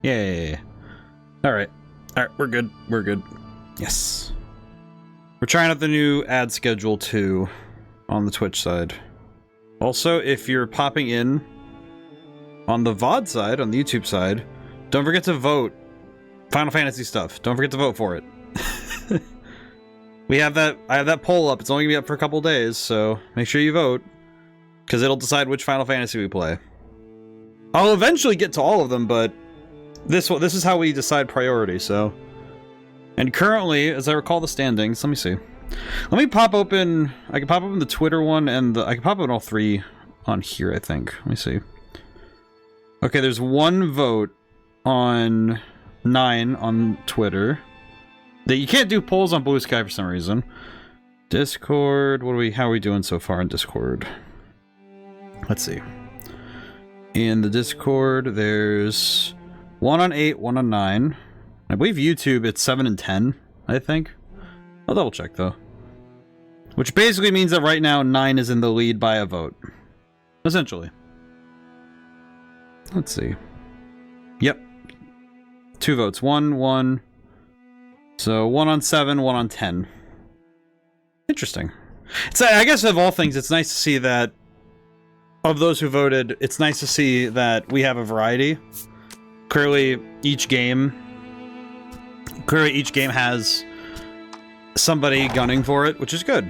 Yay. Alright. Alright, we're good. We're good. Yes. We're trying out the new ad schedule too on the Twitch side. Also, if you're popping in on the VOD side, on the YouTube side, don't forget to vote. Final Fantasy stuff. Don't forget to vote for it. I have that poll up. It's only gonna be up for a couple days, so make sure you vote. Because it'll decide which Final Fantasy we play. I'll eventually get to all of them, but this is how we decide priority, so. And currently, as I recall the standings, let me see. Let me pop open, I can pop open the Twitter one, and I can pop open all three on here, I think. Let me see. Okay, there's one vote on 9 on Twitter. That you can't do polls on Blue Sky for some reason. Discord, how are we doing so far in Discord? Let's see. In the Discord, there's 1 on 8, 1 on 9. I believe YouTube, it's 7 and 10, I think. I'll double check, though. Which basically means that right now, 9 is in the lead by a vote. Essentially. Let's see. Yep. 2 votes. 1, 1. So 1 on 7, 1 on 10. Interesting. So I guess of all things, it's nice to see that of those who voted, it's nice to see that we have a variety. Clearly, each game has somebody gunning for it, which is good.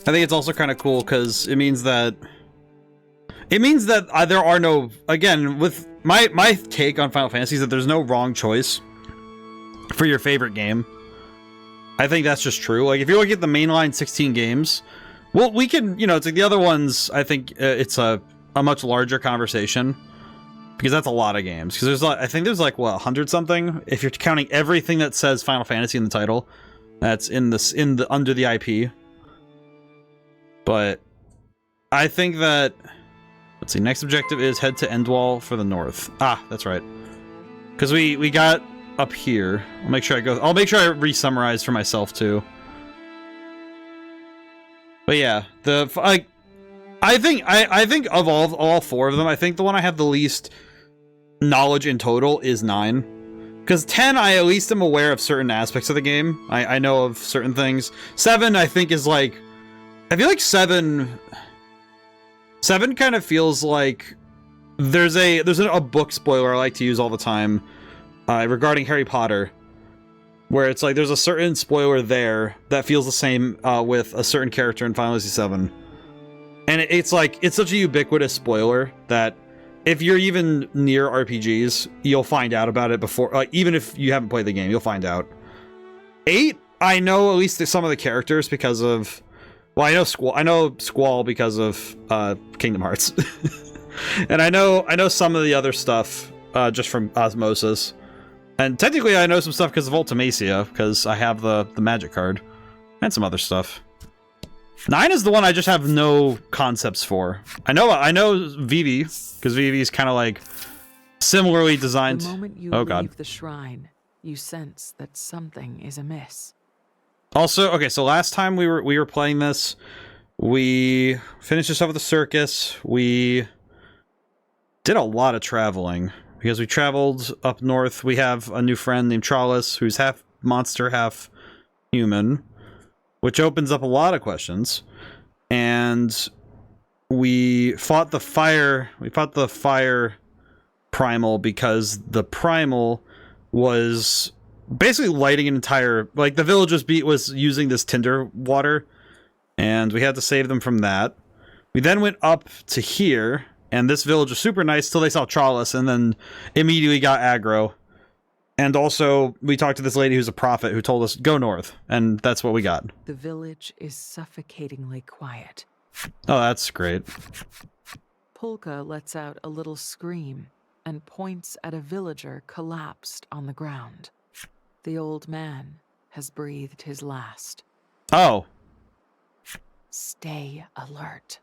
I think it's also kind of cool because it means that there are no, again, with my take on Final Fantasy is that there's no wrong choice for your favorite game. I think that's just true. Like, if you're looking at the mainline 16 games, well, we can, you know, it's like the other ones, I think it's a much larger conversation. Because that's a lot of games. Because I think there's like, what, 100 something? If you're counting everything that says Final Fantasy in the title, that's under the IP. But I think that, let's see, next objective is head to Endwall for the north. Ah, that's right. Because we got up here. I'll make sure I re-summarize for myself too. But yeah, I think of all 4 of them, I think the one I have the least knowledge in total is 9. Because 10, I at least am aware of certain aspects of the game. I know of certain things. 7, I think, is like, I feel like 7 kind of feels like there's a book spoiler I like to use all the time regarding Harry Potter, where it's like there's a certain spoiler there that feels the same with a certain character in Final Fantasy VII. And it's like, it's such a ubiquitous spoiler that if you're even near RPGs, you'll find out about it before, like, even if you haven't played the game, you'll find out. 8, I know at least some of the characters because of, well, I know Squall because of Kingdom Hearts. And I know some of the other stuff just from osmosis. And technically I know some stuff because of Ultimacia, because I have the magic card. And some other stuff. 9 is the one I just have no concepts for. I know Vivi, because Vivi is kind of like similarly designed. The moment you leave the shrine, you sense that something is amiss. Also, okay, so last time we were playing this, we finished this up with the circus. We did a lot of traveling because we traveled up north. We have a new friend named Charles, who's half monster, half human, which opens up a lot of questions. And we fought the fire primal because the primal was basically lighting an entire, like, the village was using this tinder water, and we had to save them from that. We then went up to here, and this village was super nice till they saw Charles, and then immediately got aggro. And also, we talked to this lady who's a prophet who told us, go north. And that's what we got. The village is suffocatingly quiet. Oh, that's great. Polka lets out a little scream and points at a villager collapsed on the ground. The old man has breathed his last. Oh. Stay alert,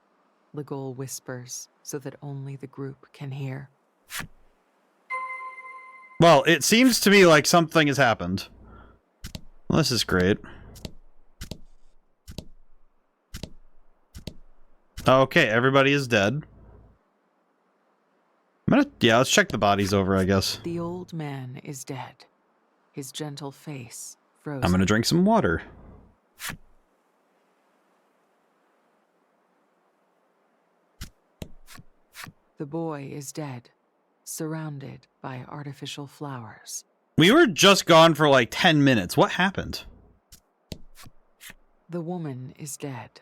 Legol whispers so that only the group can hear. Well, it seems to me like something has happened. Well, this is great. Okay, everybody is dead. Yeah, let's check the bodies over, I guess. The old man is dead, his gentle face frozen. I'm gonna drink some water. The boy is dead, surrounded by artificial flowers. We were just gone for like 10 minutes. What happened? The woman is dead,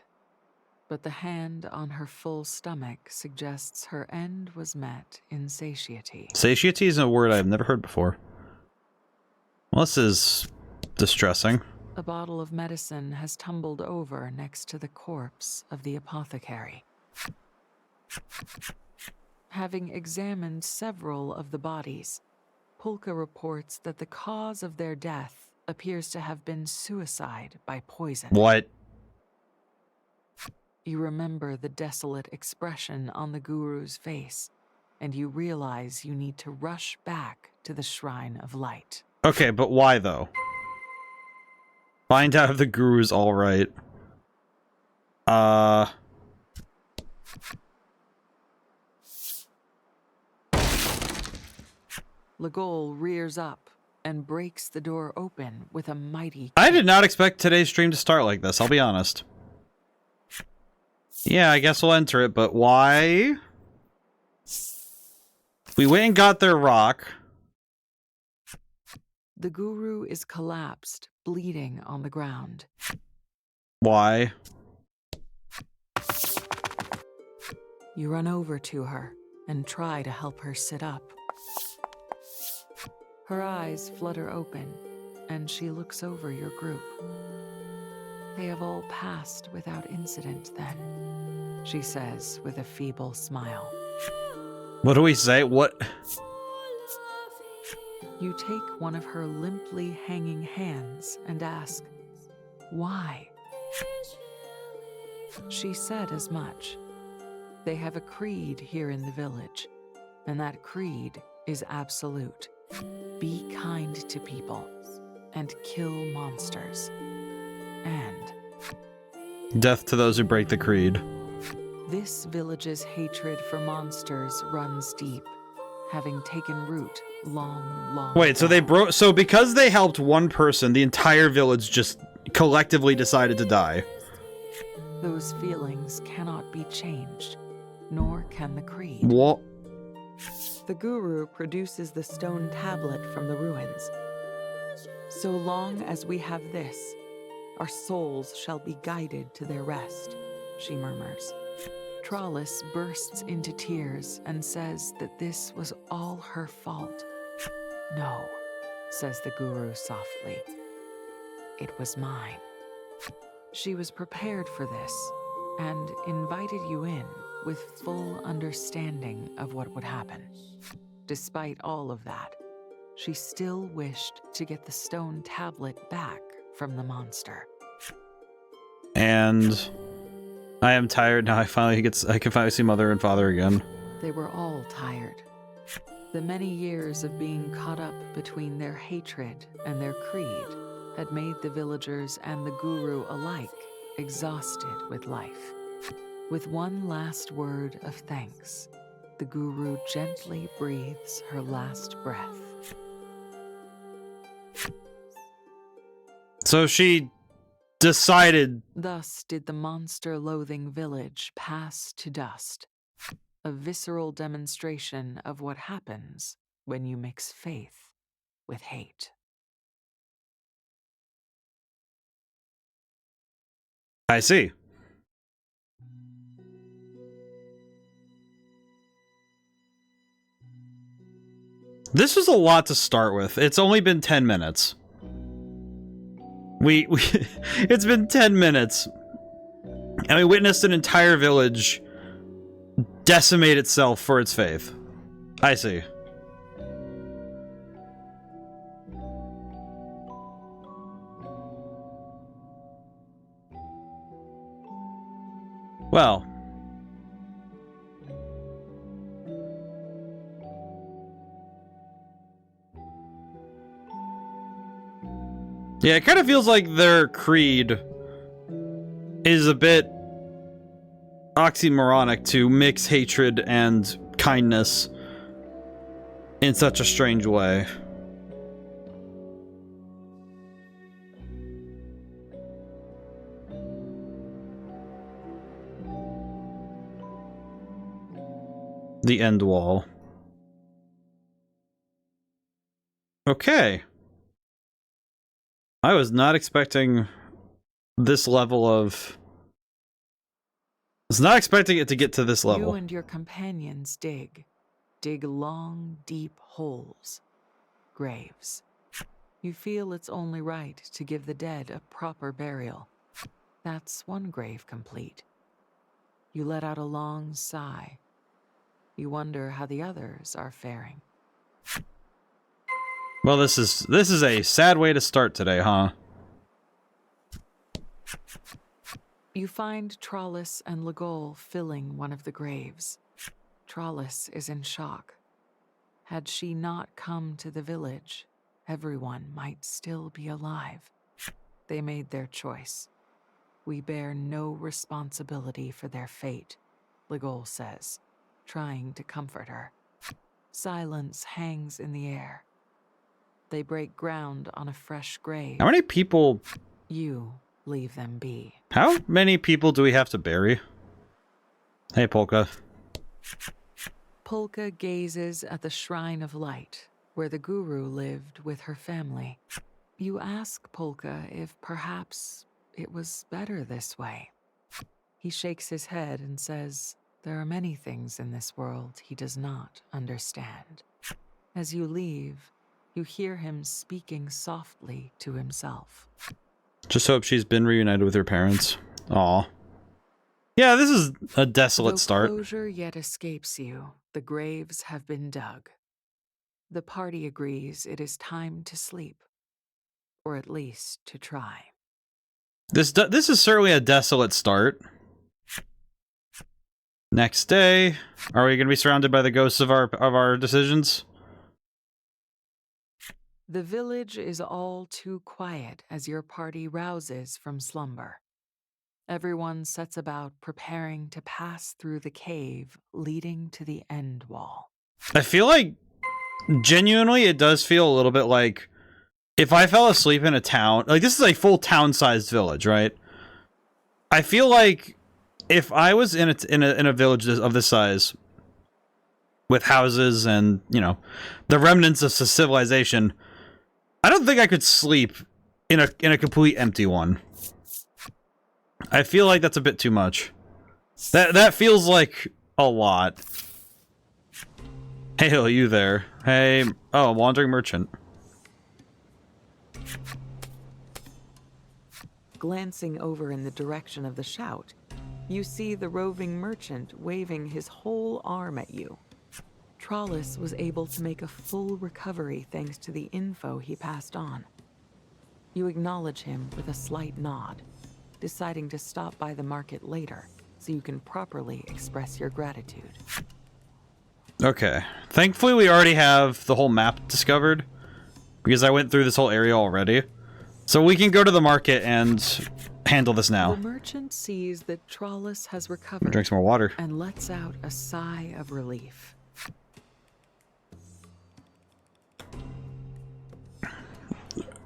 but the hand on her full stomach suggests her end was met in satiety. Satiety is a word I've never heard before. Well, this is distressing. A bottle of medicine has tumbled over next to the corpse of the apothecary. Having examined several of the bodies, Pulka reports that the cause of their death appears to have been suicide by poison. What? You remember the desolate expression on the guru's face, and you realize you need to rush back to the Shrine of Light. Okay, but why though? Find out if the guru's alright. Legol rears up and breaks the door open with a mighty kick. I did not expect today's stream to start like this, I'll be honest. Yeah, I guess we'll enter it, but why? We went and got their rock. The guru is collapsed, bleeding on the ground. Why? You run over to her and try to help her sit up. Her eyes flutter open, and she looks over your group. They have all passed without incident then, she says with a feeble smile. What do we say? What? You take one of her limply hanging hands and ask, why? She said as much. They have a creed here in the village, and that creed is absolute. Be kind to people, and kill monsters. And Death to those who break the creed. this village's hatred for monsters runs deep, having taken root long Wait, so they broke. So because they helped one person, the entire village just collectively decided to die. Those feelings cannot be changed, nor can the creed. What? The guru produces the stone tablet from the ruins. So long as we have this, our souls shall be guided to their rest, she murmurs. Trollis bursts into tears and says that this was all her fault. No, says the guru softly. It was mine. She was prepared for this and invited you in with full understanding of what would happen. Despite all of that, she still wished to get the stone tablet back from the monster. And I am tired now. I can finally see Mother and Father again. They were all tired. The many years of being caught up between their hatred and their creed had made the villagers and the guru alike exhausted with life. With one last word of thanks, the guru gently breathes her last breath. So she decided. Thus did the monster-loathing village pass to dust, a visceral demonstration of what happens when you mix faith with hate. I see. This was a lot to start with. It's only been 10 minutes. It's been 10 minutes. And we witnessed an entire village decimate itself for its faith. I see. Well. Yeah, it kind of feels like their creed is a bit oxymoronic to mix hatred and kindness in such a strange way. The end wall. Okay. I was not expecting this level of... I was not expecting it to get to this level. You and your companions dig long, deep holes, graves. You feel it's only right to give the dead a proper burial. That's one grave complete. You let out a long sigh. You wonder how the others are faring. Well, this is a sad way to start today, huh? You find Trollis and Legol filling one of the graves. Trollis is in shock. Had she not come to the village, everyone might still be alive. They made their choice. We bear no responsibility for their fate, Legol says, trying to comfort her. Silence hangs in the air. They break ground on a fresh grave. How many people... You leave them be. How many people do we have to bury? Hey, Polka. Polka gazes at the Shrine of Light, where the guru lived with her family. You ask Polka if perhaps it was better this way. He shakes his head and says, there are many things in this world he does not understand. As you leave, you hear him speaking softly to himself. Just hope she's been reunited with her parents. Aw. Yeah, this is a desolate start. Though closure yet escapes you, the graves have been dug. The party agrees it is time to sleep. Or at least to try. This is certainly a desolate start. Next day, are we going to be surrounded by the ghosts of our decisions? The village is all too quiet as your party rouses from slumber. Everyone sets about preparing to pass through the cave leading to the end wall. I feel like, genuinely, it does feel a little bit like if I fell asleep in a town, like this is a full town-sized village, right? I feel like if I was in a village of this size with houses and, you know, the remnants of civilization, I don't think I could sleep in a complete empty one. I feel like that's a bit too much. That feels like a lot. Hey, you there? Hey, oh, wandering merchant. Glancing over in the direction of the shout, you see the roving merchant waving his whole arm at you. Trollis was able to make a full recovery thanks to the info he passed on. You acknowledge him with a slight nod, deciding to stop by the market later so you can properly express your gratitude. Okay. Thankfully, we already have the whole map discovered, because I went through this whole area already. So we can go to the market and handle this now. The merchant sees that Trollis has recovered. Drink some more water. And lets out a sigh of relief.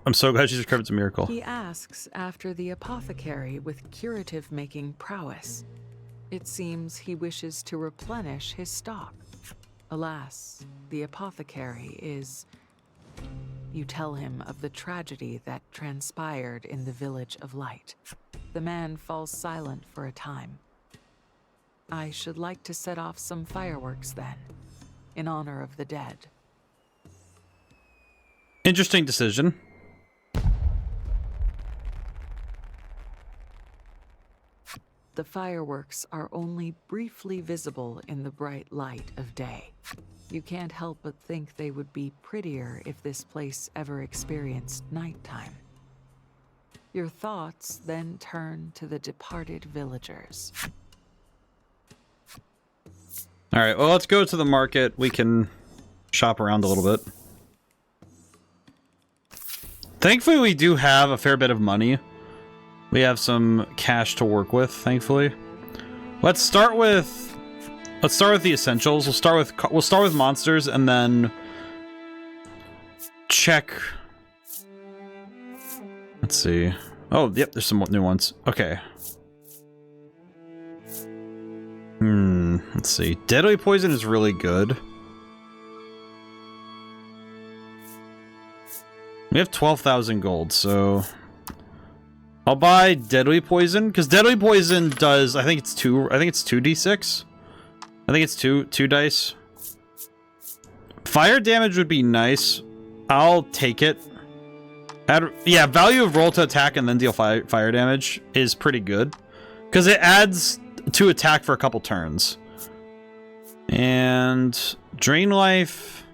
I'm so glad she's recovered. It's a miracle. He asks after the apothecary with curative-making prowess. It seems he wishes to replenish his stock. Alas, the apothecary is... You tell him of the tragedy that transpired in the Village of Light. The man falls silent for a time. I should like to set off some fireworks then, in honor of the dead. Interesting decision. The fireworks are only briefly visible in the bright light of day. You can't help but think they would be prettier if this place ever experienced nighttime. Your thoughts then turn to the departed villagers. Alright, well, let's go to the market. We can shop around a little bit. Thankfully, we do have a fair bit of money. We have some cash to work with, thankfully. Let's start with the essentials. We'll start with monsters, and then check. Let's see. Oh, yep, there's some new ones. Okay. Let's see. Deadly poison is really good. We have 12,000 gold, so I'll buy deadly poison because deadly poison does. I think it's 2d6. I think it's two dice. Fire damage would be nice. I'll take it. Yeah, value of roll to attack and then deal fire damage is pretty good because it adds to attack for a couple turns. And drain life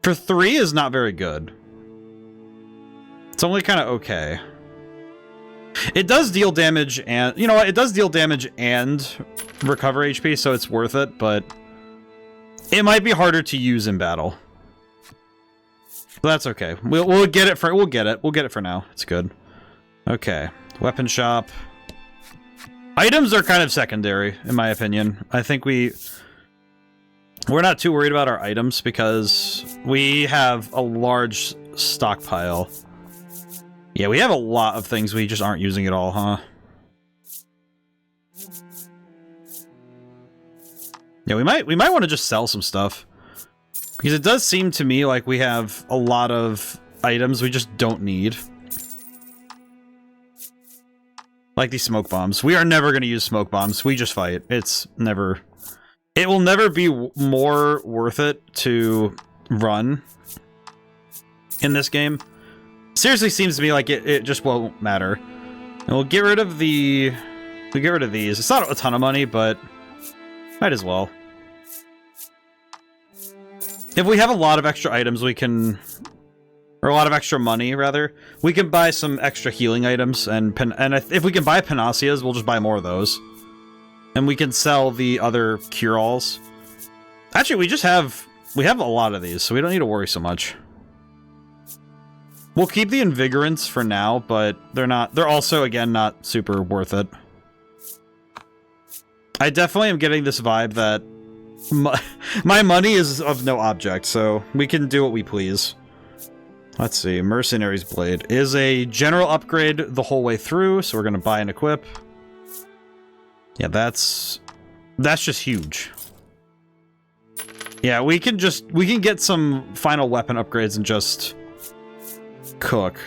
for 3 is not very good. It's only kind of okay. It does deal damage and, you know what, it does deal damage and recover HP, so it's worth it, but it might be harder to use in battle. But that's okay. We'll get it for now. It's good. Okay. Weapon shop. Items are kind of secondary, in my opinion. I think we're not too worried about our items because we have a large stockpile. Yeah, we have a lot of things we just aren't using at all, huh? Yeah, we might want to just sell some stuff. Because it does seem to me like we have a lot of items we just don't need. Like these smoke bombs. We are never going to use smoke bombs. We just fight. It will never be more worth it to run in this game. Seriously seems to me like it just won't matter. And we'll get rid of these. It's not a ton of money, but might as well. If we have a lot of extra items, we can... Or a lot of extra money, rather. We can buy some extra healing items, and if we can buy panaceas, we'll just buy more of those. And we can sell the other cure-alls. Actually, we have a lot of these, so we don't need to worry so much. We'll keep the invigorants for now, but they're also, again, not super worth it. I definitely am getting this vibe that my money is of no object, so we can do what we please. Let's see, Mercenary's Blade is a general upgrade the whole way through, so we're gonna buy and equip. Yeah, that's just huge. Yeah, we can get some final weapon upgrades and just cook.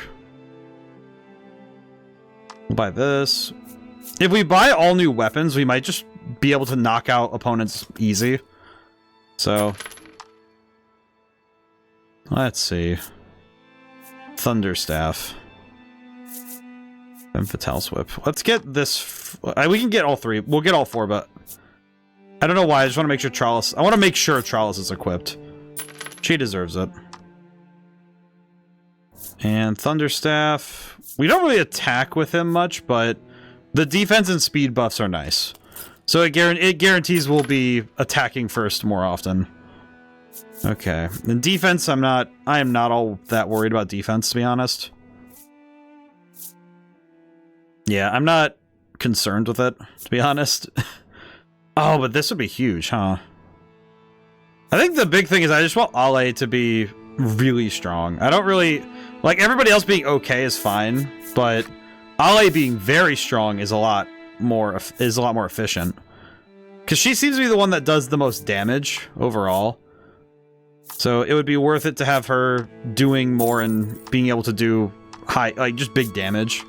We'll buy this. If we buy all new weapons, we might just be able to knock out opponents easy. So let's see. Thunderstaff. And Fatale's Whip. Let's get this. We can get all 3. We'll get all 4, but I don't know why. I just want to make sure Trollis. I want to make sure Trollis is equipped. She deserves it. And Thunderstaff. We don't really attack with him much, but the defense and speed buffs are nice. So it guarantees we'll be attacking first more often. Okay. In defense, I am not all that worried about defense, to be honest. Yeah, I'm not concerned with it, to be honest. Oh, but this would be huge, huh? I think the big thing is I just want Ale to be really strong. I don't really... Like, everybody else being okay is fine, but Ale being very strong is a lot more efficient. Because she seems to be the one that does the most damage overall. So it would be worth it to have her doing more and being able to do high, like, just big damage.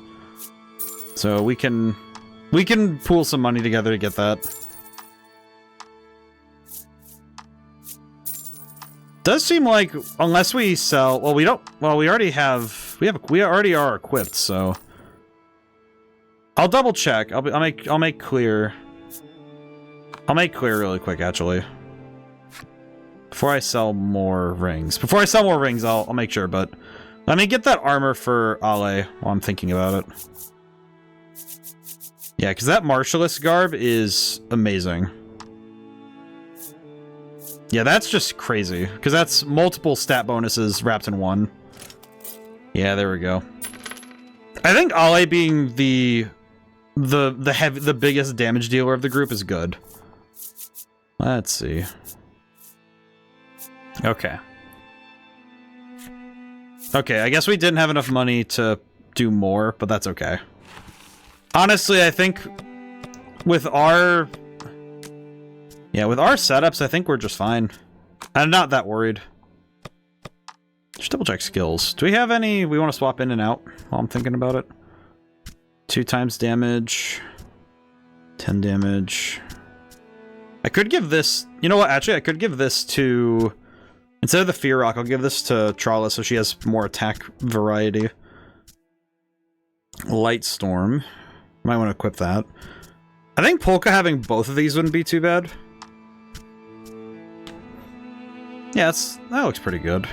So we can pool some money together to get that. Does seem like unless we sell, well, we don't. Well, we already are equipped. So I'll double check. I'll make clear. I'll make clear really quick, actually. Before I sell more rings. I'll make sure. But let me get that armor for Ale while I'm thinking about it. Yeah, because that Martialist garb is amazing. Yeah, that's just crazy. Because that's multiple stat bonuses wrapped in one. Yeah, there we go. I think Ale being the biggest damage dealer of the group is good. Let's see. Okay. Okay, I guess we didn't have enough money to do more, but that's okay. Honestly, I think with our... Yeah, with our setups, I think we're just fine. I'm not that worried. Just double check skills. Do we have any we want to swap in and out while I'm thinking about it? 2 times damage. 10 damage. I could give this... You know what? Actually, I could give this to... Instead of the Fear Rock, I'll give this to Trala so she has more attack variety. Light Storm. Might want to equip that. I think Polka having both of these wouldn't be too bad. Yeah, that looks pretty good.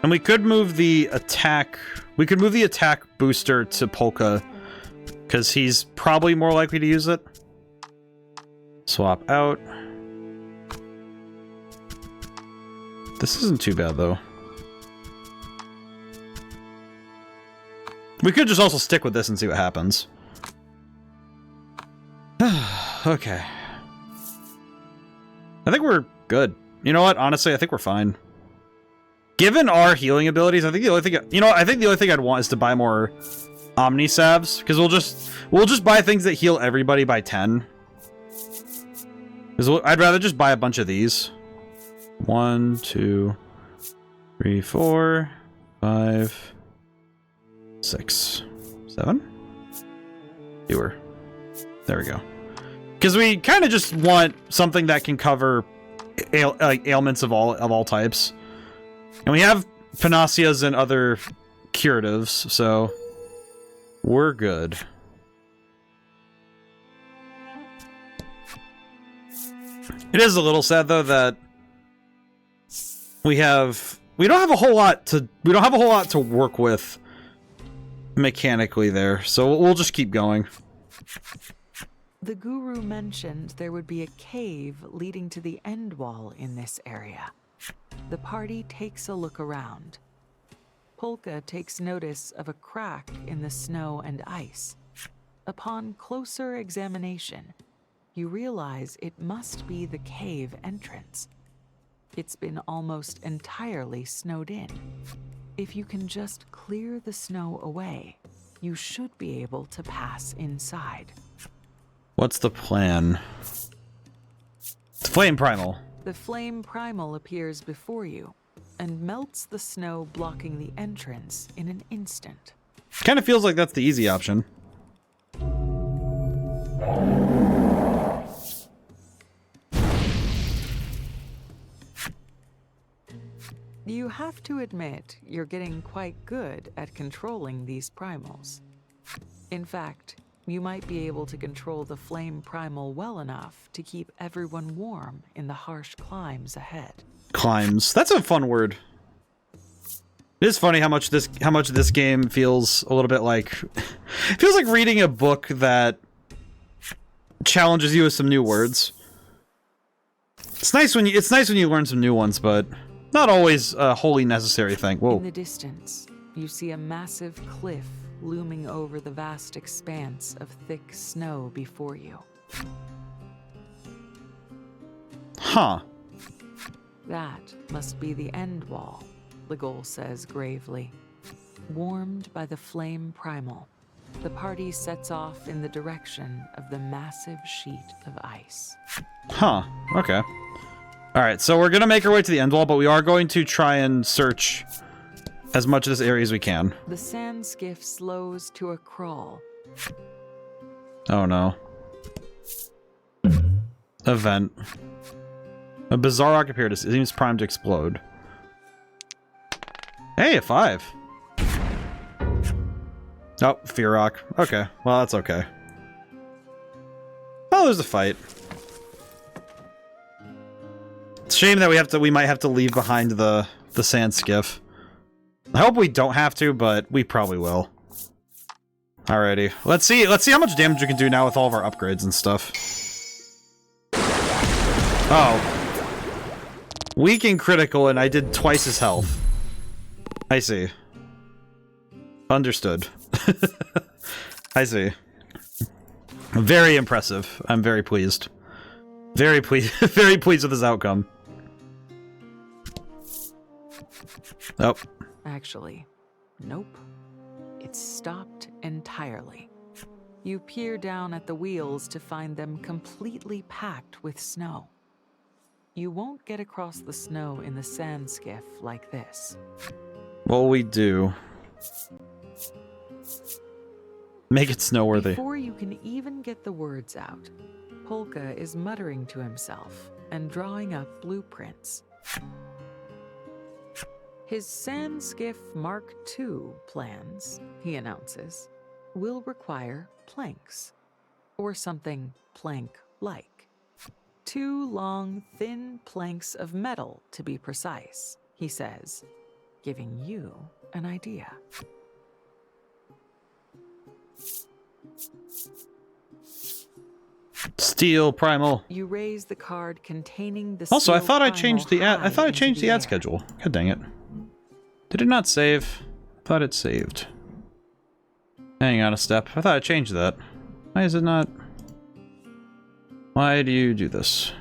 And we could move the attack... We could move the attack booster to Polka, because he's probably more likely to use it. Swap out. This isn't too bad, though. We could just also stick with this and see what happens. Okay. I think we're good. You know what? Honestly, I think we're fine. Given our healing abilities, I think the only thing... You know what? I think the only thing I'd want is to buy more Omni Salves, because we'll just buy things that heal everybody by 10. Because I'd rather just buy a bunch of these. 1, 2, 3, 4, 5, 6, 7. Fewer. There we go. Because we kind of just want something that can cover ailments of all types, and we have panaceas and other curatives, so we're good. It is a little sad though that we don't have a whole lot to work with mechanically there, so we'll just keep going. The guru mentioned there would be a cave leading to the end wall in this area. The party takes a look around. Polka takes notice of a crack in the snow and ice. Upon closer examination, you realize it must be the cave entrance. It's been almost entirely snowed in. If you can just clear the snow away, you should be able to pass inside. What's the plan? It's Flame Primal. The Flame Primal appears before you and melts the snow blocking the entrance in an instant. Kind of feels like that's the easy option. You have to admit you're getting quite good at controlling these primals. In fact, you might be able to control the Flame Primal well enough to keep everyone warm in the harsh climbs ahead. Climbs. That's a fun word. It is funny how much this game feels a little bit like... It feels like reading a book that challenges you with some new words. It's nice when you learn some new ones, but not always a wholly necessary thing. Whoa. In the distance, you see a massive cliff looming over the vast expanse of thick snow before you. Huh. That must be the end wall, the ghoul says gravely. Warmed by the Flame Primal, the party sets off in the direction of the massive sheet of ice. Huh. Okay. Alright, so we're gonna make our way to the end wall, but we are going to try and search as much of this area as we can. The sand skiff slows to a crawl. Oh no. Event. A bizarre rock appeared. It seems primed to explode. Hey, a 5. Oh, Fear Rock. Okay, well that's okay. Oh, there's a fight. It's a shame that we might have to leave behind the sand skiff. I hope we don't have to, but we probably will. Alrighty. Let's see how much damage we can do now with all of our upgrades and stuff. Oh. Weak and critical, and I did twice his health. I see. Understood. I see. Very impressive. I'm very pleased. Very pleased with this outcome. Oh. Actually, nope. It's stopped entirely. You peer down at the wheels to find them completely packed with snow. You won't get across the snow in the sand skiff like this. What will we do? Make it snow-worthy. Before you can even get the words out, Polka is muttering to himself and drawing up blueprints. His Sand Skiff Mark II plans, he announces, will require planks, or something plank-like. 2 long, thin planks of metal, to be precise, he says, giving you an idea. Steel primal. You raise the card containing the Also, I steel thought I primal changed the ad. I thought I high changed into the ad air. schedule. God dang it! Did it not save? Thought it saved. Hang on a step. I thought I changed that. Why is it not? Why do you do this?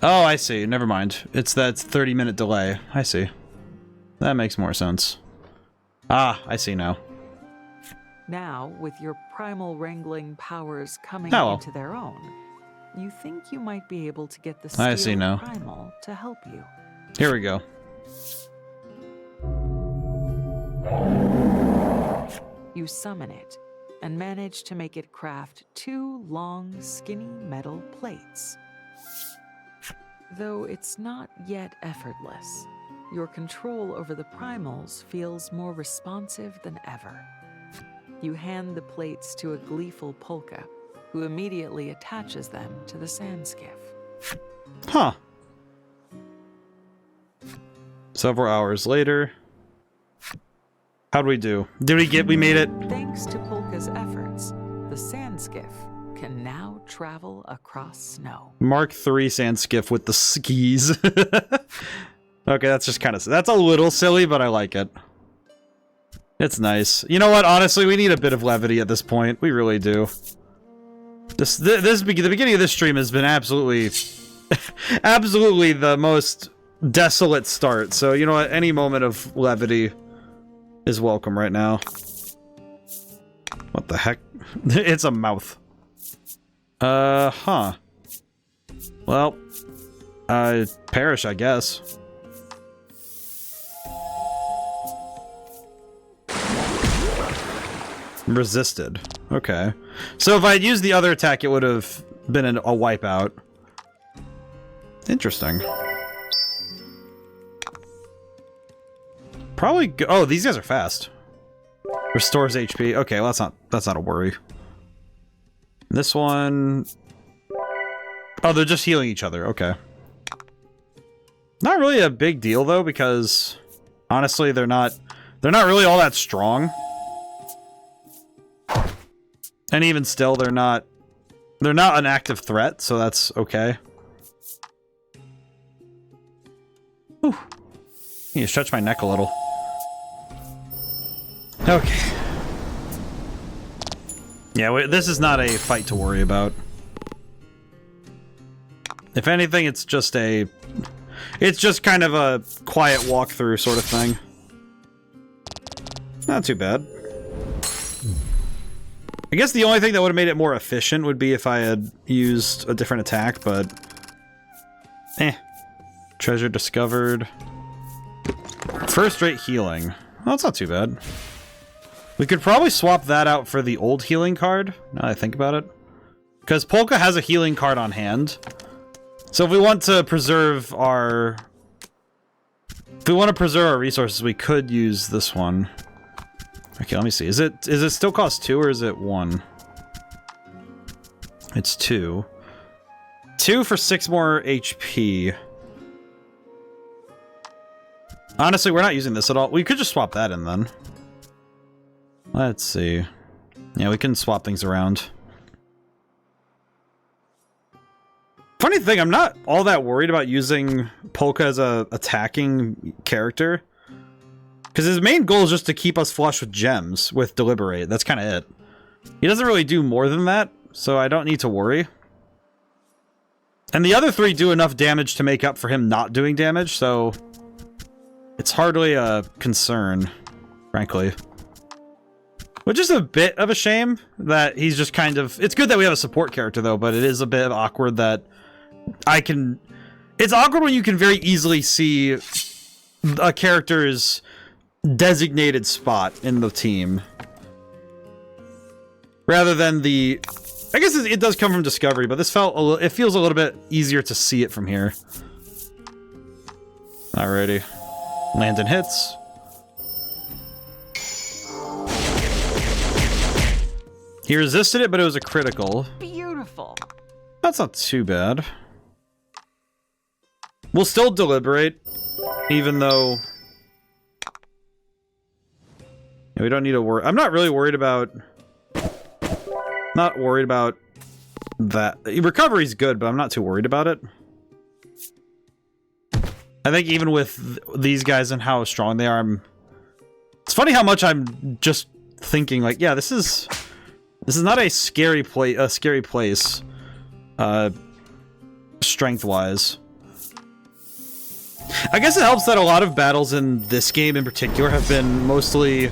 Oh, I see. Never mind. It's that 30-minute delay. I see. That makes more sense. Ah, I see now. Now, with your primal wrangling powers coming Oh, well. into their own, you think you might be able to get the I steel see now. primal to help you. Here we go. You summon it and manage to make it craft 2 long, skinny metal plates. Though it's not yet effortless, your control over the primals feels more responsive than ever. You hand the plates to a gleeful Polka, who immediately attaches them to the sand skiff. Huh. Several hours later. How'd we do? We made it? Thanks to Polka's efforts, the sand skiff can now travel across snow. Mark III sand skiff with the skis. Okay, that's just kind of... That's a little silly, but I like it. It's nice. You know what? Honestly, we need a bit of levity at this point. We really do. The beginning of this stream has been absolutely... absolutely the most desolate start. So, you know what? Any moment of levity is welcome right now. What the heck? It's a mouth. Huh. Well, perish, I guess. Resisted. Okay. So if I had used the other attack, it would have been a wipeout. Interesting. Probably go oh, these guys are fast. Restores HP. Okay, well that's not a worry. This one... Oh, they're just healing each other. Okay. Not really a big deal though, because honestly, they're not really all that strong. And even still, they're not an active threat, so that's okay. Whew. I need to stretch my neck a little. Okay. Yeah, this is not a fight to worry about. If anything, it's just kind of a quiet walkthrough sort of thing. Not too bad. I guess the only thing that would have made it more efficient would be if I had used a different attack, but... Treasure discovered. First rate healing. Well, that's not too bad. We could probably swap that out for the old healing card, now that I think about it. Because Polka has a healing card on hand. So if we want to preserve our... If we want to preserve our resources, we could use this one. Okay, let me see. Is it still cost 2 or is it 1? It's 2. 2 for 6 more HP. Honestly, we're not using this at all. We could just swap that in then. Let's see. Yeah, we can swap things around. Funny thing, I'm not all that worried about using Polka as a attacking character. Because his main goal is just to keep us flush with gems, with Deliberate. That's kind of it. He doesn't really do more than that, so I don't need to worry. And the other 3 do enough damage to make up for him not doing damage, so it's hardly a concern, frankly. Which is a bit of a shame that he's just kind of... It's good that we have a support character, though, but it is a bit awkward that I can... It's awkward when you can very easily see a character's designated spot in the team. Rather than the... I guess it does come from Discovery, but this felt it feels a little bit easier to see it from here. Alrighty. Landon hits. He resisted it, but it was a critical. Beautiful. That's not too bad. We'll still deliberate, even though... We don't need to worry. I'm not really worried about... Not worried about that. Recovery's good, but I'm not too worried about it. I think even with these guys and how strong they are, it's funny how much I'm just thinking, like, yeah, this is not a scary place, strength-wise. I guess it helps that a lot of battles in this game in particular have been mostly...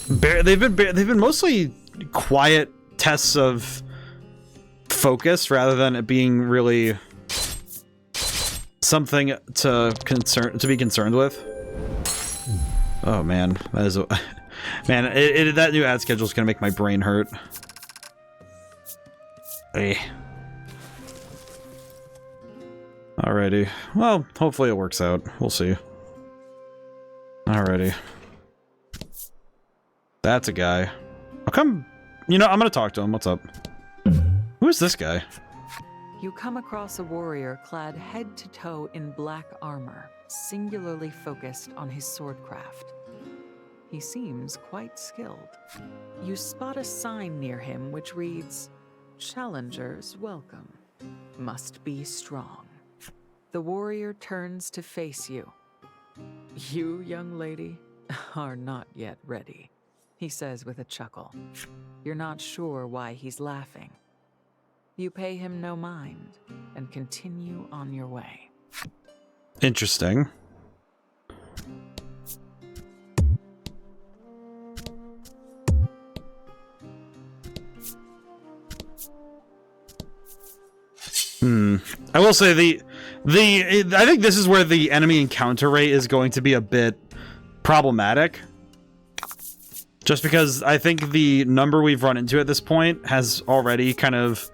They've been mostly quiet tests of focus rather than it being really something to be concerned with. Oh man, that is a man. That new ad schedule is gonna make my brain hurt. Hey. Alrighty. Well, hopefully it works out. We'll see. Alrighty. That's a guy. How come... You know, I'm gonna talk to him. What's up? Who is this guy? You come across a warrior clad head to toe in black armor, singularly focused on his swordcraft. He seems quite skilled. You spot a sign near him which reads, "Challengers welcome. Must be strong." The warrior turns to face you. "You, young lady, are not yet ready," he says with a chuckle. You're not sure why he's laughing. You pay him no mind and continue on your way. Interesting. I will say I think this is where the enemy encounter rate is going to be a bit problematic. Just because I think the number we've run into at this point has already kind of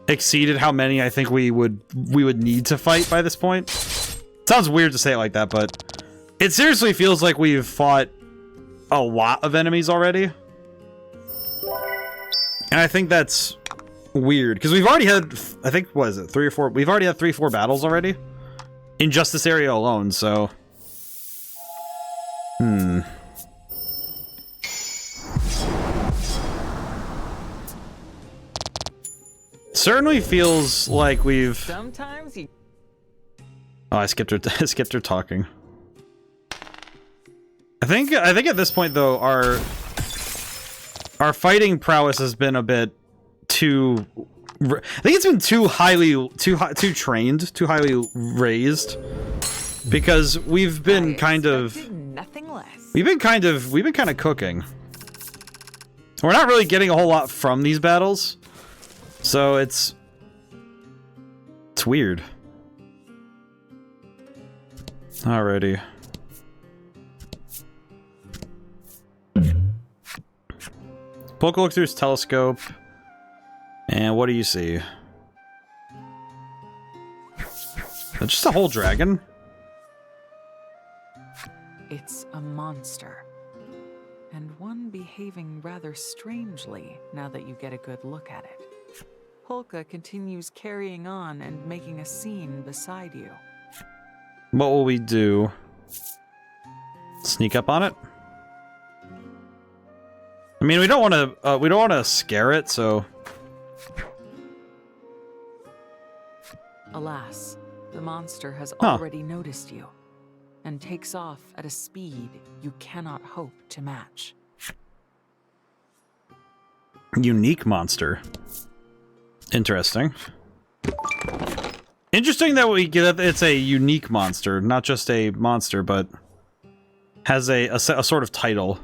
exceeded how many I think we would need to fight by this point. Sounds weird to say it like that, but it seriously feels like we've fought a lot of enemies already. And I think that's weird, because we've already had, I think, what is it, 3 or 4? We've already had 3 or 4 battles already in just this area alone, so... Certainly feels like we've... Sometimes you... Oh, I skipped her talking. I think at this point though, our fighting prowess has been a bit too... I think it's been too trained, too highly raised, because we've been kind of... Nothing less. We've been kind of cooking. We're not really getting a whole lot from these battles, so it's weird. Alrighty. Poke a look through his telescope. And what do you see? That's just a whole dragon? It's a monster. And one behaving rather strangely now that you get a good look at it. Polka continues carrying on and making a scene beside you. What will we do? Sneak up on it? I mean, we don't want to scare it, so... Alas, the monster has already noticed you, and takes off at a speed you cannot hope to match. Unique monster. Interesting. Interesting that we get it's a unique monster, not just a monster, but has a sort of title.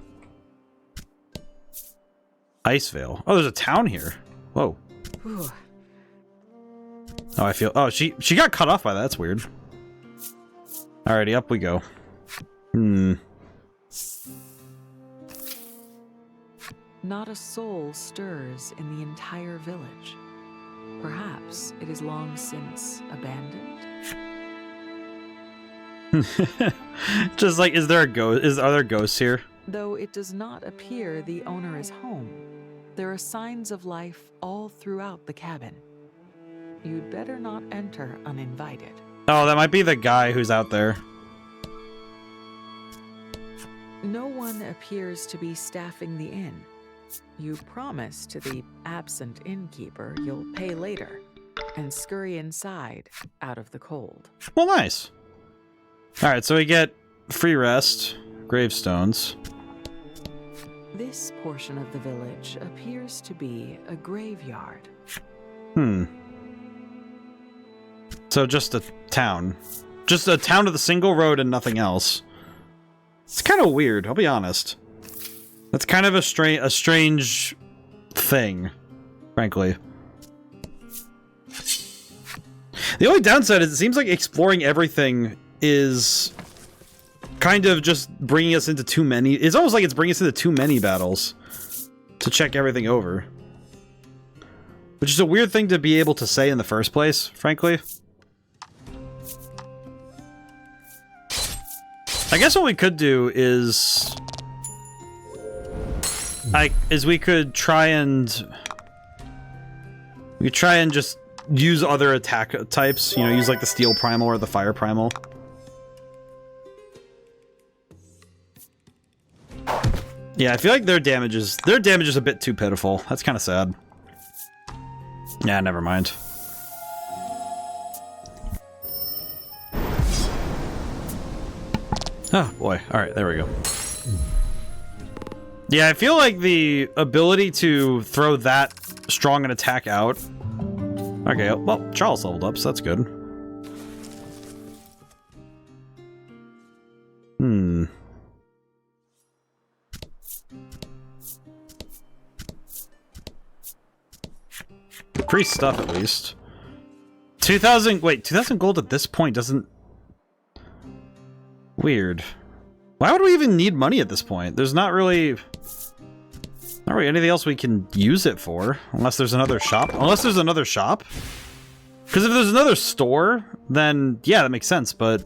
Ice Veil. Oh, there's a town here. Whoa. Whew. Oh, I feel... Oh, she got cut off by that. That's weird. Alrighty, up we go. Not a soul stirs in the entire village. Perhaps it is long since abandoned. Just like, is there a ghost? Are there ghosts here? Though it does not appear the owner is home, there are signs of life all throughout the cabin. You'd better not enter uninvited. Oh, that might be the guy who's out there. No one appears to be staffing the inn. You promise to the absent innkeeper you'll pay later and scurry inside out of the cold. Well, nice. Alright, so we get free rest, gravestones. This portion of the village appears to be a graveyard. So just a town. Just a town with a single road and nothing else. It's kind of weird, I'll be honest. That's kind of a strange thing, frankly. The only downside is it seems like exploring everything is kind of just bringing us into too many... It's almost like it's bringing us into too many battles to check everything over. Which is a weird thing to be able to say in the first place, frankly. I guess what we could do is... we could try and... We could try and just use other attack types. You know, use like the Steel Primal or the Fire Primal. Yeah, I feel like their damage is a bit too pitiful. That's kind of sad. Yeah, never mind. Oh boy. Alright, there we go. Yeah, I feel like the ability to throw that strong an attack out... Okay, well, Charles leveled up, so that's good. Free stuff, at least. 2,000... Wait, 2,000 gold at this point doesn't... Weird. Why would we even need money at this point? There's not really anything else we can use it for. Unless there's another shop. Unless there's another shop? Because if there's another store, then yeah, that makes sense, but...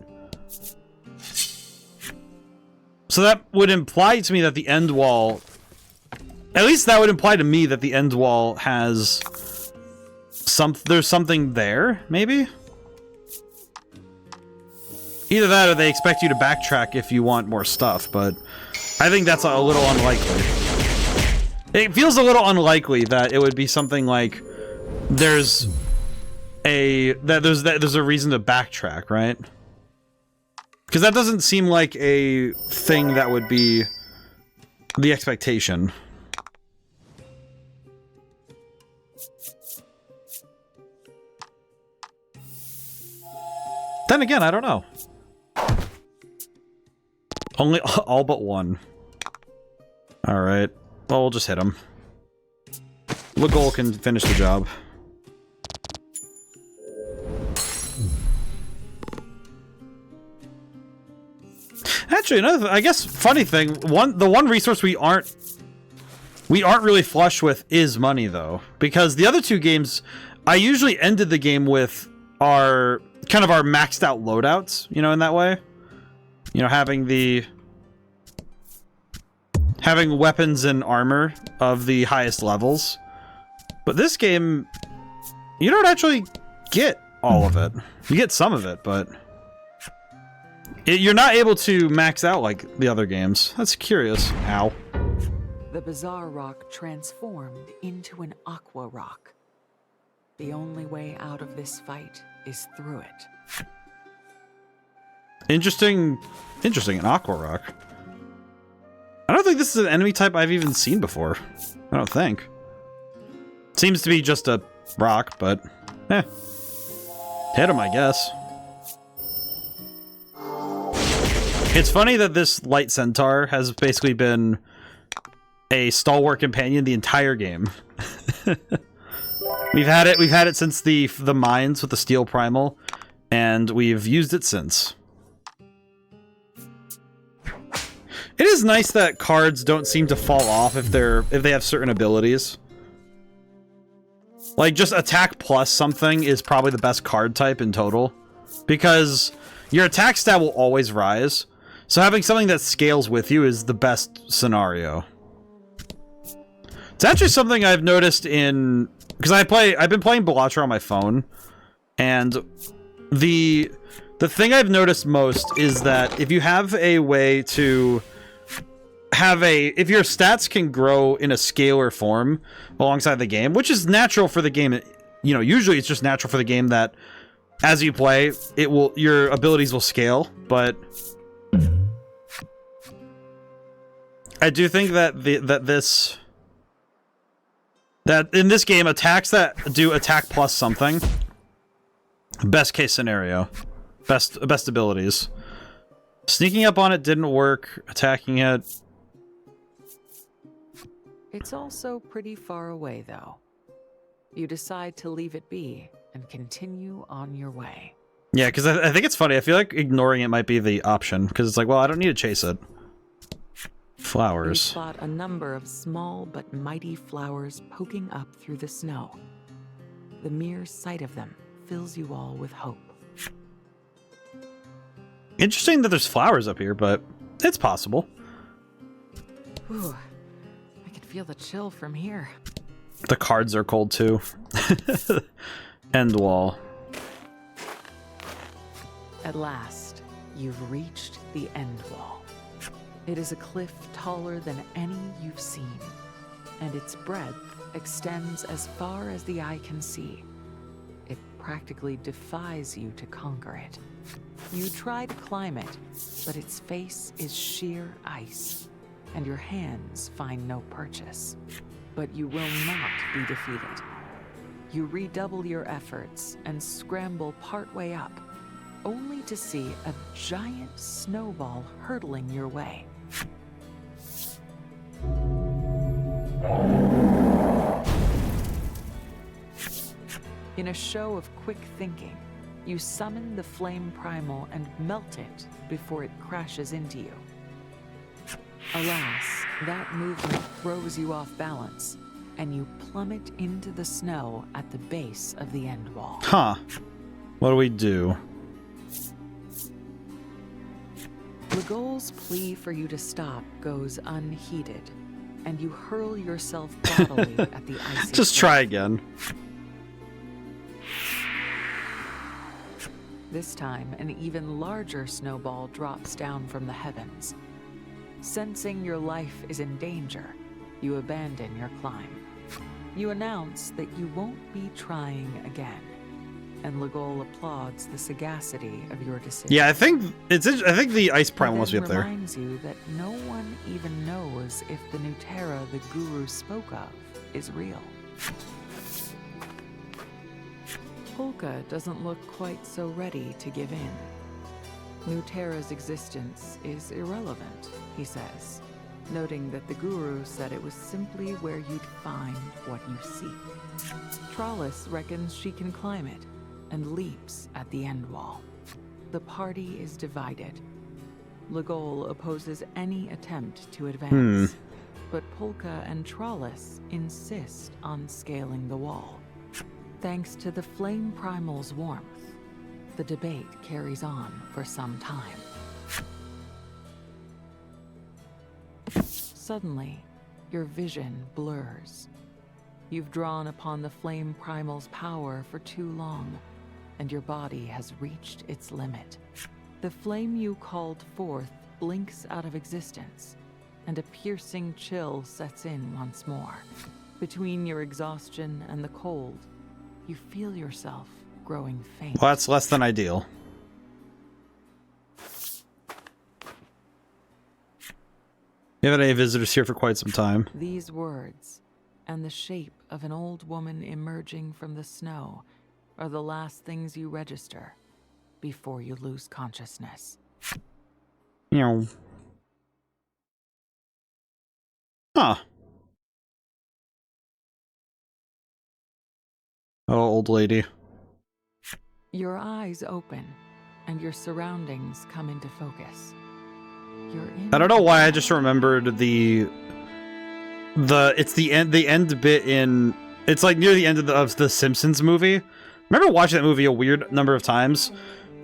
So that would imply to me that the end wall... At least that would imply to me that the end wall has... There's something there, maybe? Either that or they expect you to backtrack if you want more stuff, but I think that's a little unlikely. It feels a little unlikely that it would be something like there's a reason to backtrack, right? Because that doesn't seem like a thing that would be the expectation. Then again, I don't know. Only all but one. Alright. Well, we'll just hit him. Legol can finish the job. Actually, another I guess funny thing, the one resource we aren't really flush with is money, though. Because the other two games, I usually ended the game with our kind of our maxed out loadouts, you know, in that way. You know, having weapons and armor of the highest levels. But this game, you don't actually get all of it. You get some of it, but you're not able to max out like the other games. That's curious. Ow. The bizarre rock transformed into an aqua rock. The only way out of this fight is through it. Interesting, an aqua rock. I don't think this is an enemy type I've even seen before. I don't think. Seems to be just a rock, but hit him, I guess. It's funny that this light centaur has basically been a stalwart companion the entire game. We've had it since the mines with the steel primal, and we've used it since. It is nice that cards don't seem to fall off if they have certain abilities. Like, just attack plus something is probably the best card type in total, because your attack stat will always rise. So having something that scales with you is the best scenario. It's actually something I've noticed in... Because I've been playing Balatro on my phone, and the thing I've noticed most is that if you have a way to have if your stats can grow in a scalar form alongside the game, which is natural for the game, you know, usually it's just natural for the game that as you play, your abilities will scale, but I do think that that in this game, attacks that do attack plus something, best case scenario, best abilities. Sneaking up on it didn't work. Attacking it. It's also pretty far away, though. You decide to leave it be and continue on your way. Yeah, because I think it's funny. I feel like ignoring it might be the option, because it's like, well, I don't need to chase it. Flowers. You spot a number of small but mighty flowers poking up through the snow. The mere sight of them fills you all with hope. Interesting that there's flowers up here, but it's possible. Whew. I can feel the chill from here. The cards are cold too. End wall. At last, you've reached the end wall. It is a cliff taller than any you've seen, and its breadth extends as far as the eye can see. It practically defies you to conquer it. You try to climb it, but its face is sheer ice, and your hands find no purchase. But you will not be defeated. You redouble your efforts and scramble partway up, only to see a giant snowball hurtling your way. In a show of quick thinking, you summon the flame primal and melt it before it crashes into you. Alas, that movement throws you off balance, and you plummet into the snow at the base of the end wall. Huh. What do we do? Legol's plea for you to stop goes unheeded, and you hurl yourself bodily at the icy Just try again. This time, an even larger snowball drops down from the heavens. Sensing your life is in danger, you abandon your climb. You announce that you won't be trying again, and Legol applauds the sagacity of your decision. Yeah, I think the ice primal must be up there. Reminds you that no one even knows if the Newterra the guru spoke of is real. Polka doesn't look quite so ready to give in. Newterra's existence is irrelevant, he says, noting that the guru said it was simply where you'd find what you seek. Trollis reckons she can climb it and leaps at the end wall. The party is divided. Legol opposes any attempt to advance, but Polka and Trollis insist on scaling the wall. Thanks to the flame primal's warmth, the debate carries on for some time. Suddenly, your vision blurs. You've drawn upon the flame primal's power for too long, and your body has reached its limit. The flame you called forth blinks out of existence, and a piercing chill sets in once more. Between your exhaustion and the cold, you feel yourself growing faint. Well, that's less than ideal. We haven't had any visitors here for quite some time. These words, and the shape of an old woman emerging from the snow are the last things you register before you lose consciousness. Meow. Huh. Oh, old lady. Your eyes open, and your surroundings come into focus. You're in. I don't know why I just remembered the end bit in, it's like near the end of the Simpsons movie. I remember watching that movie a weird number of times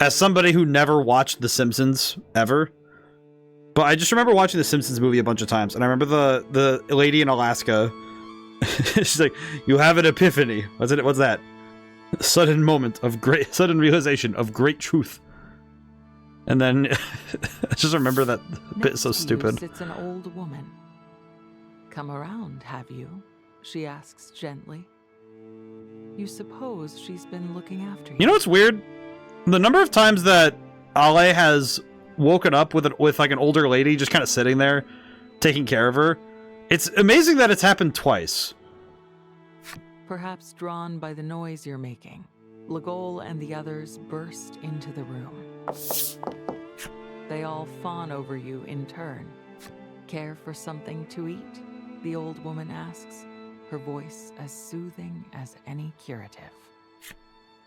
as somebody who never watched The Simpsons ever. But I just remember watching the Simpsons movie a bunch of times, and I remember the lady in Alaska. She's like, "You have an epiphany." What's that? Sudden realization of great truth. And then I just remember that bit so stupid. It's an old woman. Come around, have you? She asks gently. You suppose she's been looking after you. You know what's weird? The number of times that Ale has woken up with like an older lady just kind of sitting there, taking care of her. It's amazing that it's happened twice. Perhaps drawn by the noise you're making, Legol and the others burst into the room. They all fawn over you in turn. Care for something to eat? The old woman asks, her voice as soothing as any curative.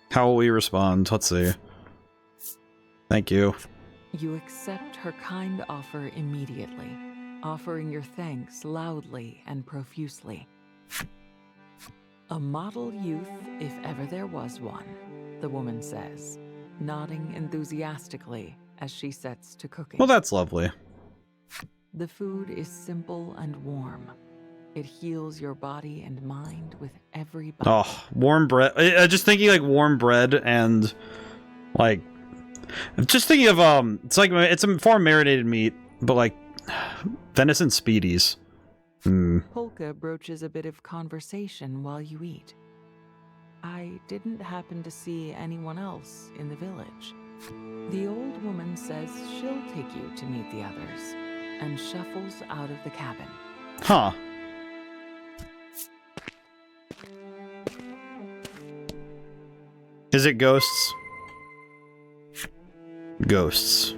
How will we respond? Let's see. Thank you. You accept her kind offer immediately, offering your thanks loudly and profusely. A model youth, if ever there was one, the woman says, nodding enthusiastically as she sets to cooking. Well, that's lovely. The food is simple and warm. It heals your body and mind with every bite. Oh, warm bread. Just thinking like warm bread and like, just thinking of it's like it's a form marinated meat, but like venison speedies. Polka broaches a bit of conversation while you eat. I didn't happen to see anyone else in the village. The old woman says she'll take you to meet the others, and shuffles out of the cabin. Huh. Is it ghosts? Ghosts.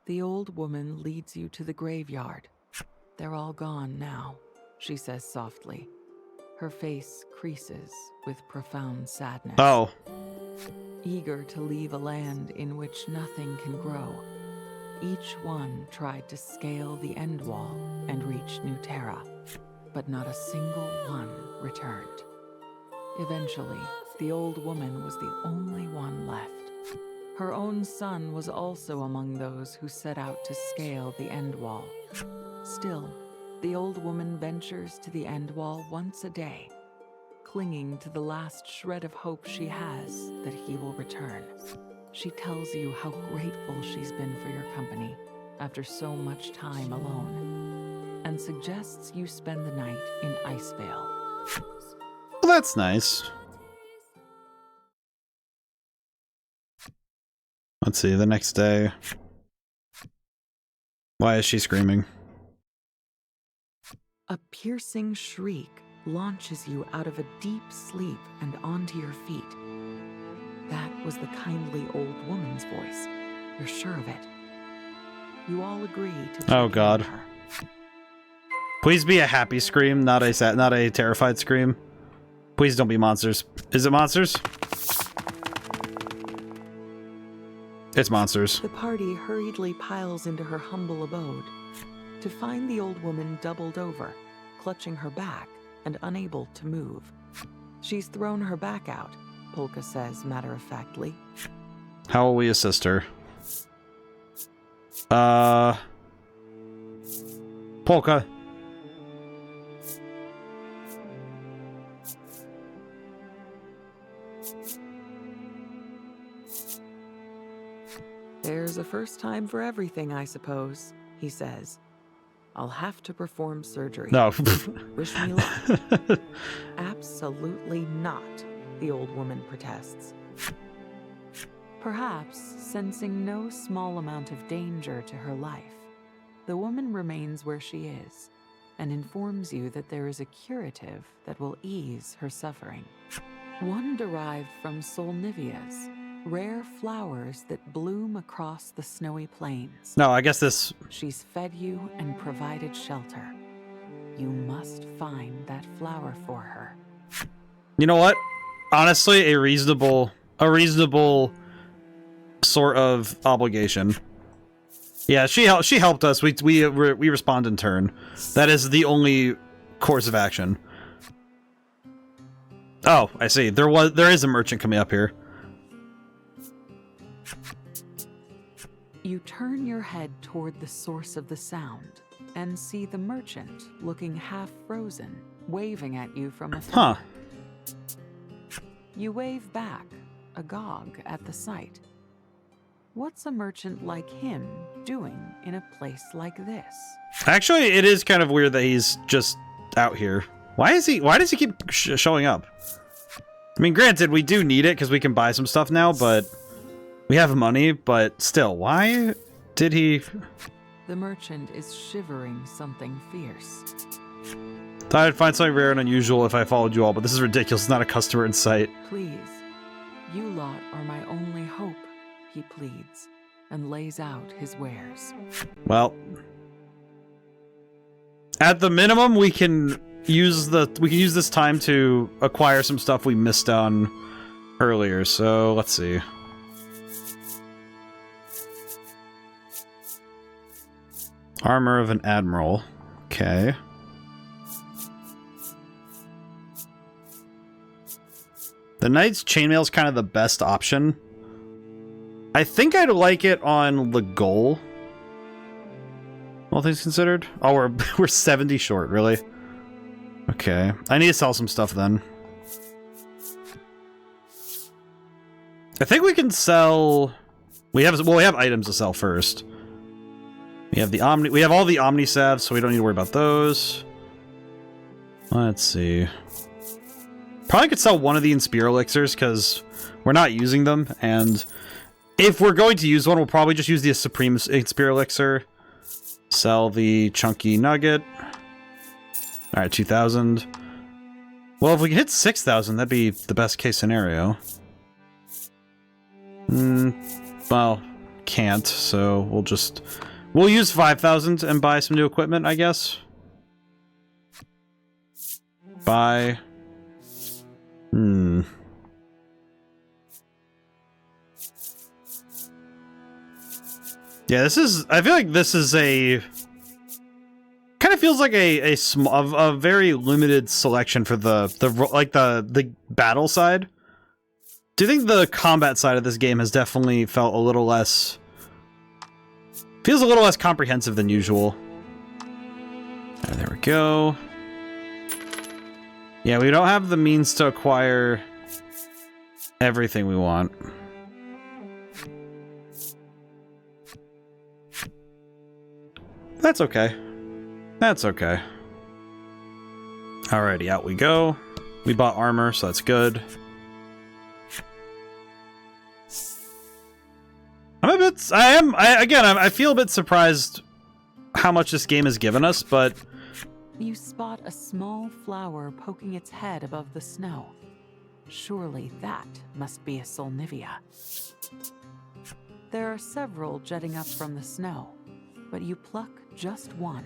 The old woman leads you to the graveyard. They're all gone now, she says softly. Her face creases with profound sadness. Oh. Eager to leave a land in which nothing can grow, each one tried to scale the end wall and reach Newterra, but not a single one returned. Eventually, the old woman was the only one left. Her own son was also among those who set out to scale the end wall. Still, the old woman ventures to the end wall once a day, clinging to the last shred of hope she has that he will return. She tells you how grateful she's been for your company after so much time alone, and suggests you spend the night in Icevale. Well, that's nice. Let's see, the next day. Why is she screaming? A piercing shriek launches you out of a deep sleep and onto your feet. That was the kindly old woman's voice. You're sure of it. You all agree to check Oh God. in on her. Please be a happy scream, not a terrified scream. Please don't be monsters. Is it monsters? It's monsters. The party hurriedly piles into her humble abode to find the old woman doubled over, clutching her back and unable to move. She's thrown her back out, Polka says matter-of-factly. How will we assist her? Polka. There's a first time for everything, I suppose, he says. I'll have to perform surgery. No. Wish me luck. Absolutely not, the old woman protests. Perhaps sensing no small amount of danger to her life, The woman remains where she is and informs you that there is a curative that will ease her suffering. One derived from Solnivias, rare flowers that bloom across the snowy plains. No, I guess this... She's fed you and provided shelter. You must find that flower for her. You know what? Honestly, a reasonable sort of obligation. Yeah, she helped us. We respond in turn. That is the only course of action. Oh, I see. There is a merchant coming up here. You turn your head toward the source of the sound and see the merchant looking half frozen, waving at you from afar. Huh. You wave back, agog at the sight. What's a merchant like him doing in a place like this? Actually, it is kind of weird that he's just out here. Why does he keep showing up? I mean, granted, we do need it because we can buy some stuff now, but we have money, but still, why did he... The merchant is shivering something fierce. Thought I'd find something rare and unusual if I followed you all, but this is ridiculous. It's not a customer in sight. Please, you lot are my only hope, he pleads, and lays out his wares. Well, at the minimum, we can use this time to acquire some stuff we missed on earlier. So let's see. Armor of an admiral. Okay. The knight's chainmail is kind of the best option. I think I'd like it on the goal. All things considered. Oh, we're 70 short, really? Okay. I need to sell some stuff then. I think we can sell... We have items to sell first. We have all the Omni salves, so we don't need to worry about those. Let's see. Probably could sell one of the Inspire elixirs because we're not using them, and if we're going to use one, we'll probably just use the Supreme Inspire elixir. Sell the Chunky Nugget. Alright, 2,000. Well, if we can hit 6,000, that'd be the best case scenario. Well, can't, so we'll use 5,000 and buy some new equipment, I guess. Buy. Yeah, I feel like this is kind of feels like a very limited selection for the battle side. Do you think the combat side of this game has definitely felt a little less... Feels a little less comprehensive than usual. There we go. Yeah, we don't have the means to acquire everything we want. That's okay. That's okay. Alrighty, out we go. We bought armor, so that's good. I feel a bit surprised how much this game has given us, but... You spot a small flower poking its head above the snow. Surely that must be a Solnivia. There are several jutting up from the snow, but you pluck just one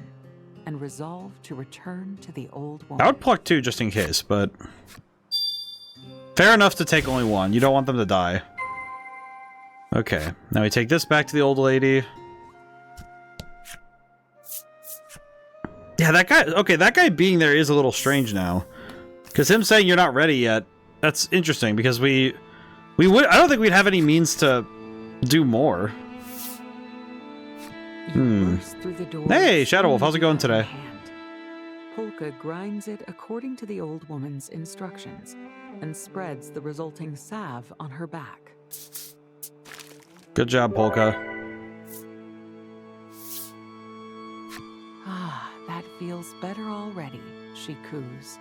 and resolve to return to the old woman. I would pluck two just in case, but... Fair enough to take only one. You don't want them to die. Okay, now we take this back to the old lady. Yeah, that guy... Okay, that guy being there is a little strange now. Because him saying you're not ready yet, that's interesting, because we would... I don't think we'd have any means to do more. Hey, Shadow Wolf, how's it going today? Polka grinds it according to the old woman's instructions and spreads the resulting salve on her back. Good job, Polka. Ah, that feels better already, she coos.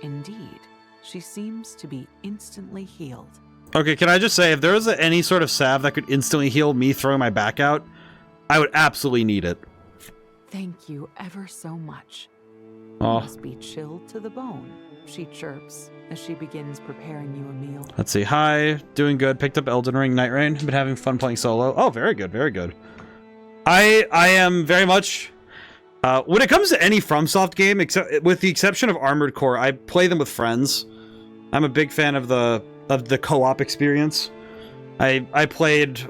Indeed, she seems to be instantly healed. Okay, can I just say, if there was any sort of salve that could instantly heal me throwing my back out, I would absolutely need it. Thank you ever so much. Oh. Must be chilled to the bone, she chirps as she begins preparing you a meal. Let's see. Hi, doing good. Picked up Elden Ring, Night Rain. Been having fun playing solo. Oh, very good, very good. I am very much... when it comes to any FromSoft game, except with the exception of Armored Core, I play them with friends. I'm a big fan of the co-op experience. I played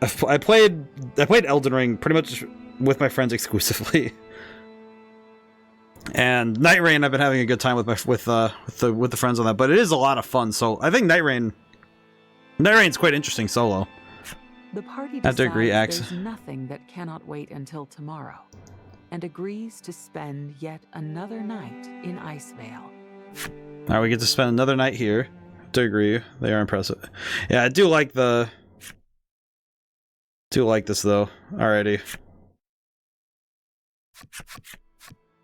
Elden Ring pretty much with my friends exclusively. And Night Rain, I've been having a good time with the friends on that, but it is a lot of fun. So I think Night Rain's quite interesting solo. The party I have to agree, decides Axe. there's nothing that cannot wait until tomorrow, and agrees to spend yet another night in Icevale. Now we get to spend another night here. To agree, they are impressive. Yeah, I do like this though. Alrighty.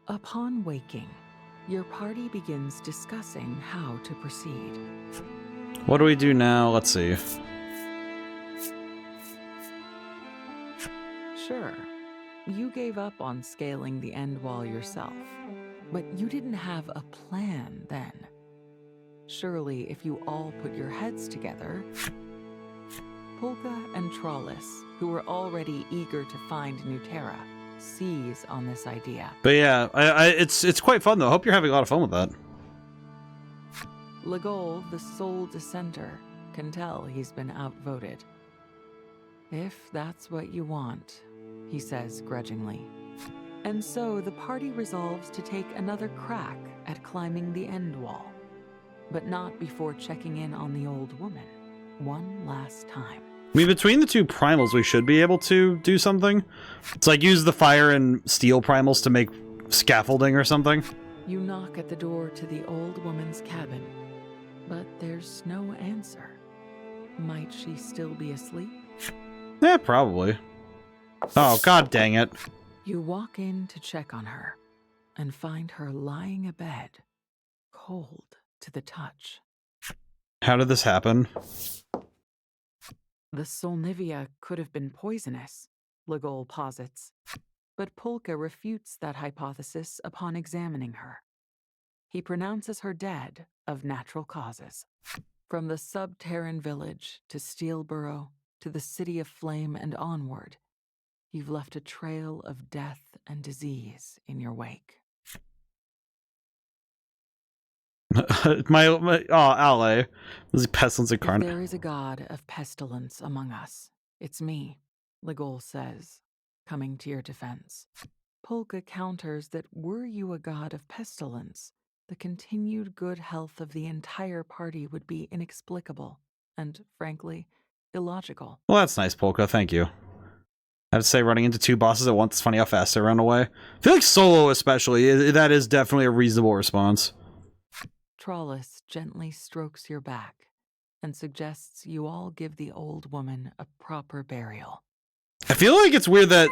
Upon waking, your party begins discussing how to proceed. What do we do now? Let's see. Sure, you gave up on scaling the end wall yourself, but you didn't have a plan then. Surely, if you all put your heads together, Polka and Trollis, who were already eager to find Newterra, seize on this idea. But yeah, it's quite fun though. I hope you're having a lot of fun with that. Legol, the sole dissenter, can tell he's been outvoted. If that's what you want, he says grudgingly. And so the party resolves to take another crack at climbing the end wall, but not before checking in on the old woman one last time. I mean, between the two primals, we should be able to do something. It's like use the fire and steel primals to make scaffolding or something. You knock at the door to the old woman's cabin, but there's no answer. Might she still be asleep? Yeah, probably. Oh, god dang it. You walk in to check on her and find her lying abed, cold to the touch. How did this happen? The Solnivia could have been poisonous, Legol posits, but Polka refutes that hypothesis upon examining her. He pronounces her dead of natural causes. From the sub-Terran village to Steelborough to the City of Flame and onward, you've left a trail of death and disease in your wake. Ale. This is pestilence If incarnate. there is a god of pestilence among us, it's me, Legol says, coming to your defense. Polka counters that were you a god of pestilence, the continued good health of the entire party would be inexplicable and, frankly, illogical. Well, that's nice, Polka. Thank you. I have to say, running into two bosses at once, it's funny how fast they run away. I feel like solo especially, that is definitely a reasonable response. Trollis gently strokes your back and suggests you all give the old woman a proper burial. I feel like it's weird that,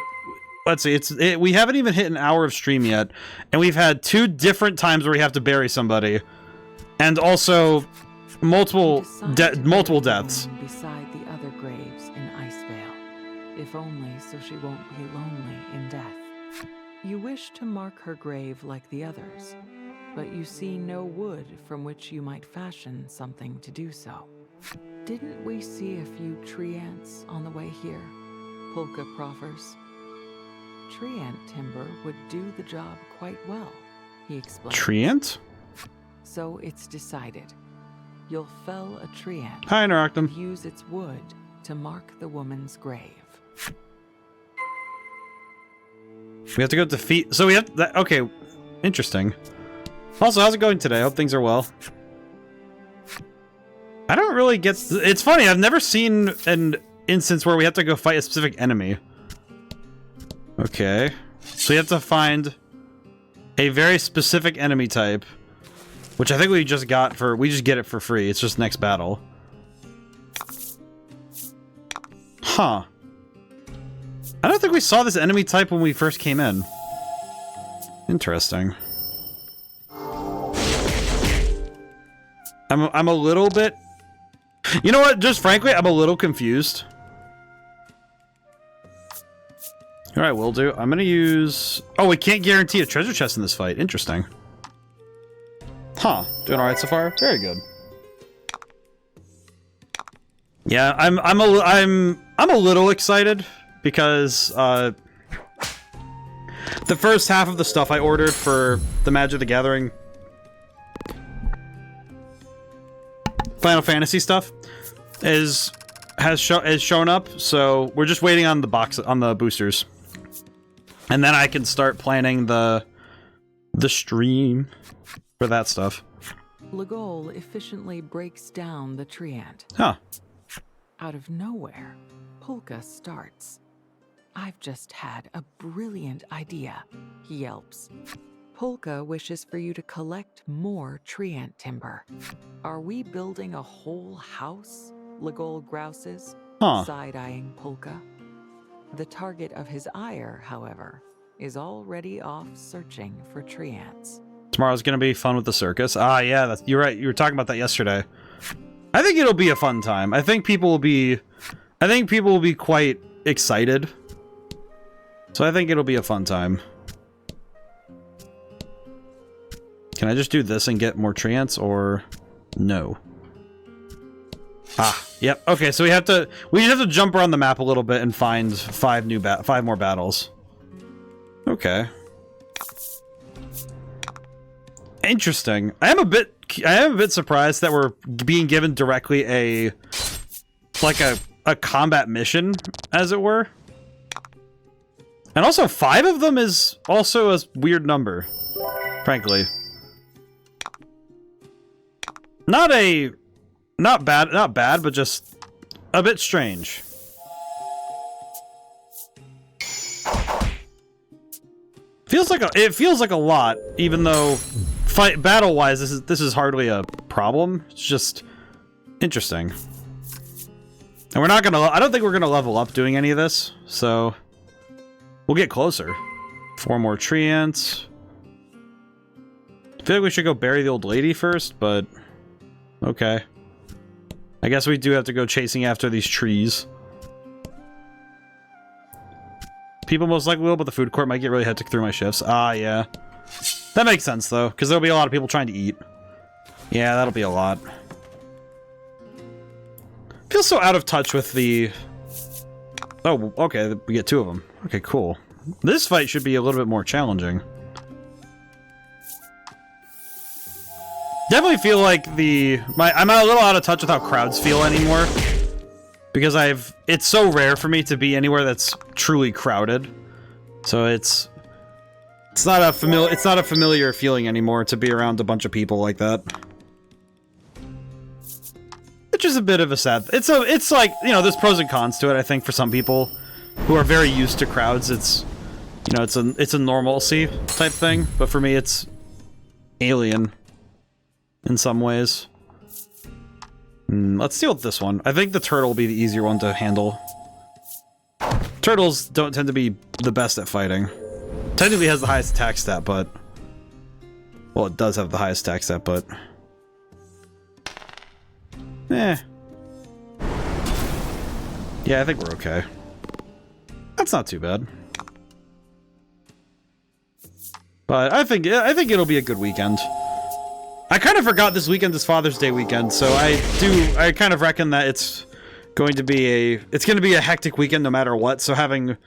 let's see, we haven't even hit an hour of stream yet, and we've had 2 different times where we have to bury somebody, and also multiple deaths. Beside the other graves in Icevale, if only so she won't be lonely in death. You wish to mark her grave like the others, but you see no wood from which you might fashion something to do so. Didn't we see a few tree ants on the way here? Polka proffers. Tree ant timber would do the job quite well, he explains. Tree ant? So it's decided. You'll fell a tree ant Hi, and Interactum. use its wood to mark the woman's grave. We have to go defeat... So we have... That, okay, interesting. Also, how's it going today? I hope things are well. I don't really get... It's funny, I've never seen an instance where we have to go fight a specific enemy. Okay. So you have to find a very specific enemy type, which I think we just got for... We just get it for free. It's just next battle. Huh. I don't think we saw this enemy type when we first came in. Interesting. I'm a little bit... You know what? Just frankly, I'm a little confused. Alright, will do. I'm gonna use... Oh, we can't guarantee a treasure chest in this fight. Interesting. Huh. Doing alright so far? Very good. Yeah, I'm a little excited because the first half of the stuff I ordered for the Magic the Gathering Final Fantasy stuff has shown up, so we're just waiting on the boosters. And then I can start planning the stream for that stuff. Legol efficiently breaks down the treant. Huh. Out of nowhere, Polka starts. I've just had a brilliant idea, he yelps. Polka wishes for you to collect more treant timber. Are we building a whole house? Legol grouses, side-eyeing Polka. The target of his ire, however, is already off searching for treants. Tomorrow's gonna be fun with the circus. Ah, yeah, you're right. You were talking about that yesterday. I think it'll be a fun time. I think people will be quite excited. So I think it'll be a fun time. Can I just do this and get more treants, or no? Ah, yep. Okay, so we just have to jump around the map a little bit and find five more battles. Okay. Interesting. I am a bit surprised that we're being given directly a combat mission, as it were. And also 5 of them is also a weird number, frankly. Not bad, but just a bit strange. It feels like a lot, even though battle-wise this is hardly a problem. It's just interesting. And I don't think we're gonna level up doing any of this, so we'll get closer. 4 more treants. I feel like we should go bury the old lady first, but okay. I guess we do have to go chasing after these trees. People most likely will, but the food court might get really hectic through my shifts. Ah, yeah. That makes sense, though, because there'll be a lot of people trying to eat. Yeah, that'll be a lot. Feel so out of touch with the... Oh, okay, we get 2 of them. Okay, cool. This fight should be a little bit more challenging. Definitely feel like I'm a little out of touch with how crowds feel anymore. Because it's so rare for me to be anywhere that's truly crowded. So it's not a familiar feeling anymore to be around a bunch of people like that. Which is a bit of a sad... It's like, you know, there's pros and cons to it, I think, for some people who are very used to crowds. It's, you know, it's a normalcy type thing, but for me it's alien in some ways. Let's deal with this one. I think the turtle will be the easier one to handle. Turtles don't tend to be the best at fighting. Technically has the highest attack stat, but... Well, it does have the highest attack stat, but... Eh. Yeah, I think we're okay. That's not too bad. But I think it'll be a good weekend. I kind of forgot this weekend is Father's Day weekend, so I kind of reckon that it's going to be a hectic weekend no matter what, so having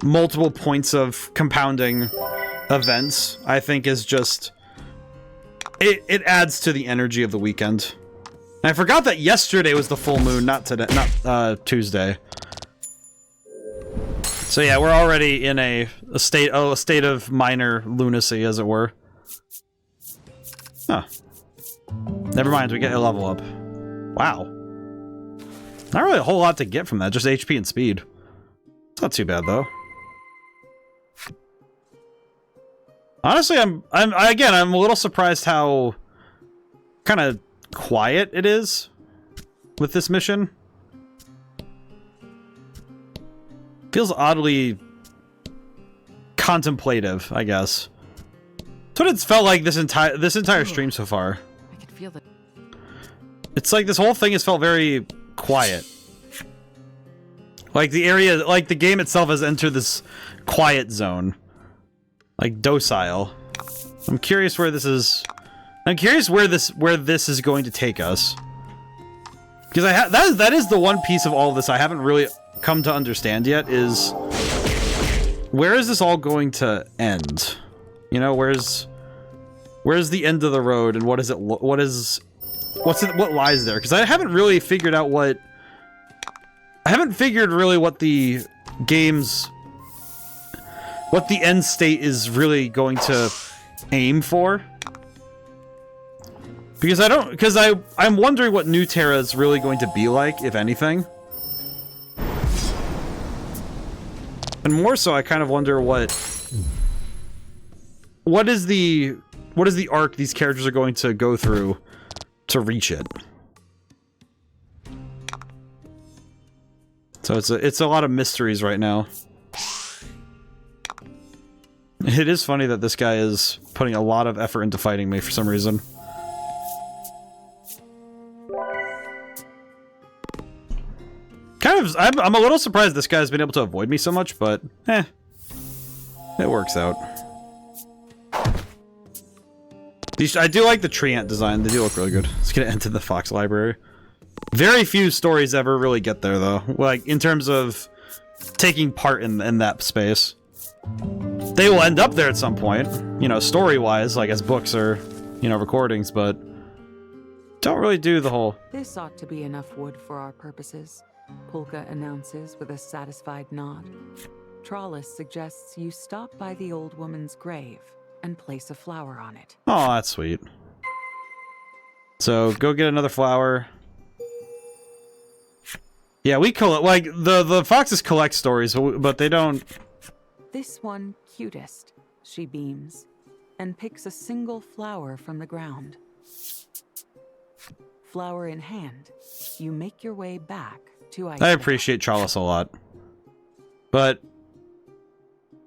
multiple points of compounding events, I think is just... It adds to the energy of the weekend. And I forgot that yesterday was the full moon, not Tuesday. So yeah, we're already in a state of minor lunacy, as it were. Huh. Never mind, we get a level up. Wow. Not really a whole lot to get from that, just HP and speed. It's not too bad, though. Honestly, I'm a little surprised how kind of quiet it is with this mission. Feels oddly contemplative, I guess. That's what it's felt like this entire stream so far. I can feel that. It's like this whole thing has felt very quiet. Like the area, like the game itself has entered this quiet zone. Like docile. I'm curious where this is. I'm curious where this is going to take us. Because that is the one piece of all of this I haven't really come to understand yet is where is this all going to end? You know, where's the end of the road and what lies there? Because I haven't really figured out what the game's what the end state is really going to aim for. Because I'm wondering what Newterra is really going to be like, if anything. And more so, I kind of wonder what is the arc these characters are going to go through to reach it. So it's a lot of mysteries right now. It is funny that this guy is putting a lot of effort into fighting me for some reason. I'm a little surprised this guy's been able to avoid me so much, but it works out. I do like the tree ant design. They do look really good. Let's get into the Fox Library. Very few stories ever really get there, though. Like, in terms of taking part in that space. They will end up there at some point, you know, story-wise, like as books or, you know, recordings, but don't really do the whole... This ought to be enough wood for our purposes, Polka announces with a satisfied nod. Trollis suggests you stop by the old woman's grave and place a flower on it. Oh, that's sweet. So, go get another flower. Yeah, we collect, like, the foxes collect stories, but they don't... This one cutest, she beams, and picks a single flower from the ground. Flower in hand, you make your way back to Eidola. I appreciate Trollis a lot. But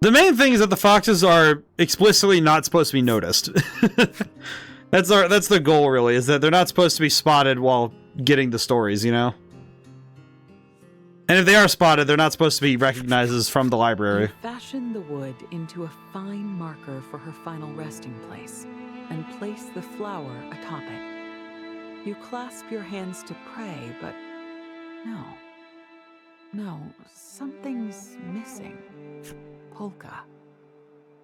the main thing is that the foxes are explicitly not supposed to be noticed. That's the goal, really, is that they're not supposed to be spotted while getting the stories, you know? And if they are spotted, they're not supposed to be recognized as from the library. You fashion the wood into a fine marker for her final resting place, and place the flower atop it. You clasp your hands to pray, but no, something's missing. Polka.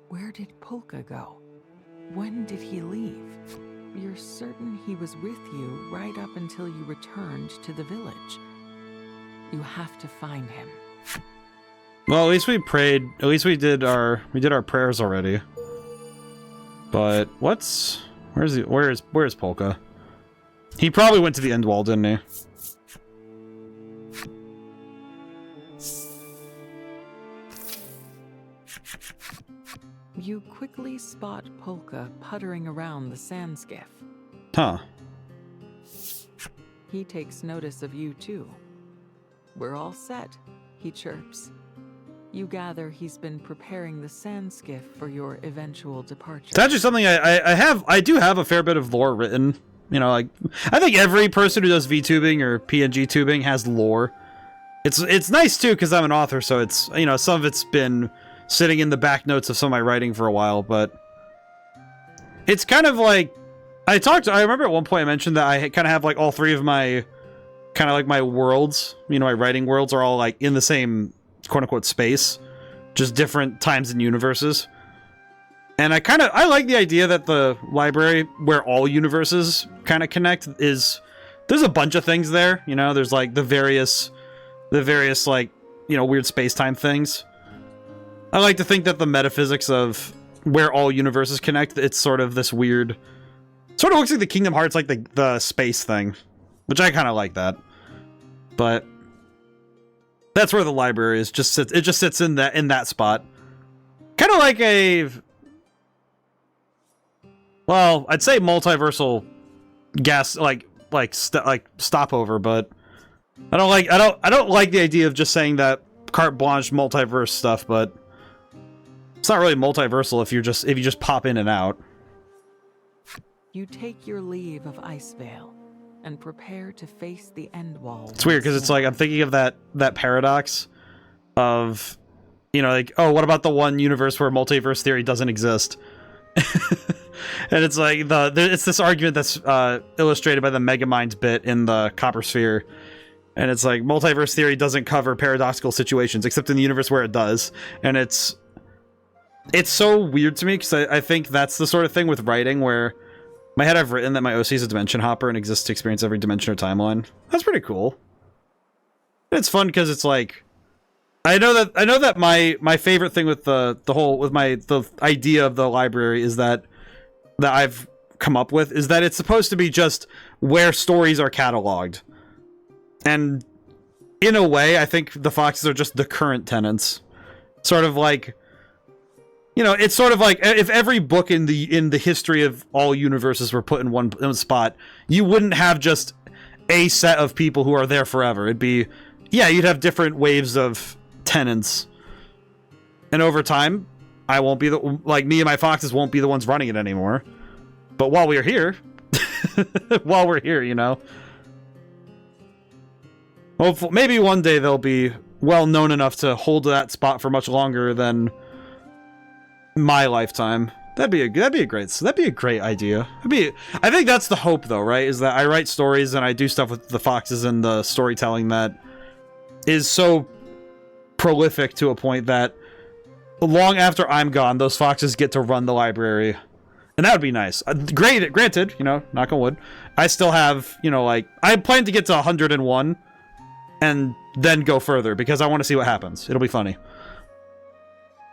Where did Polka go? When did he leave? You're certain he was with you right up until you returned to the village. You have to find him. Well, at least we prayed. At least we did our prayers already. But where's Polka? He probably went to the end wall, didn't he? You quickly spot Polka puttering around the sand skiff. Huh. He takes notice of you too. We're all set, he chirps. You gather he's been preparing the sand skiff for your eventual departure. It's actually something I do have a fair bit of lore written. You know, like, I think every person who does VTubing or PNG tubing has lore. It's nice too, because I'm an author, so it's, you know, some of it's been sitting in the back notes of some of my writing for a while, but it's kind of like, I remember at one point I mentioned that I kind of have like all three of my kind of like my worlds, you know, my writing worlds are all like in the same quote-unquote space, just different times and universes. And I like the idea that the library, where all universes kind of connect, there's a bunch of things there, you know, there's like the various like, you know, weird space-time things. I like to think that the metaphysics of where all universes connect, it's sort of this weird, sort of looks like the Kingdom Hearts, like the space thing, which I kind of like that. But that's where the library is. It just sits in that spot. Kind of like a, well, I'd say multiversal stopover, but I don't like the idea of just saying that carte blanche multiverse stuff, but it's not really multiversal if you just pop in and out. You take your leave of Icevale and prepare to face the end wall. It's weird because it's like I'm thinking of that paradox of, you know, like, oh, what about the one universe where multiverse theory doesn't exist? And it's like it's this argument that's illustrated by the Megamind bit in the Copper Sphere, and it's like multiverse theory doesn't cover paradoxical situations except in the universe where it does, and it's so weird to me because I think that's the sort of thing with writing where in my head I've written that my OC is a dimension hopper and exists to experience every dimension or timeline. That's pretty cool. And it's fun because it's like I know that my favorite thing with the idea of the library is that I've come up with is that it's supposed to be just where stories are cataloged. And in a way, I think the Foxes are just the current tenants. Sort of like, you know, it's sort of like if every book in the history of all universes were put in one spot, you wouldn't have just a set of people who are there forever. It'd be, yeah, you'd have different waves of tenants. And over time, I won't be me and my Foxes won't be the ones running it anymore. But while we're here, you know, hopefully, maybe one day they'll be well known enough to hold that spot for much longer than my lifetime. That'd be a great idea. I think that's the hope, though, right? Is that I write stories and I do stuff with the Foxes and the storytelling that is so prolific to a point that long after I'm gone, those Foxes get to run the library. And that would be nice. Granted, you know, knock on wood, I still have, you know, like, I plan to get to 101 and then go further because I want to see what happens. It'll be funny.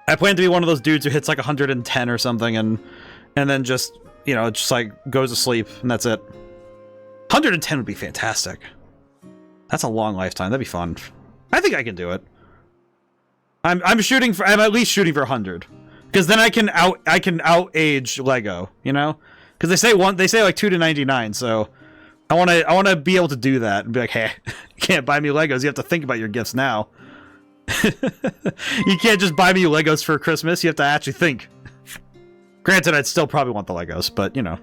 I plan to be one of those dudes who hits like 110 or something and then just, you know, just like goes to sleep and that's it. 110 would be fantastic. That's a long lifetime. That'd be fun. I think I can do it. I'm at least shooting for 100. Because then I can out-age Lego, you know? Because they say like 2 to 99, so I wanna be able to do that and be like, hey, you can't buy me Legos, you have to think about your gifts now. You can't just buy me Legos for Christmas, you have to actually think. Granted, I'd still probably want the Legos, but you know.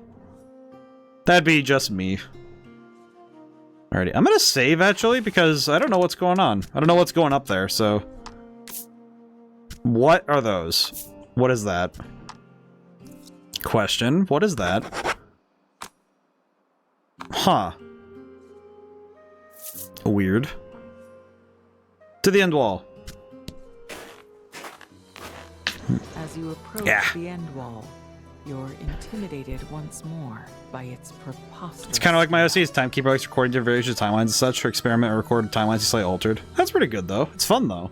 That'd be just me. Alrighty, I'm gonna save actually, because I don't know what's going on. I don't know what's going up there, so. What are those? What is that? Question. What is that? Huh. Weird. To the end wall. As you approach the end wall, you're intimidated once more by its preposterous... It's kind of like my OC's timekeeper likes recording different variations of timelines and such. For experiment and recorded timelines is slightly altered. That's pretty good though. It's fun though.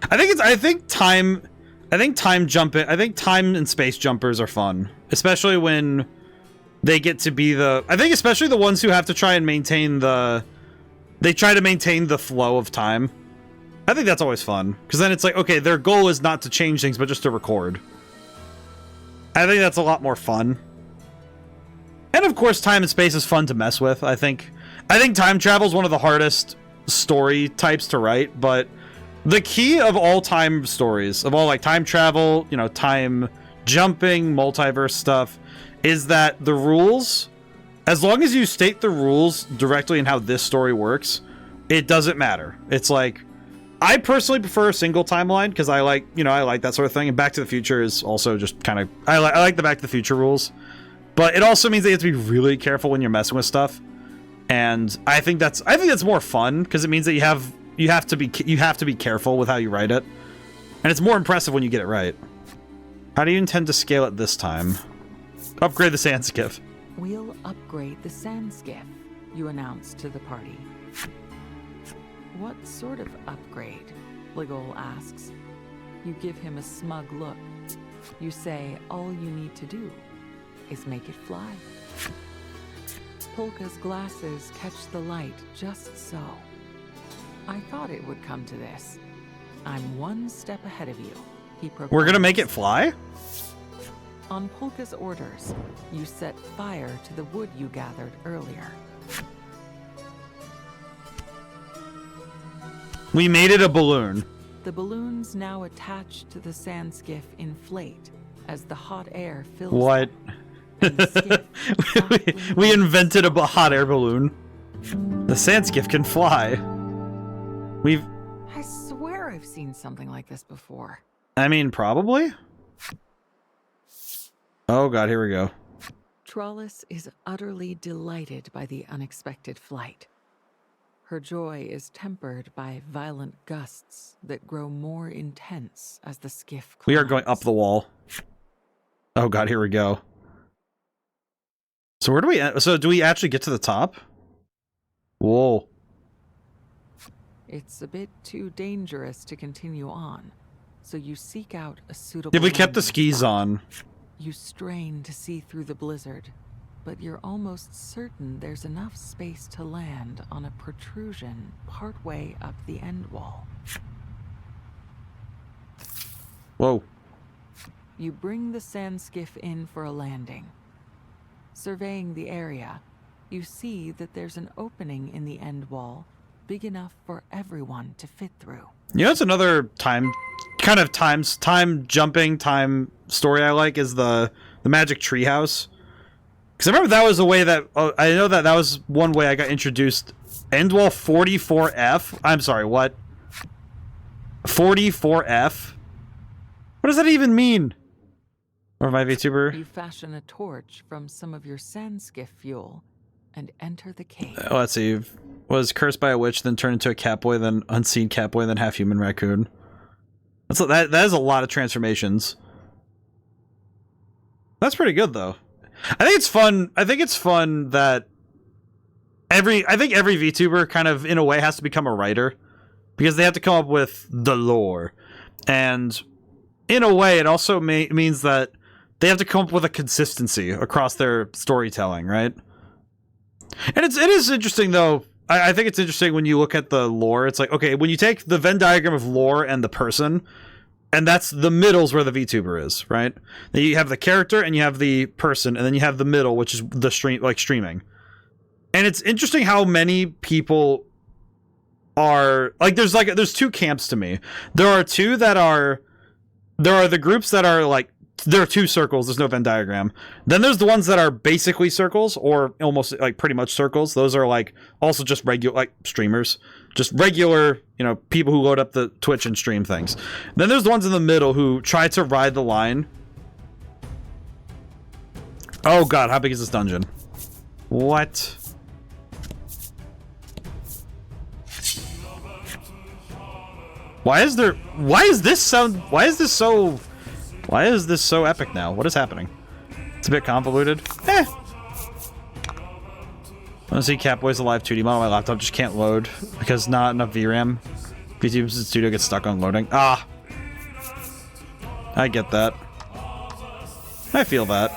I think time and space jumpers are fun, especially when they get to be especially the ones who have to try and maintain the flow of time. I think that's always fun because then it's like, okay, their goal is not to change things but just to record. I think that's a lot more fun. And of course, time and space is fun to mess with. I think time travel is one of the hardest story types to write, but the key of all time stories, of all like time travel, you know, time jumping, multiverse stuff, is that the rules, as long as you state the rules directly in how this story works, it doesn't matter. It's like, I personally prefer a single timeline because I like that sort of thing. And Back to the Future is also just kind of, I like the Back to the Future rules, but it also means that you have to be really careful when you're messing with stuff. And I think that's more fun because it means that you have to be careful with how you write it, and it's more impressive when you get it right. How do you intend to scale it this time? Upgrade the sand skiff. We'll upgrade the sand skiff, you announced to the party. What sort of upgrade? Ligol asks. You give him a smug look. You say all you need to do is make it fly. Polka's glasses catch the light just so. I thought it would come to this. I'm one step ahead of you, he proclaims. We're gonna make it fly? On Polka's orders, you set fire to the wood you gathered earlier. We made it a balloon. The balloons now attached to the sand skiff inflate as the hot air fills what? them, and the skiff we invented a hot air balloon. The sand skiff can fly. I swear I've seen something like this before. I mean, probably? Oh god, here we go. Trollis is utterly delighted by the unexpected flight. Her joy is tempered by violent gusts that grow more intense as the skiff climbs. We are going up the wall. Oh god, here we go. So where do we... So do we actually get to the top? Whoa. It's a bit too dangerous to continue on, so you seek out a suitable... If we kept the landing skis spot. on. You strain to see through the blizzard, but you're almost certain there's enough space to land on a protrusion partway up the end wall. Whoa. You bring the sand skiff in for a landing. Surveying the area, you see that there's an opening in the end wall big enough for everyone to fit through. You know, it's another time jumping story I like is the magic treehouse. Because I remember that was a way that I know that was one way I got introduced. End wall 44F. I'm sorry, what? 44F. What does that even mean? Or my VTuber? You fashion a torch from some of your sand skiff fuel and enter the cave. Let's see. Was cursed by a witch, then turned into a catboy, then unseen catboy, then half human raccoon. That is a lot of transformations. That's pretty good though. I think it's fun. I think it's fun that every VTuber kind of in a way has to become a writer because they have to come up with the lore, and in a way it also means that they have to come up with a consistency across their storytelling, right? And it is interesting though. I think it's interesting when you look at the lore. It's like, okay, when you take the Venn diagram of lore and the person, and that's the middle's where the VTuber is, right? Then you have the character and you have the person, and then you have the middle, which is the streaming. And it's interesting how many people are like there's two camps to me. There are the groups that are like, there are two circles, there's no Venn diagram. Then there's the ones that are basically circles or almost like pretty much circles. Those are like also just regular like streamers, just regular, you know, people who load up the Twitch and stream things. Then there's the ones in the middle who try to ride the line. Oh god, how big is this dungeon? What? Why is this so epic now? What is happening? It's a bit convoluted. I want to see Catboy's Alive 2D model on my laptop. Just can't load because not enough VRAM. VTuber's studio gets stuck on loading. Ah! I get that. I feel that.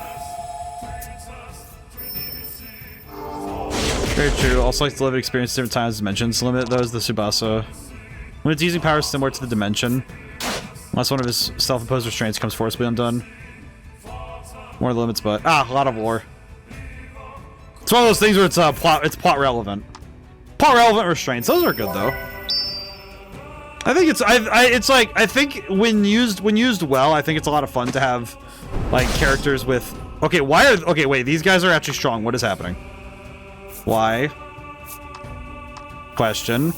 Very true. Also likes to live experience different times dimensions. Limit those the Tsubasa. When it's using powers similar to the dimension. Unless one of his self-imposed restraints comes forcibly undone. More limits, but a lot of lore. It's one of those things where it's plot relevant. Plot relevant restraints. Those are good though. I think I think when used well, I think it's a lot of fun to have like characters with okay, wait, these guys are actually strong. What is happening? Why? Question.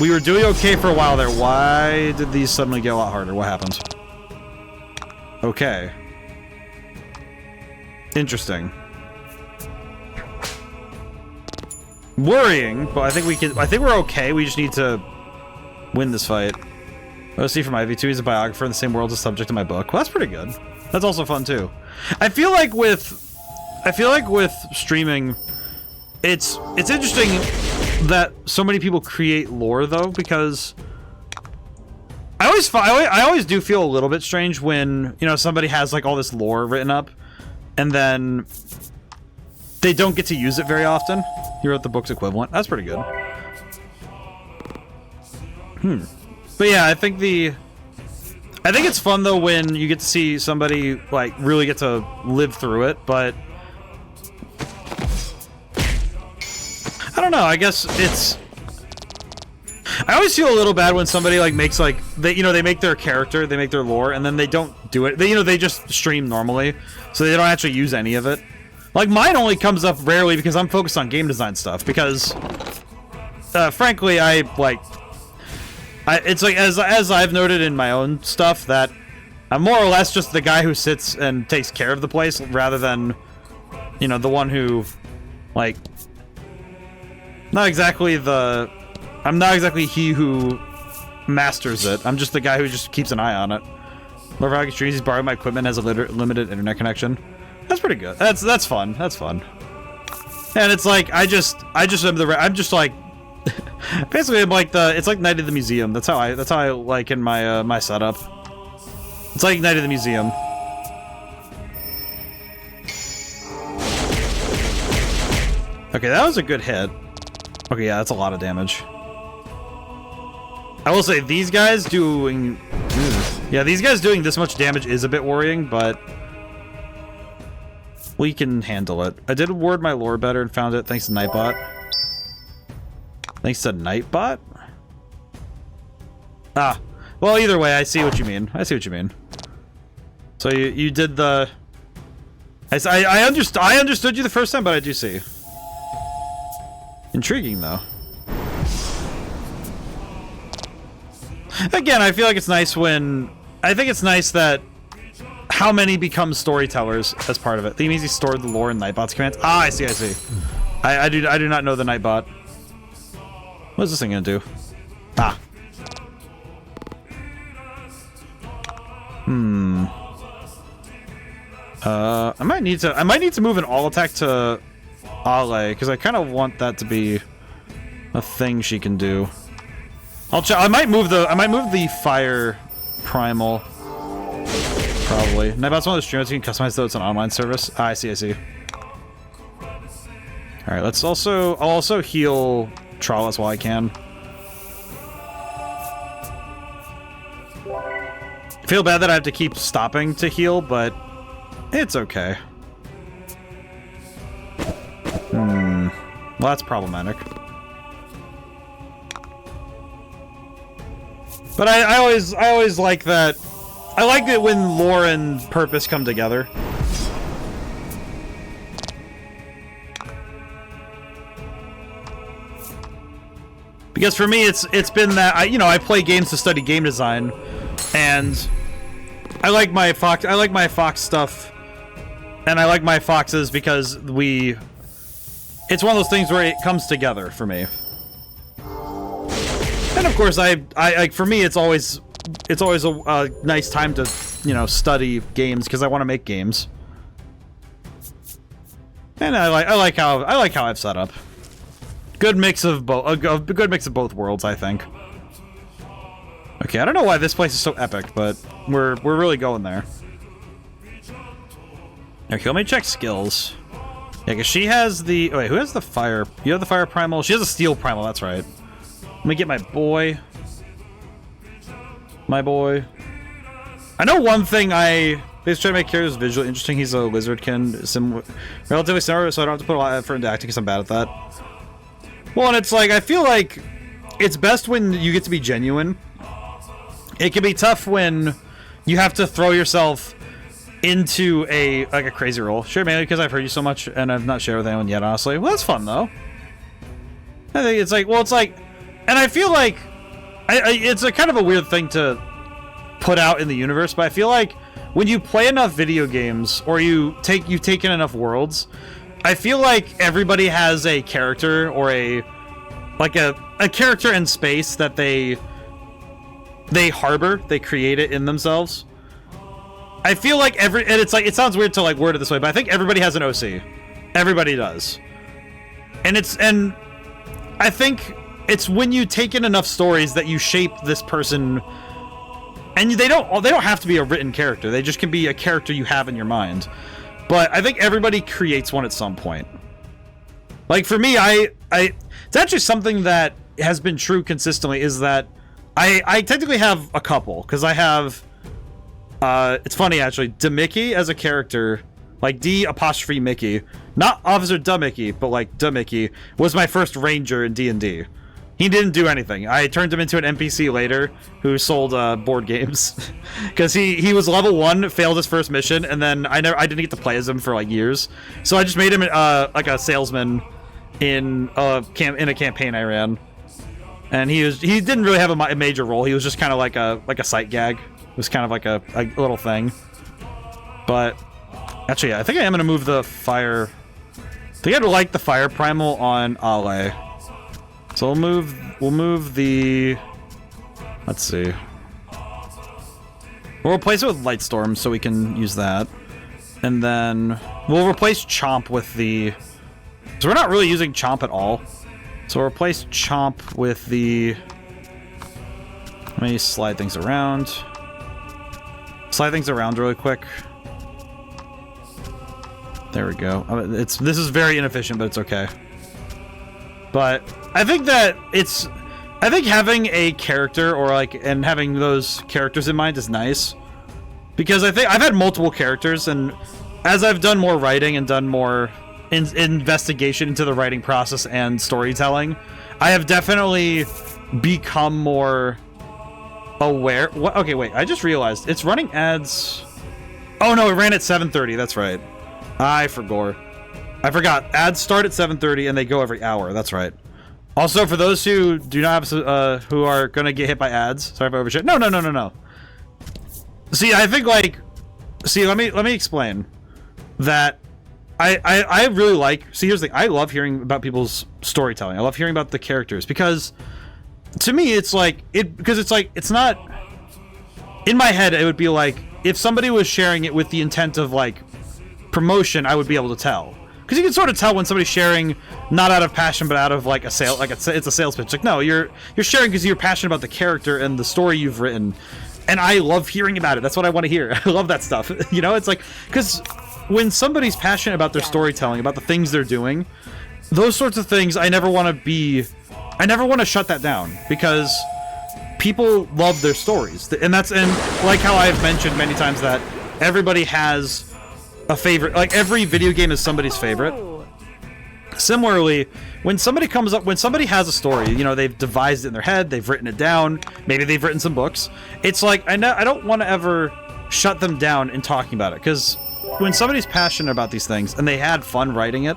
We were doing okay for a while there. Why did these suddenly get a lot harder? What happened? Okay. Interesting. Worrying, but I think we're okay. We just need to win this fight. OC from IV2 is a biographer in the same world as the subject of my book. Well, that's pretty good. That's also fun too. I feel like with streaming, it's interesting that so many people create lore though, because I always do feel a little bit strange when, you know, somebody has like all this lore written up and then they don't get to use it very often. You wrote the book's equivalent. That's pretty good. But yeah, I think it's fun though when you get to see somebody like really get to live through it, but I don't know, I guess it's... I always feel a little bad when somebody like makes like they make their character, they make their lore, and then they don't do it. They just stream normally, so they don't actually use any of it. Like mine only comes up rarely because I'm focused on game design stuff. Because frankly, it's like, as I've noted in my own stuff, that I'm more or less just the guy who sits and takes care of the place, rather than, you know, the one who, like, I'm not exactly he who masters it. I'm just the guy who just keeps an eye on it. Whenever I get streams, he's borrowing my equipment, has a limited internet connection. That's pretty good. That's fun. That's fun. And it's like, I'm just like, basically I'm like it's like Night of the Museum. That's how I like in my my setup. It's like Night of the Museum. Okay, that was a good hit. Okay, yeah, that's a lot of damage. I will say, these guys doing... Yeah, these guys doing this much damage is a bit worrying, but... we can handle it. I did word my lore better and found it thanks to Nightbot. Thanks to Nightbot? Ah. Well, either way, I see what you mean. I see what you mean. So you did the... I understood you the first time, but I do see. Intriguing, though. Again, I feel like it's nice when... I think it's nice that how many become storytellers as part of it. Theme Easy stored the lore in Nightbot's commands. Ah, I see, I see. I do not know the Nightbot. What is this thing gonna do? Ah. I might need to move an all attack to Ale, because I kind of want that to be a thing she can do. I might move the fire primal. Probably. Nightbot's one of those streamers you can customize, though it's an online service. Ah, I see, I see. Alright, I'll also heal Trollas while I can. I feel bad that I have to keep stopping to heal, but it's okay. Well, that's problematic. But I always like that. I like it when lore and purpose come together. Because for me, it's been that I play games to study game design, and I like my Fox stuff, and I like my Foxes because it's one of those things where it comes together for me. And of course, for me, it's always a nice time to, study games because I want to make games. And I like how I've set up. Good mix of both. A good mix of both worlds, I think. Okay, I don't know why this place is so epic, but we're really going there. Okay, let me check skills. Yeah, because she has the... Oh, wait, who has the fire? You have the fire primal? She has a steel primal, that's right. Let me get my boy. My boy. I know one thing they try to make characters visually interesting. He's a lizardkin. Relatively similar, so I don't have to put a lot of effort into acting because I'm bad at that. Well, and it's like, I feel like it's best when you get to be genuine. It can be tough when you have to throw yourself into a crazy role. Sure, mainly because I've heard you so much and I've not shared with anyone yet, honestly. Well, that's fun, though. I think it's like, and I feel like it's a kind of a weird thing to put out in the universe, but I feel like when you play enough video games or you've taken enough worlds, I feel like everybody has a character or a character in space that they harbor, they create it in themselves. I feel like and it's like, it sounds weird to word it this way, but I think everybody has an OC. Everybody does. And I think it's when you take in enough stories that you shape this person, and they don't have to be a written character. They just can be a character you have in your mind. But I think everybody creates one at some point. Like for me, it's actually something that has been true consistently is that I technically have a couple, because I have it's funny actually, Demickey as a character, like D''Mickey, not Officer Demickey, but like Demickey was my first ranger in D&D. He didn't do anything. I turned him into an NPC later who sold board games because he was level 1, failed his first mission, and then I didn't get to play as him for like years. So I just made him like a salesman in a campaign I ran. and he didn't really have a major role. He was just kind of like a sight gag. It was kind of like a little thing. But actually, I think I am gonna move the fire. I think I'd like the fire primal on Ale. So we'll move the. Let's see. We'll replace it with Lightstorm so we can use that. And then we'll replace Chomp with the... So we're not really using Chomp at all. So we'll replace Chomp with the... Let me slide things around. Slide things around really quick. There we go. This is very inefficient, but it's okay. But I think that it's... I think having a character or and having those characters in mind is nice, because I think I've had multiple characters, and as I've done more writing and done more investigation into the writing process and storytelling, I have definitely become more aware. What? Okay, wait. I just realized it's running ads. Oh no, it ran at 7:30. That's right. I forgot. Ads start at 7:30 and they go every hour. That's right. Also, for those who do not have, who are gonna get hit by ads, sorry if I overshot. No. See, I think let me explain that I really like. See, here's the thing. I love hearing about people's storytelling. I love hearing about the characters, because to me, it's not in my head. It would be like if somebody was sharing it with the intent of promotion, I would be able to tell. Because you can sort of tell when somebody's sharing not out of passion, but out of a sale, it's a sales pitch. No, you're sharing because you're passionate about the character and the story you've written, and I love hearing about it. That's what I want to hear. I love that stuff. It's because when somebody's passionate about their storytelling, about the things they're doing, those sorts of things, I never want to shut that down, because people love their stories, and like how I've mentioned many times that everybody has a favorite. Every video game is somebody's favorite. Similarly, when somebody has a story, they've devised it in their head, they've written it down, maybe they've written some books. It's I don't want to ever shut them down in talking about it, because when somebody's passionate about these things and they had fun writing it,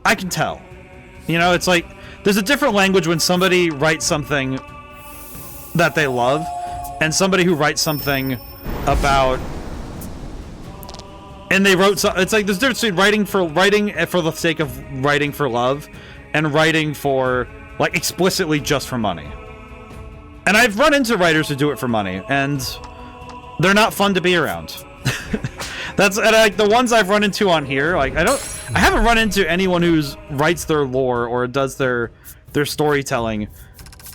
I can tell. It's there's a different language when somebody writes something that they love and somebody who writes something about... And they wrote so it's there's a difference between writing for the sake of writing for love and writing for explicitly just for money. And I've run into writers who do it for money, and they're not fun to be around. The ones I've run into on here, I haven't run into anyone who's writes their lore or does their storytelling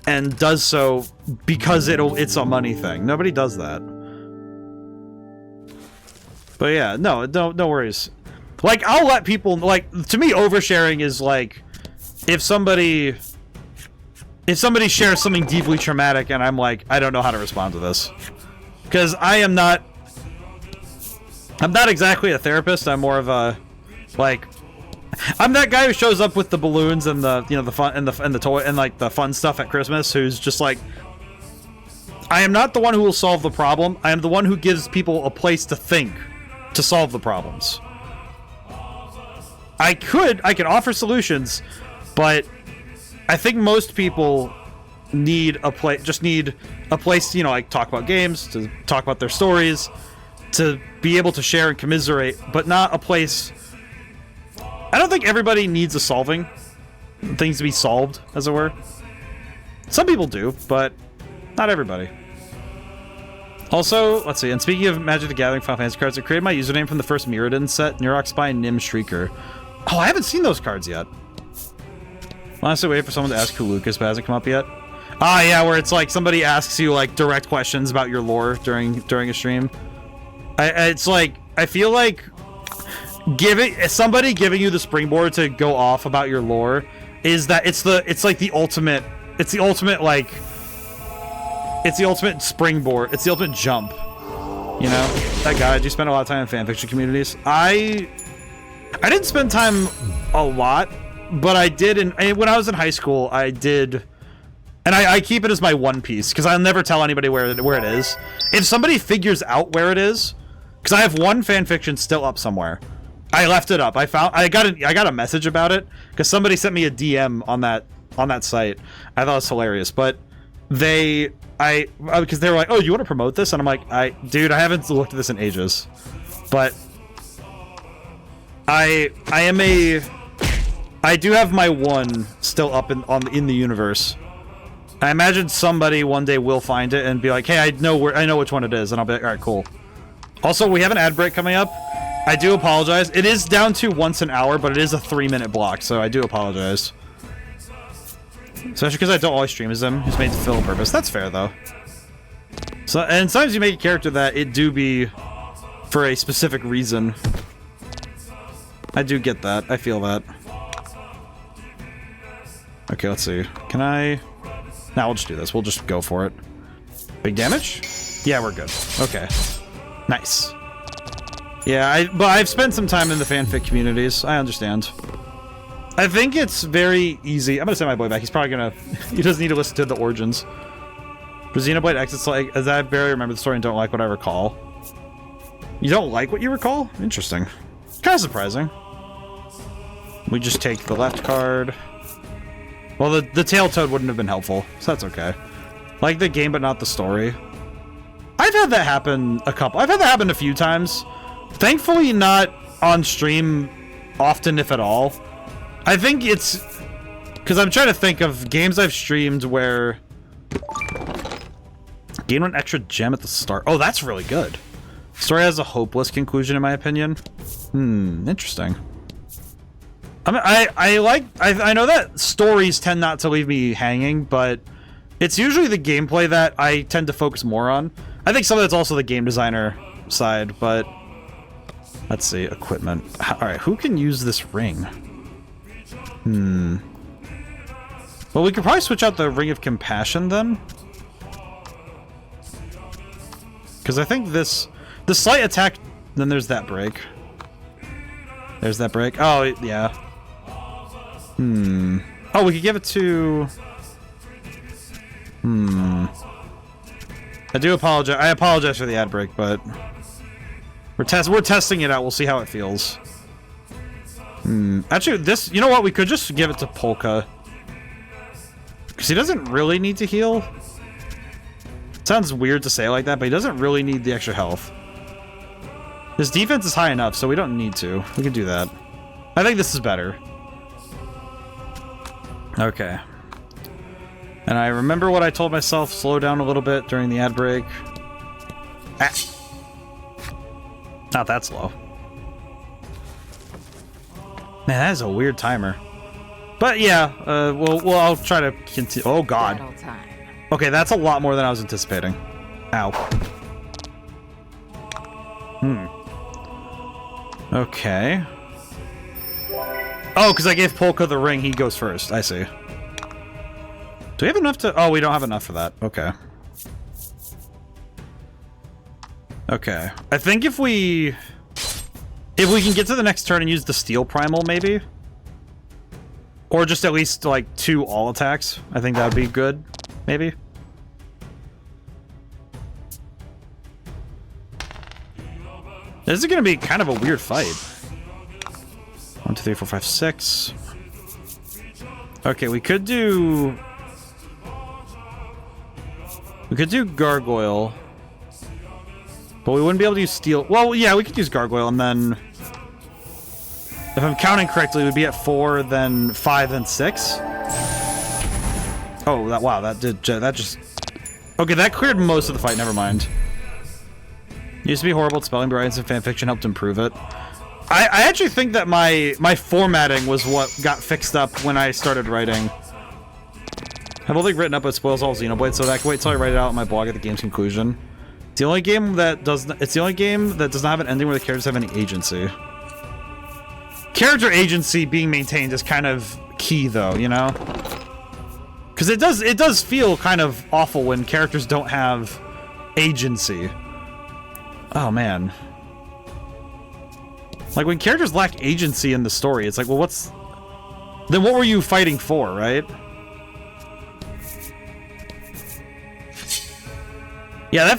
and does so because it's a money thing. Nobody does that. But yeah, no worries. I'll let people, to me, oversharing is if somebody shares something deeply traumatic and I'm I don't know how to respond to this. Because I'm not exactly a therapist. I'm more of a, I'm that guy who shows up with the balloons and the fun and the toy and the fun stuff at Christmas, who's just I am not the one who will solve the problem. I am the one who gives people a place to think to solve the problems. I could offer solutions, but I think most people need a place to, talk about games, to talk about their stories, to be able to share and commiserate, but not a place... I don't think everybody needs things to be solved, as it were. Some people do, but not everybody. Also, let's see, and speaking of Magic the Gathering Final Fantasy cards, I created my username from the first Mirrodin set, Nurok Spy Nim Shrieker. Oh, I haven't seen those cards yet. Honestly, wait for someone to ask who Lucas, but hasn't come up yet. Ah, yeah, where it's somebody asks you, direct questions about your lore during a stream. I feel like somebody giving you the springboard to go off about your lore is that it's the ultimate springboard. It's the ultimate jump. That guy. Do you spend a lot of time in fanfiction communities? I didn't spend time a lot, but I did. When I was in high school, I did, and I keep it as my one piece because I'll never tell anybody where it is. If somebody figures out where it is, because I have one fanfiction still up somewhere. I left it up. I got a message about it because somebody sent me a DM on that on that site. I thought it was hilarious, but because they were like, "Oh, you want to promote this?" And I'm like, dude, I haven't looked at this in ages, but I do have my one still up in the universe. I imagine somebody one day will find it and be like, "Hey, I know which one it is," and I'll be like, "All right, cool." Also, we have an ad break coming up. I do apologize. It is down to once an hour, but it is a 3-minute block, so I do apologize. Especially because I don't always stream as him. He's made to fill a purpose. That's fair, though. So, and sometimes you make a character that it do be for a specific reason. I do get that. I feel that. Okay, let's see. Can I... Nah, we'll just do this. We'll just go for it. Big damage? Yeah, we're good. Okay. Nice. Yeah, but I've spent some time in the fanfic communities. I understand. I think it's very easy. I'm gonna send my boy back. He's probably gonna... He doesn't need to listen to the origins. Xenoblade X, it's like... As I barely remember the story and don't like what I recall. You don't like what you recall? Interesting. Kind of surprising. We just take the left card. Well, the tail toad wouldn't have been helpful, so that's okay. Like the game, but not the story. I've had that happen I've had that happen a few times. Thankfully, not on stream often, if at all. I think it's because I'm trying to think of games I've streamed where gain one extra gem at the start. Oh, that's really good. Story has a hopeless conclusion, in my opinion. Interesting. I mean, I know that stories tend not to leave me hanging, but it's usually the gameplay that I tend to focus more on. I think some of that's also the game designer side, but let's see, equipment. All right, who can use this ring? Well, we could probably switch out the Ring of Compassion then, because I think the slight attack. Then there's that break. There's that break. Oh yeah. Oh, we could give it to... I do apologize. I apologize for the ad break, but... We're testing it out. We'll see how it feels. Actually, this... You know what? We could just give it to Polka. Because he doesn't really need to heal. It sounds weird to say it like that, but he doesn't really need the extra health. His defense is high enough, so we don't need to. We can do that. I think this is better. Okay. And I remember what I told myself, slow down a little bit during the ad break. Ah. Not that slow. Man, that is a weird timer. But yeah, well, I'll try to continue. Oh god. Okay, that's a lot more than I was anticipating. Ow. Okay. Oh, because I gave Polka the ring, he goes first. I see. Do we have enough to... Oh, we don't have enough for that. Okay. Okay. I think if we can get to the next turn and use the Steel Primal, maybe? Or just at least, like, 2 all attacks. I think that would be good. Maybe? This is going to be kind of a weird fight. 1, 2, 3, 4, 5, 6. Okay, we could do Gargoyle. But we wouldn't be able to use Steel. Well, yeah, we could use Gargoyle, and then... If I'm counting correctly, we'd be at 4, then 5, then 6. Oh, wow, that just... Okay, that cleared most of the fight, never mind. Used to be horrible at spelling, but writing some fanfiction helped improve it. I actually think that my formatting was what got fixed up when I started writing. I've only written up what spoils all Xenoblade, so that I can wait till I write it out in my blog at the game's conclusion. It's the only game that does not have an ending where the characters have any agency. Character agency being maintained is kind of key, though, you know? Because it does feel kind of awful when characters don't have agency. Oh, man. Like, when characters lack agency in the story, it's like, well, then what were you fighting for, right? Yeah, I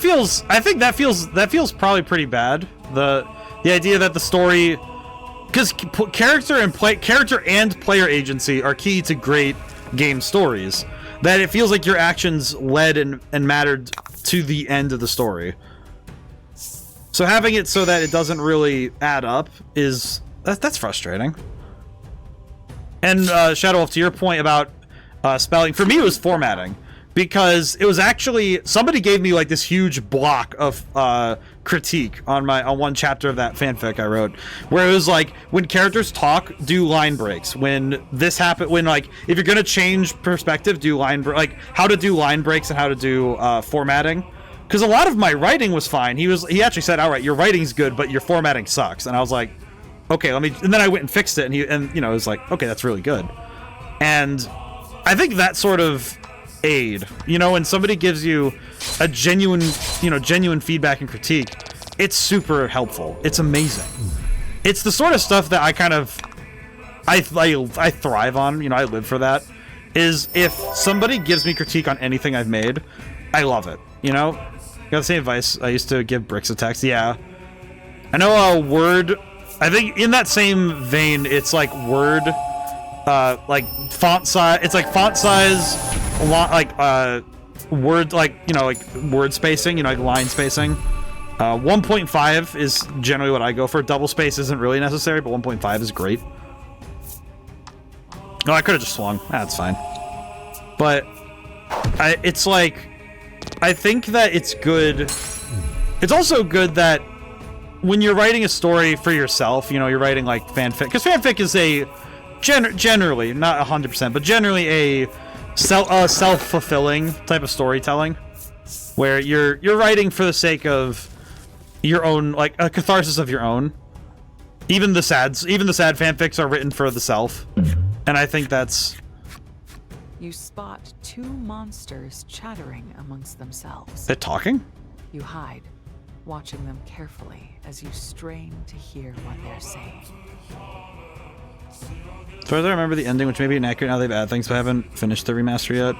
think that feels probably pretty bad. The idea that the story... Because character and player agency are key to great game stories, that it feels like your actions led and mattered to the end of the story. So having it so that it doesn't really add up is that's frustrating. And Shadow Wolf, to your point about spelling, for me it was formatting, because it was actually, somebody gave me like this huge block of critique on one chapter of that fanfic I wrote, where it was like, when characters talk, do line breaks. When this happen, when like, if you're gonna change perspective, do like how to do line breaks and how to do formatting. Because a lot of my writing was fine. He actually said, all right, your writing's good, but your formatting sucks. And I was like, okay, let me, and then I went and fixed it, and you know, it was like, okay, that's really good. And I think that sort of aid, you know, when somebody gives you a genuine feedback and critique, it's super helpful. It's amazing. It's the sort of stuff that I kind of I thrive on, you know, I live for that. Is if somebody gives me critique on anything I've made, I love it, you know? Got the same advice I used to give Bricks a text. Yeah, I know. Word, I think in that same vein, it's like Word, like font size. It's like font size, a lot like word, like, you know, like word spacing, you know, like line spacing. 1.5 is generally what I go for. Double space isn't really necessary, but 1.5 is great. Oh, I could have just swung. That's fine. But it's like, I think that it's good. It's also good that when you're writing a story for yourself, you know, you're writing like fanfic, because fanfic is a generally, not 100%, but generally a self-fulfilling type of storytelling, where you're writing for the sake of your own, like a catharsis of your own. Even the sad fanfics are written for the self, and I think that's. You spot two monsters chattering amongst themselves. They're talking? You hide, watching them carefully as you strain to hear what they're saying. As far as I remember, the ending, which may be inaccurate now they've added things, but I haven't finished the remaster yet,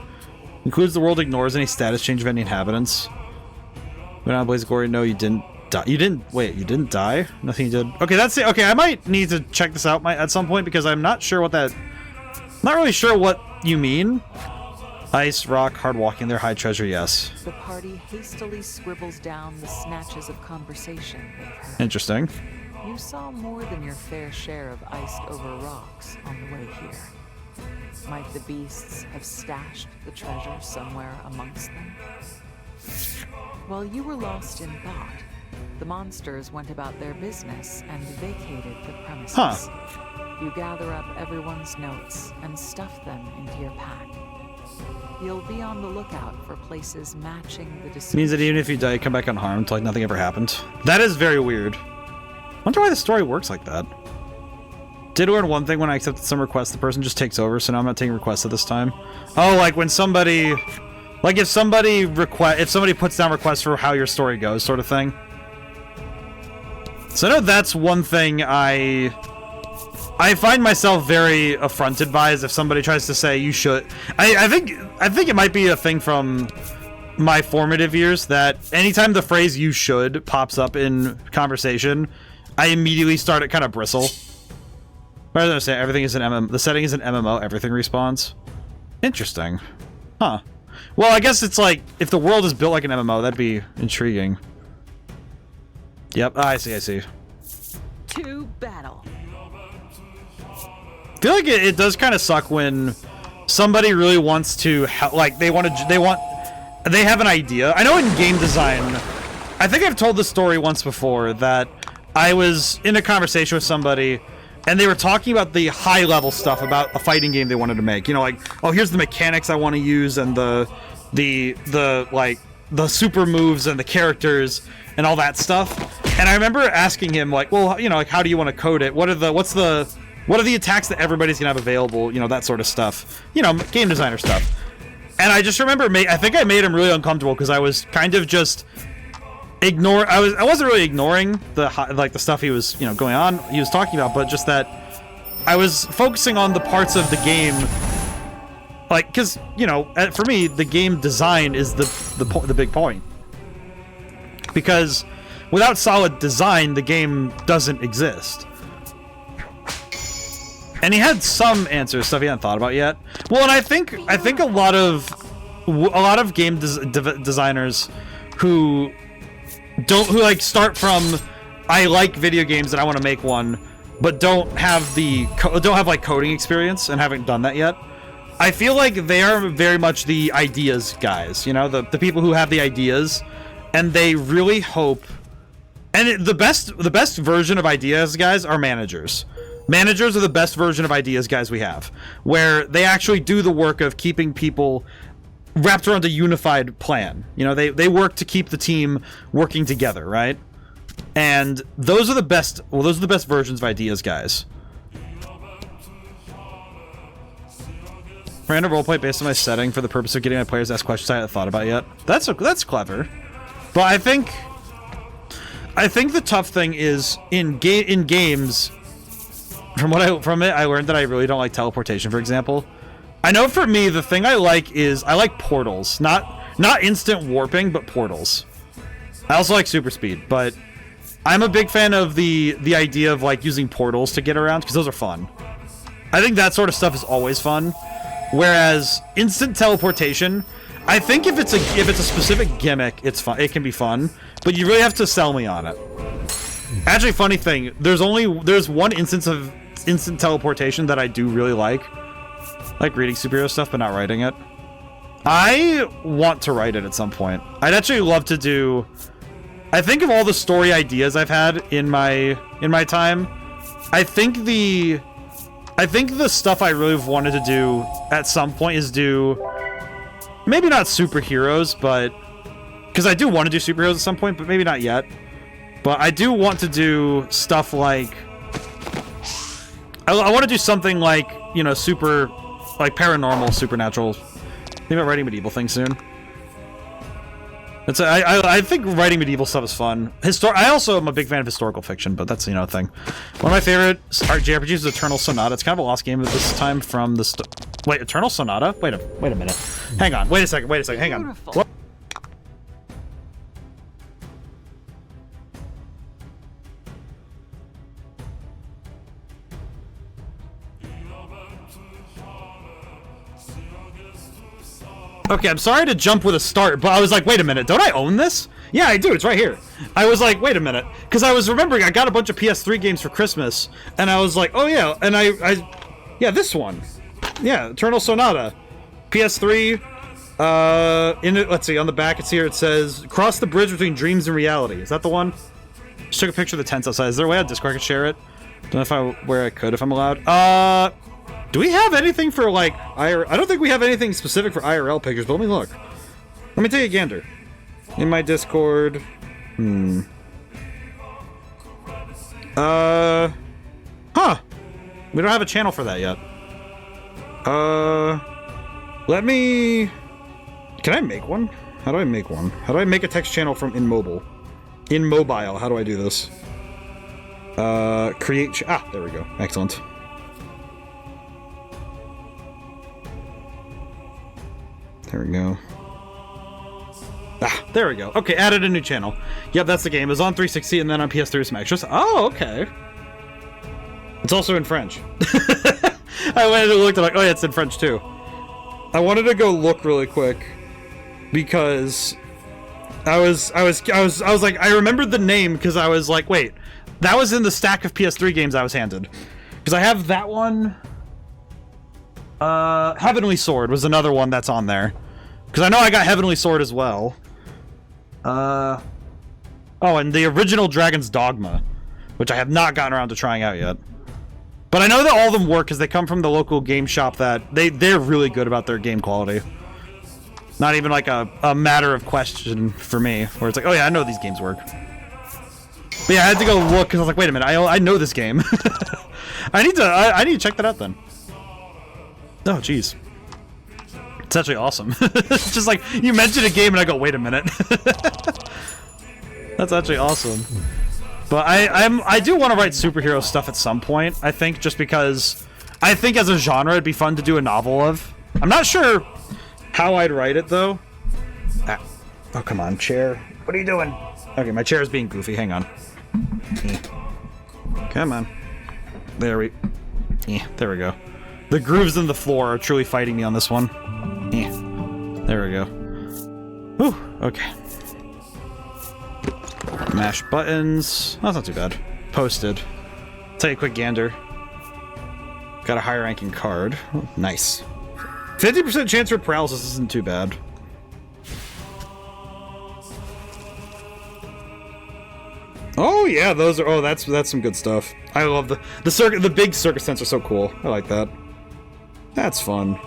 includes the world ignores any status change of any inhabitants. Went on Blaze of Glory. No, you didn't die. You didn't die? Nothing you did. Okay, that's it. Okay, I might need to check this out at some point, because I'm not sure what that. Not really sure what you mean. Ice, rock, hard walking there, high treasure, yes. The party hastily scribbles down the snatches of conversation they've heard. Interesting. You saw more than your fair share of iced over rocks on the way here. Might the beasts have stashed the treasure somewhere amongst them? While you were lost in thought, the monsters went about their business and vacated the premises. Huh. You gather up everyone's notes and stuff them into your pack. You'll be on the lookout for places matching the description. Means that even if you die, you come back unharmed, like nothing ever happened. That is very weird. Wonder why the story works like that. Did learn one thing when I accepted some requests, the person just takes over, so now I'm not taking requests at this time. Oh, like when somebody, like if somebody puts down requests for how your story goes, sort of thing. So I know that's one thing I find myself very affronted by, is if somebody tries to say you should. I think it might be a thing from my formative years, that anytime the phrase "you should" pops up in conversation, I immediately start to kind of bristle. Rather than say everything is an MMO, the setting is an MMO, everything respawns. Interesting. Huh. Well, I guess it's like, if the world is built like an MMO, that'd be intriguing. Yep, I see. To battle. I feel like it does kind of suck when somebody really wants to help, like they have an idea. I know in game design, I think I've told this story once before, that I was in a conversation with somebody and they were talking about the high level stuff about a fighting game they wanted to make. You know, like, oh, here's the mechanics I want to use, and the super moves and the characters and all that stuff. And I remember asking him, like, well, you know, like, how do you want to code it? What are the attacks that everybody's gonna have available? You know, that sort of stuff. You know, game designer stuff. And I just remember, I think I made him really uncomfortable, because I was kind of just I wasn't really ignoring the stuff he was, you know, he was talking about, but just that I was focusing on the parts of the game, like, because, you know, for me, the game design is the big point. Because without solid design, the game doesn't exist. And he had some answers, stuff he hadn't thought about yet. Well, and I think a lot of game designers who like start from I like video games and I want to make one, but don't have like coding experience and haven't done that yet. I feel like they are very much the ideas guys, you know, the people who have the ideas, and they really hope. And the best version of ideas guys are managers. Managers are the best version of ideas guys we have, where they actually do the work of keeping people wrapped around a unified plan. You know, they work to keep the team working together, right? And those are the best. Well, those are the best versions of ideas guys. Random roleplay based on my setting for the purpose of getting my players to ask questions I hadn't thought about yet. That's clever, but I think the tough thing is in games. From it, I learned that I really don't like teleportation, for example. I know for me, the thing I like portals. Not instant warping, but portals. I also like super speed, but I'm a big fan of the idea of like using portals to get around, because those are fun. I think that sort of stuff is always fun. Whereas instant teleportation, I think if it's a specific gimmick, it's fun. It can be fun, but you really have to sell me on it. Actually, funny thing, there's one instance of instant teleportation that I do really like reading superhero stuff, but not writing it. I want to write it at some point. I'd actually love to do. I think of all the story ideas I've had in my time. I think the stuff I really have wanted to do at some point is do maybe not superheroes, but because I do want to do superheroes at some point, but maybe not yet. But I do want to do stuff like I want to do something like, you know, super like paranormal, supernatural. Think about writing medieval things soon. I think writing medieval stuff is fun. I also am a big fan of historical fiction, but that's, you know, a thing. One of my favorite JRPGs is Eternal Sonata. It's kind of a lost game at this time from the wait, Eternal Sonata? Wait a minute. Hang on. Wait a second. Hang on. What? Okay, I'm sorry to jump with a start, but I was like, wait a minute, don't I own this? Yeah, I do, it's right here. I was like, wait a minute, because I was remembering I got a bunch of PS3 games for Christmas, and I was like, oh yeah, and yeah, this one. Yeah, Eternal Sonata. PS3, let's see, on the back it's here, it says, cross the bridge between dreams and reality. Is that the one? Just took a picture of the tents outside. Is there a way on Discord I could share it? Don't know where I could, if I'm allowed. Do we have anything for, like, IRL? I don't think we have anything specific for IRL pictures, but let me look. Let me take a gander. In my Discord. Huh. We don't have a channel for that yet. Let me... Can I make one? How do I make one? How do I make a text channel from InMobile? InMobile, how do I do this? Create... there we go. Excellent. There we go. There we go. Okay, added a new channel. Yep, that's the game. It was on 360 and then on PS3 with some extras. Oh, okay. It's also in French. I went and looked and like, oh yeah, it's in French too. I wanted to go look really quick because I was like, I remembered the name because I was like, wait, that was in the stack of PS3 games I was handed. Because I have that one. Heavenly Sword was another one that's on there. Because I know I got Heavenly Sword as well. Oh, and the original Dragon's Dogma, which I have not gotten around to trying out yet. But I know that all of them work because they come from the local game shop that they're really good about their game quality. Not even like a matter of question for me, where it's like, oh yeah, I know these games work. But yeah, I had to go look because I was like, wait a minute, I know this game. I need to check that out then. Oh, jeez. It's actually awesome. It's just like, you mentioned a game and I go, wait a minute. That's actually awesome. But I do want to write superhero stuff at some point, I think, just because I think as a genre it'd be fun to do a novel of. I'm not sure how I'd write it, though. Oh, come on, chair. What are you doing? Okay, my chair is being goofy. Hang on. Come on. There we... There we go. The grooves in the floor are truly fighting me on this one. There we go. Whew, okay. Mash buttons. That's not too bad. Posted. Take a quick gander. Got a higher ranking card. Oh, nice. 50% chance for paralysis isn't too bad. Oh yeah, those are. Oh, that's some good stuff. I love the big circus tents are so cool. I like that. That's fun.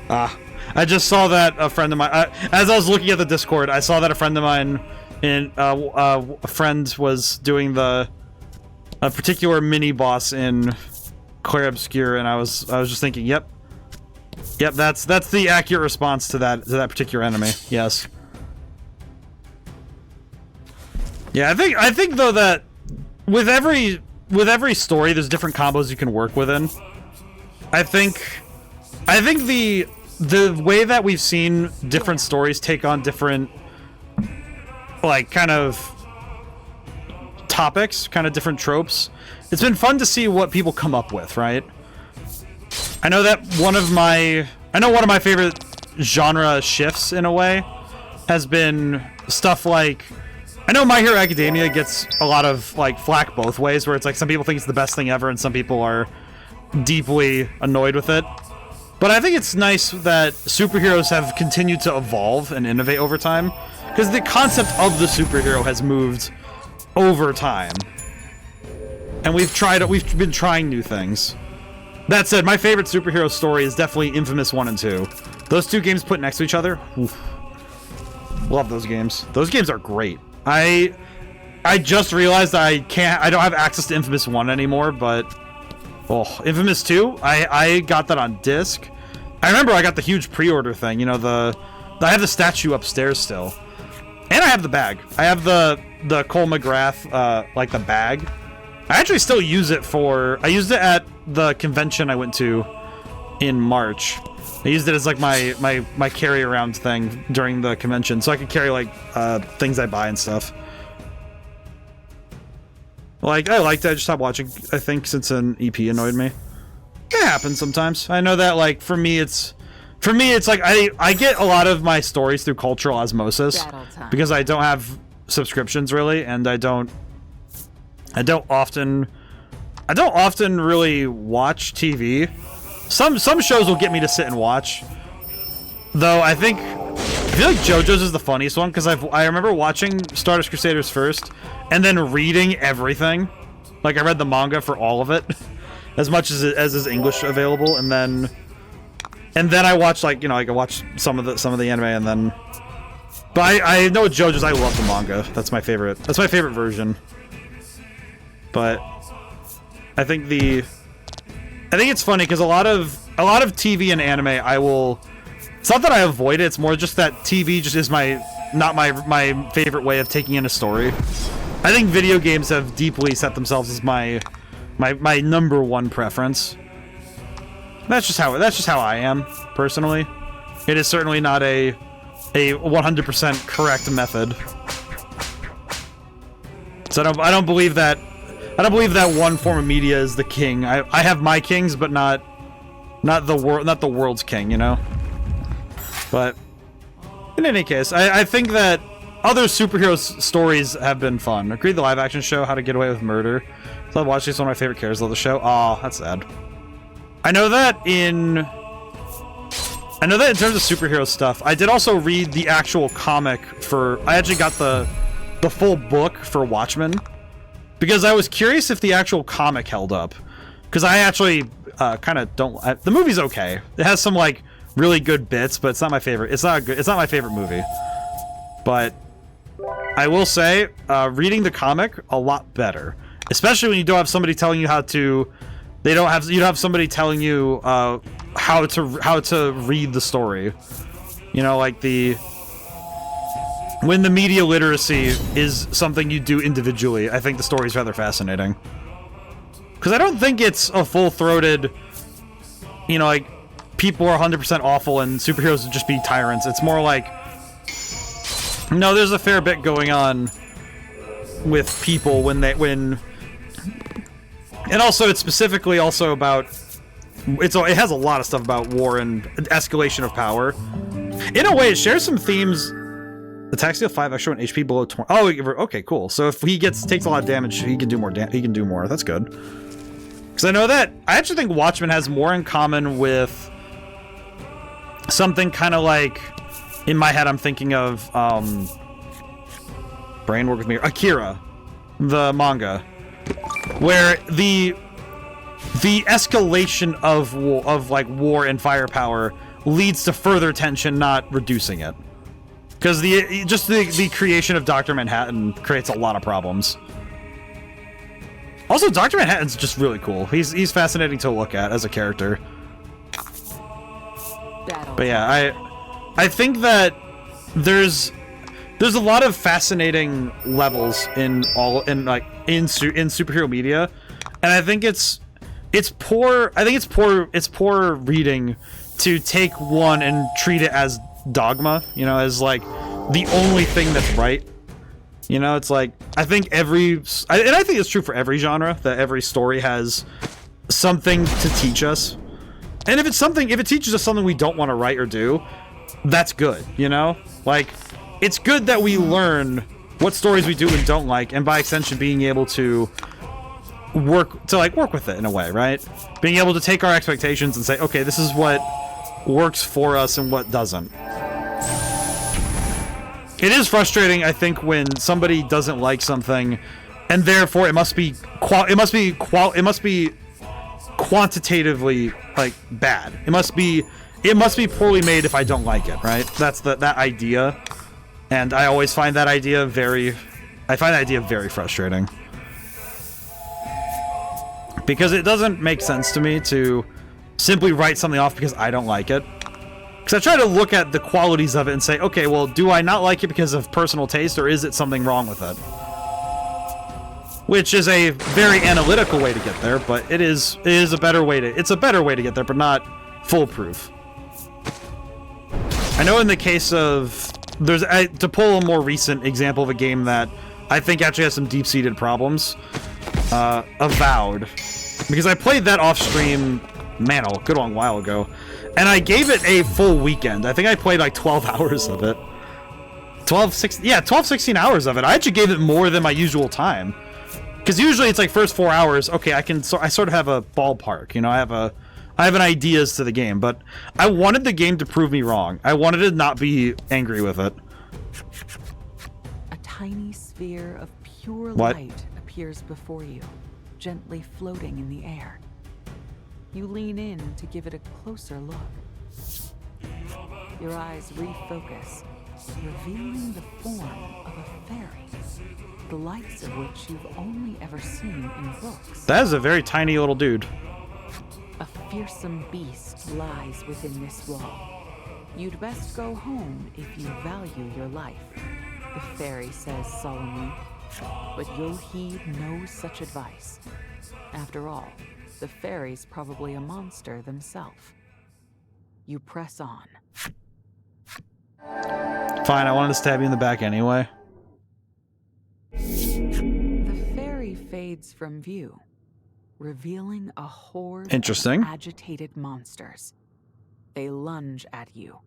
I just saw that a friend of mine. As I was looking at the Discord, I saw that a friend of mine, a friend was doing a particular mini boss in Clair Obscure, and I was just thinking, yep, that's the accurate response to that particular enemy. Yes. Yeah, I think though that with every story, there's different combos you can work within. I think the way that we've seen different stories take on different, like, kind of topics, kind of different tropes, it's been fun to see what people come up with, right? I know one of my favorite genre shifts in a way has been stuff like, I know My Hero Academia gets a lot of like flack both ways, where it's like some people think it's the best thing ever and some people are deeply annoyed with it. But I think it's nice that superheroes have continued to evolve and innovate over time, because the concept of the superhero has moved over time. And we've been trying new things. That said, my favorite superhero story is definitely Infamous 1 and 2. Those two games put next to each other, oof. Love those games. Those games are great. I just realized I don't have access to Infamous 1 anymore, but Infamous 2, I got that on disc. I remember I got the huge pre-order thing, you know, I have the statue upstairs still. And I have the bag. I have the Cole McGrath, like the bag. I actually still use it I used it at the convention I went to in March. I used it as like my carry around thing during the convention, so I could carry like things I buy and stuff. Like, I liked it, I just stopped watching, I think, since an EP annoyed me. It happens sometimes. I know that, like, for me it's like I get a lot of my stories through cultural osmosis because I don't have subscriptions really, and I don't often really watch TV. Some shows will get me to sit and watch, though. I feel like JoJo's is the funniest one, because I remember watching Stardust Crusaders first and then reading everything. Like, I read the manga for all of it, as much as is English available, and then I watched, like, you know, I could watch some of the anime, and then. But I know with JoJo's, I love the manga. That's my favorite. That's my favorite version. But I think it's funny because a lot of TV and anime it's not that I avoid it, it's more just that TV just is not my favorite way of taking in a story. I think video games have deeply set themselves as my number one preference. That's just how I am personally. It is certainly not a 100% correct method. So I don't believe that one form of media is the king. I have my kings, but not the world's king, you know? But in any case, I think that other superhero stories have been fun. Agreed, the live action show How to Get Away with Murder. So I've watched it, it's one of my favorite characters of the show. Aw, that's sad. I know that in terms of superhero stuff, I did also read the actual comic I actually got the full book for Watchmen, because I was curious if the actual comic held up. Because I actually kind of don't. The movie's okay. It has some like really good bits, but it's not my favorite. It's not my favorite movie. But I will say, reading the comic a lot better, especially when you don't have somebody telling you how to. You don't have somebody telling you how to read the story. You know, like when the media literacy is something you do individually, I think the story's rather fascinating. Because I don't think it's a full-throated, you know, like, people are 100% awful and superheroes would just be tyrants. It's more like, no, there's a fair bit going on with people when And also, it's specifically also about... it has a lot of stuff about war and escalation of power. In a way, it shares some themes. Attack steal 5 extra when HP below 20. Oh, okay, cool. So if he takes a lot of damage, he can do more. He can do more. That's good. Because I know that I actually think Watchmen has more in common with something kind of like, in my head, I'm thinking of brain work with me. Akira, the manga, where the escalation of war and firepower leads to further tension, not reducing it. Because the creation of Dr. Manhattan creates a lot of problems. Also, Dr. Manhattan's just really cool. He's fascinating to look at as a character. But yeah, I think that there's a lot of fascinating levels in superhero media, and I think it's poor reading to take one and treat it as dogma, you know, as like the only thing that's right. You know, it's like, I think I think it's true for every genre, that every story has something to teach us. And if it teaches us something we don't want to write or do, that's good, you know? Like, it's good that we learn what stories we do and don't like, and by extension being able to work with it in a way, right? Being able to take our expectations and say, okay, this is what works for us and what doesn't. It is frustrating, I think, when somebody doesn't like something, and therefore it must be quantitatively like bad. It must be poorly made if I don't like it, right? That's that idea, and I always find that idea very frustrating, because it doesn't make sense to me to simply write something off because I don't like it. Because I try to look at the qualities of it and say, okay, well, do I not like it because of personal taste, or is it something wrong with it? Which is a very analytical way to get there, but it's a better way to get there, but not foolproof. I know in the case of to pull a more recent example of a game that I think actually has some deep-seated problems, Avowed, because I played that off stream, man, a good long while ago. And I gave it a full weekend. I think I played like 12 hours of it. 16 hours of it. I actually gave it more than my usual time. Because usually it's like first 4 hours, okay, I sort of have a ballpark, you know, I have an idea as to the game, but I wanted the game to prove me wrong. I wanted to not be angry with it. A tiny sphere of pure light appears before you, gently floating in the air. You lean in to give it a closer look. Your eyes refocus, revealing the form of a fairy, the likes of which you've only ever seen in books. That is a very tiny little dude. A fearsome beast lies within this wall. You'd best go home if you value your life, the fairy says solemnly, but you'll heed no such advice. After all, the fairy's probably a monster themselves. You press on. Fine, I wanted to stab you in the back anyway. The fairy fades from view, revealing a horde of agitated monsters. They lunge at you.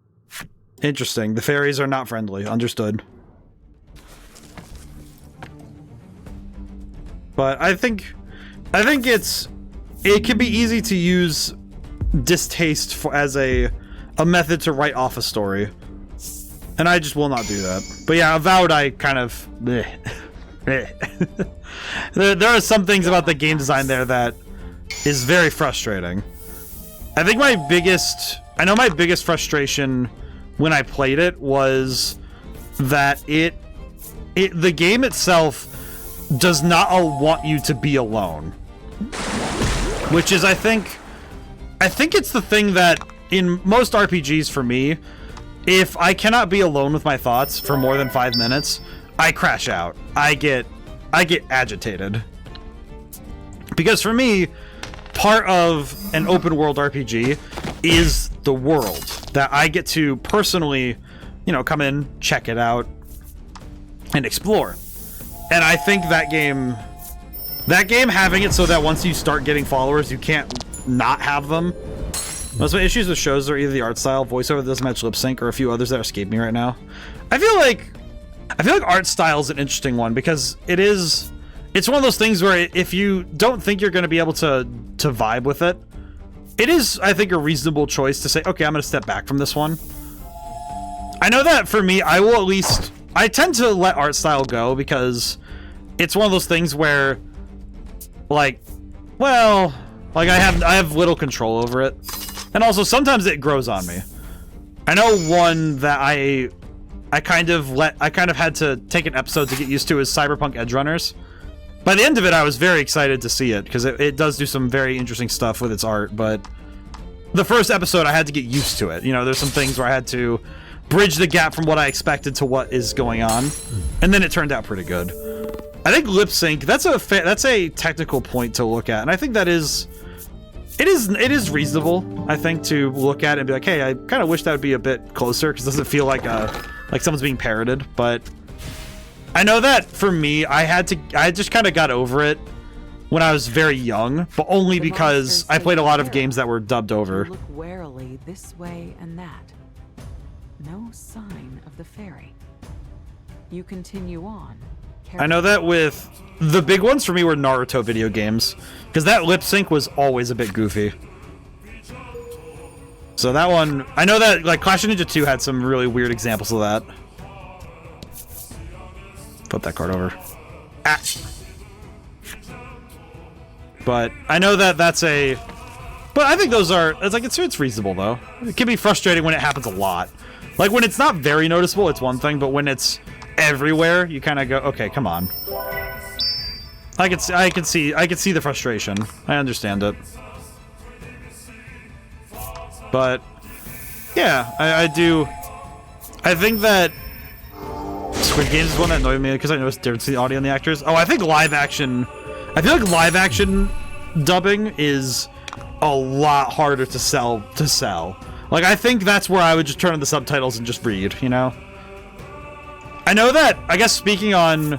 Interesting. The fairies are not friendly. Understood. But I think it can be easy to use distaste as a method to write off a story, and I just will not do that. But yeah, Avowed, I kind of there are some things about the game design there that is very frustrating. I think my biggest frustration when I played it was that the game itself does not want you to be alone. Which is, I think it's the thing that in most RPGs for me, if I cannot be alone with my thoughts for more than 5 minutes, I crash out. I get agitated. Because for me, part of an open world RPG is the world that I get to personally, you know, come in, check it out, and explore. And I think that game That game having it so that once you start getting followers, you can't not have them. Most of my issues with shows are either the art style, voiceover that doesn't match lip sync, or a few others that escape me right now. I feel like art style is an interesting one because it's one of those things where if you don't think you're going to be able to vibe with it, it is, I think, a reasonable choice to say, okay, I'm going to step back from this one. I know that for me, I tend to let art style go because it's one of those things where, like, well, like I have little control over it. And also sometimes it grows on me. I know one that I kind of had to take an episode to get used to is Cyberpunk Edge Runners. By the end of it, I was very excited to see it because it does do some very interesting stuff with its art, but the first episode I had to get used to it. You know, there's some things where I had to bridge the gap from what I expected to what is going on, and then it turned out pretty good. I think lip sync, that's a technical point to look at, and I think that is it is reasonable, I think, to look at it and be like, hey, I kind of wish that would be a bit closer because it doesn't feel like someone's being parroted. But I know that for me, I just kind of got over it when I was very young, but only because I played a lot of games that were dubbed over. Look warily this way and that. No sign of the fairy. You continue on. I know that with the big ones for me were Naruto video games, because that lip sync was always a bit goofy. So that one, I know that like Clash of Ninja 2 had some really weird examples of that. Flip that card over. Ah. But I know that but I think those are, it's reasonable though. It can be frustrating when it happens a lot. Like when it's not very noticeable, it's one thing, but when it's everywhere, you kind of go, okay, come on. I can see the frustration. I understand it. But yeah, I do. I think that Squid Games is one that annoyed me because I noticed the difference in the audio and the actors. Oh, I think live action. I feel like live action dubbing is a lot harder to sell. Like I think that's where I would just turn on the subtitles and just read, you know? I know that, I guess speaking on,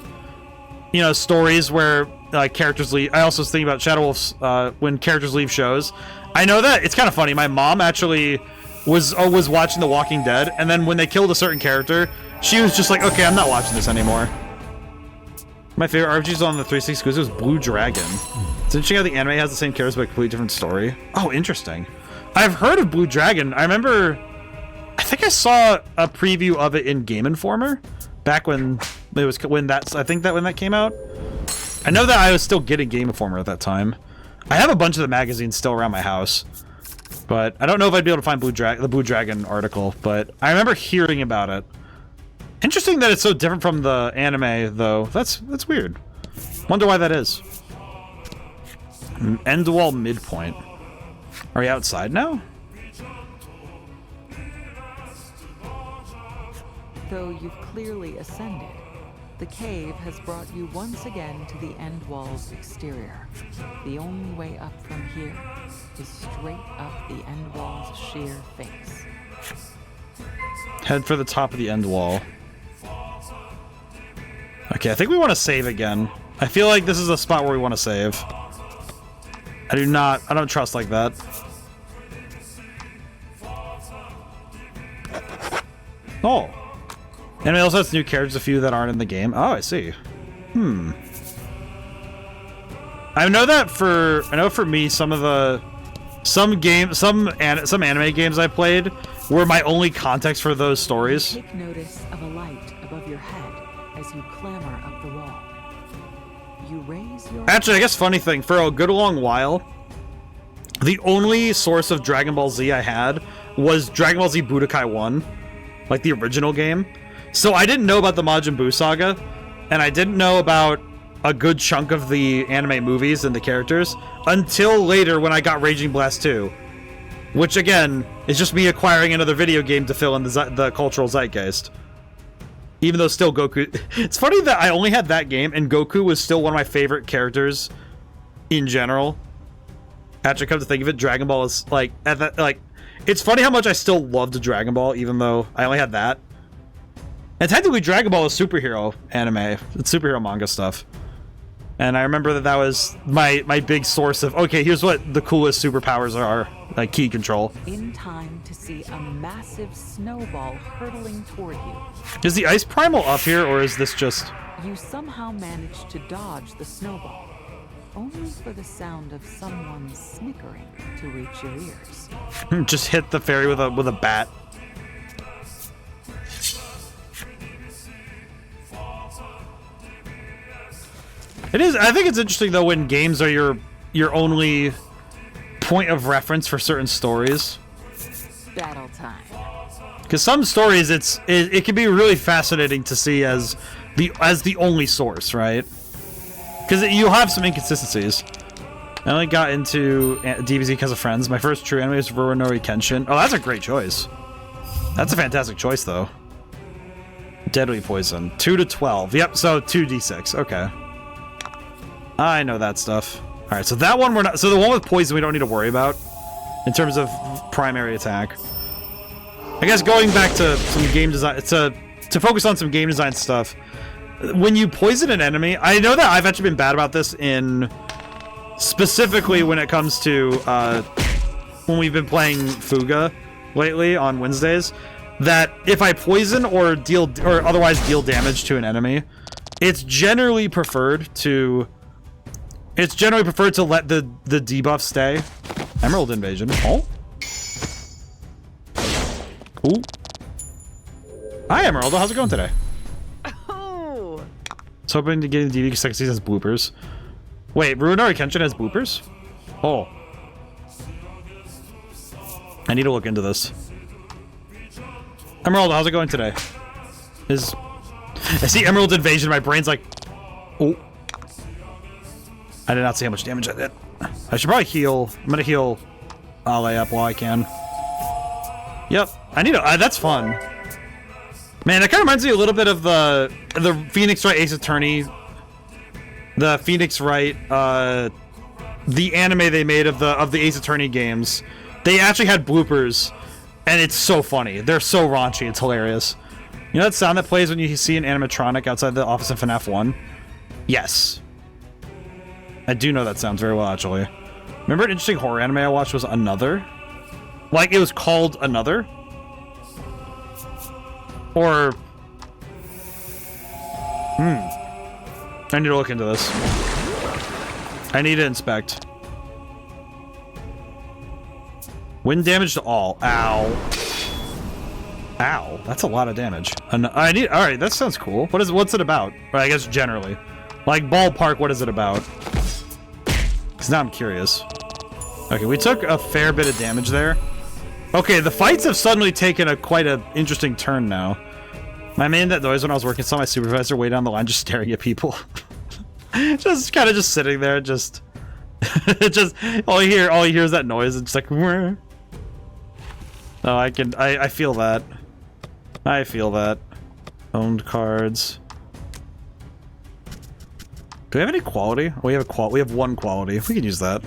you know, stories where characters leave, I also was thinking about Shadow Wolf's, when characters leave shows. I know that, it's kind of funny, my mom actually was watching The Walking Dead, and then when they killed a certain character, she was just like, okay, I'm not watching this anymore. My favorite RPGs on the 360 exclusive was Blue Dragon. It's interesting how the anime has the same characters but a completely different story. Oh, interesting. I've heard of Blue Dragon. I think I saw a preview of it in Game Informer back when that came out. I know that I was still getting Game Informer at that time. I have a bunch of the magazines still around my house, but I don't know if I'd be able to find the Blue Dragon article, but I remember hearing about it. Interesting that it's so different from the anime, though. That's weird. Wonder why that is. End wall midpoint. Are we outside now? Though you've clearly ascended, the cave has brought you once again to the end wall's exterior. The only way up from here is straight up the end wall's sheer face. Head for the top of the end wall. Okay, I think we want to save again. I feel like this is a spot where we want to save. I don't trust like that. Oh. And it also has new characters, a few that aren't in the game. Oh, I see. I know for me, some anime games I played were my only context for those stories. Take notice of a light above your head as you clamber up the wall. You raise your... Actually, I guess funny thing, for a good long while, the only source of Dragon Ball Z I had was Dragon Ball Z Budokai 1, like the original game. So I didn't know about the Majin Buu saga, and I didn't know about a good chunk of the anime movies and the characters until later when I got Raging Blast 2. Which, again, is just me acquiring another video game to fill in the cultural zeitgeist. Even though still Goku... It's funny that I only had that game, and Goku was still one of my favorite characters in general. Actually, come to think of it, Dragon Ball is, it's funny how much I still loved Dragon Ball, even though I only had that. And technically, Dragon Ball is superhero anime. It's superhero manga stuff. And I remember that that was my big source of, okay, here's what the coolest superpowers are, like key control. In time to see a massive snowball hurtling toward you. Is the ice primal up here, or is this just... You somehow manage to dodge the snowball, only for the sound of someone snickering to reach your ears. just hit the fairy with a bat. It is. I think it's interesting though when games are your only point of reference for certain stories. Battle time. Because some stories, it can be really fascinating to see as the only source, right? Because you'll have some inconsistencies. I only got into DBZ because of friends. My first true anime is Rurouni Kenshin. Oh, that's a great choice. That's a fantastic choice though. Deadly poison, 2 to 12. Yep. So 2d6. Okay. I know that stuff. All right, so that one we're not. So the one with poison we don't need to worry about in terms of primary attack. I guess going back to some game design, to focus on some game design stuff. When you poison an enemy, I know that I've actually been bad about this in specifically when it comes to when we've been playing Fuga lately on Wednesdays. That if I poison or otherwise deal damage to an enemy, it's generally preferred to. It's generally preferred to let the debuff stay. Emerald Invasion. Oh. Ooh. Hi, Emerald. How's it going today? Oh. So hoping to get the DV second season's bloopers. Wait, Rurouni Kenshin has bloopers? Oh. I need to look into this. Emerald, how's it going today? I see Emerald Invasion. My brain's like, oh. I did not see how much damage I did. I should probably heal. I'm gonna heal Ale up while I can. Yep. I need to... that's fun. Man, that kind of reminds me a little bit of the Phoenix Wright Ace Attorney. The Phoenix Wright, the anime they made of the Ace Attorney games. They actually had bloopers, and it's so funny. They're so raunchy. It's hilarious. You know that sound that plays when you see an animatronic outside the office in FNAF 1? Yes. I do know that sounds very well, actually. Remember an interesting horror anime I watched was Another? Like, it was called Another? Or... I need to look into this. I need to inspect. Wind damage to all. Ow. Ow. That's a lot of damage. Alright, that sounds cool. What's it about? Or I guess generally. Like, ballpark, what is it about? Because now I'm curious. Okay, we took a fair bit of damage there. Okay, the fights have suddenly taken quite an interesting turn now. I made that noise when I was working, saw my supervisor way down the line just staring at people. just kind of just sitting there, just... all you hear is that noise, it's like... Whir. Oh, I feel that. I feel that. Owned cards. Do we have any quality? Oh, we have one quality. We can use that.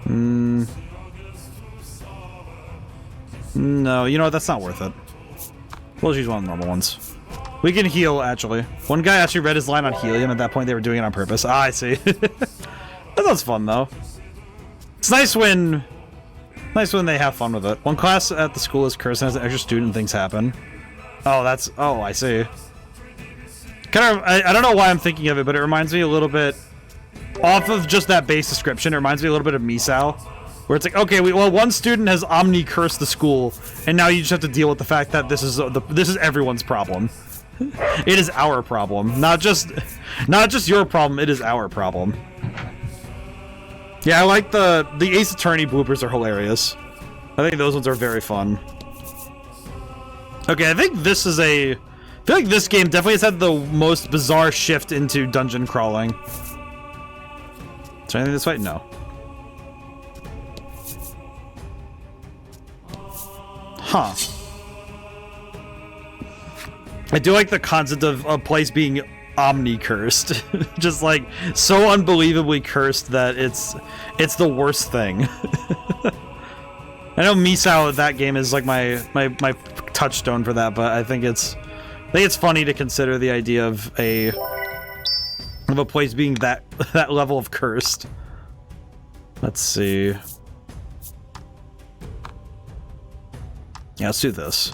No, you know what? That's not worth it. We'll just use one of the normal ones. We can heal, actually. One guy actually read his line on helium. At that point, they were doing it on purpose. Ah, I see. That sounds fun, though. It's nice when they have fun with it. One class at the school is cursed and has an extra student and things happen. Oh, I see. Kind of, I don't know why I'm thinking of it, but it reminds me a little bit, off of just that base description, it reminds me a little bit of Misao, where it's like, okay, well, one student has omni-cursed the school, and now you just have to deal with the fact that this is everyone's problem. It is our problem, not just your problem. It is our problem. Yeah, I like the Ace Attorney bloopers are hilarious. I think those ones are very fun. Okay, I think this is I feel like this game definitely has had the most bizarre shift into dungeon crawling. Is there anything this way? No. Huh. I do like the concept of a place being omni-cursed. Just like so unbelievably cursed that it's the worst thing. I know Misao, that game is like my touchstone for that, but I think it's funny to consider the idea of of a place being that level of cursed. Let's see. Yeah, let's do this.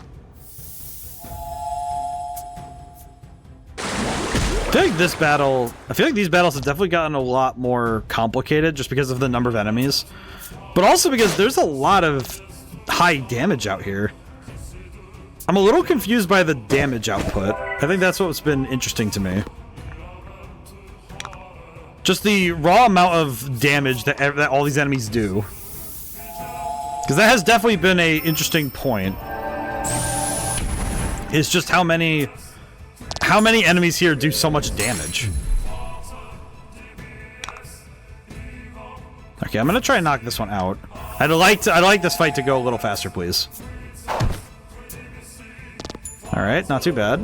I feel like this battle... I feel like these battles have definitely gotten a lot more complicated just because of the number of enemies. But also because there's a lot of high damage out here. I'm a little confused by the damage output. I think that's what's been interesting to me. Just the raw amount of damage that all these enemies do. Because that has definitely been a interesting point. It's just how many enemies here do so much damage. Okay, I'm gonna try and knock this one out. I'd like this fight to go a little faster, please. All right, not too bad.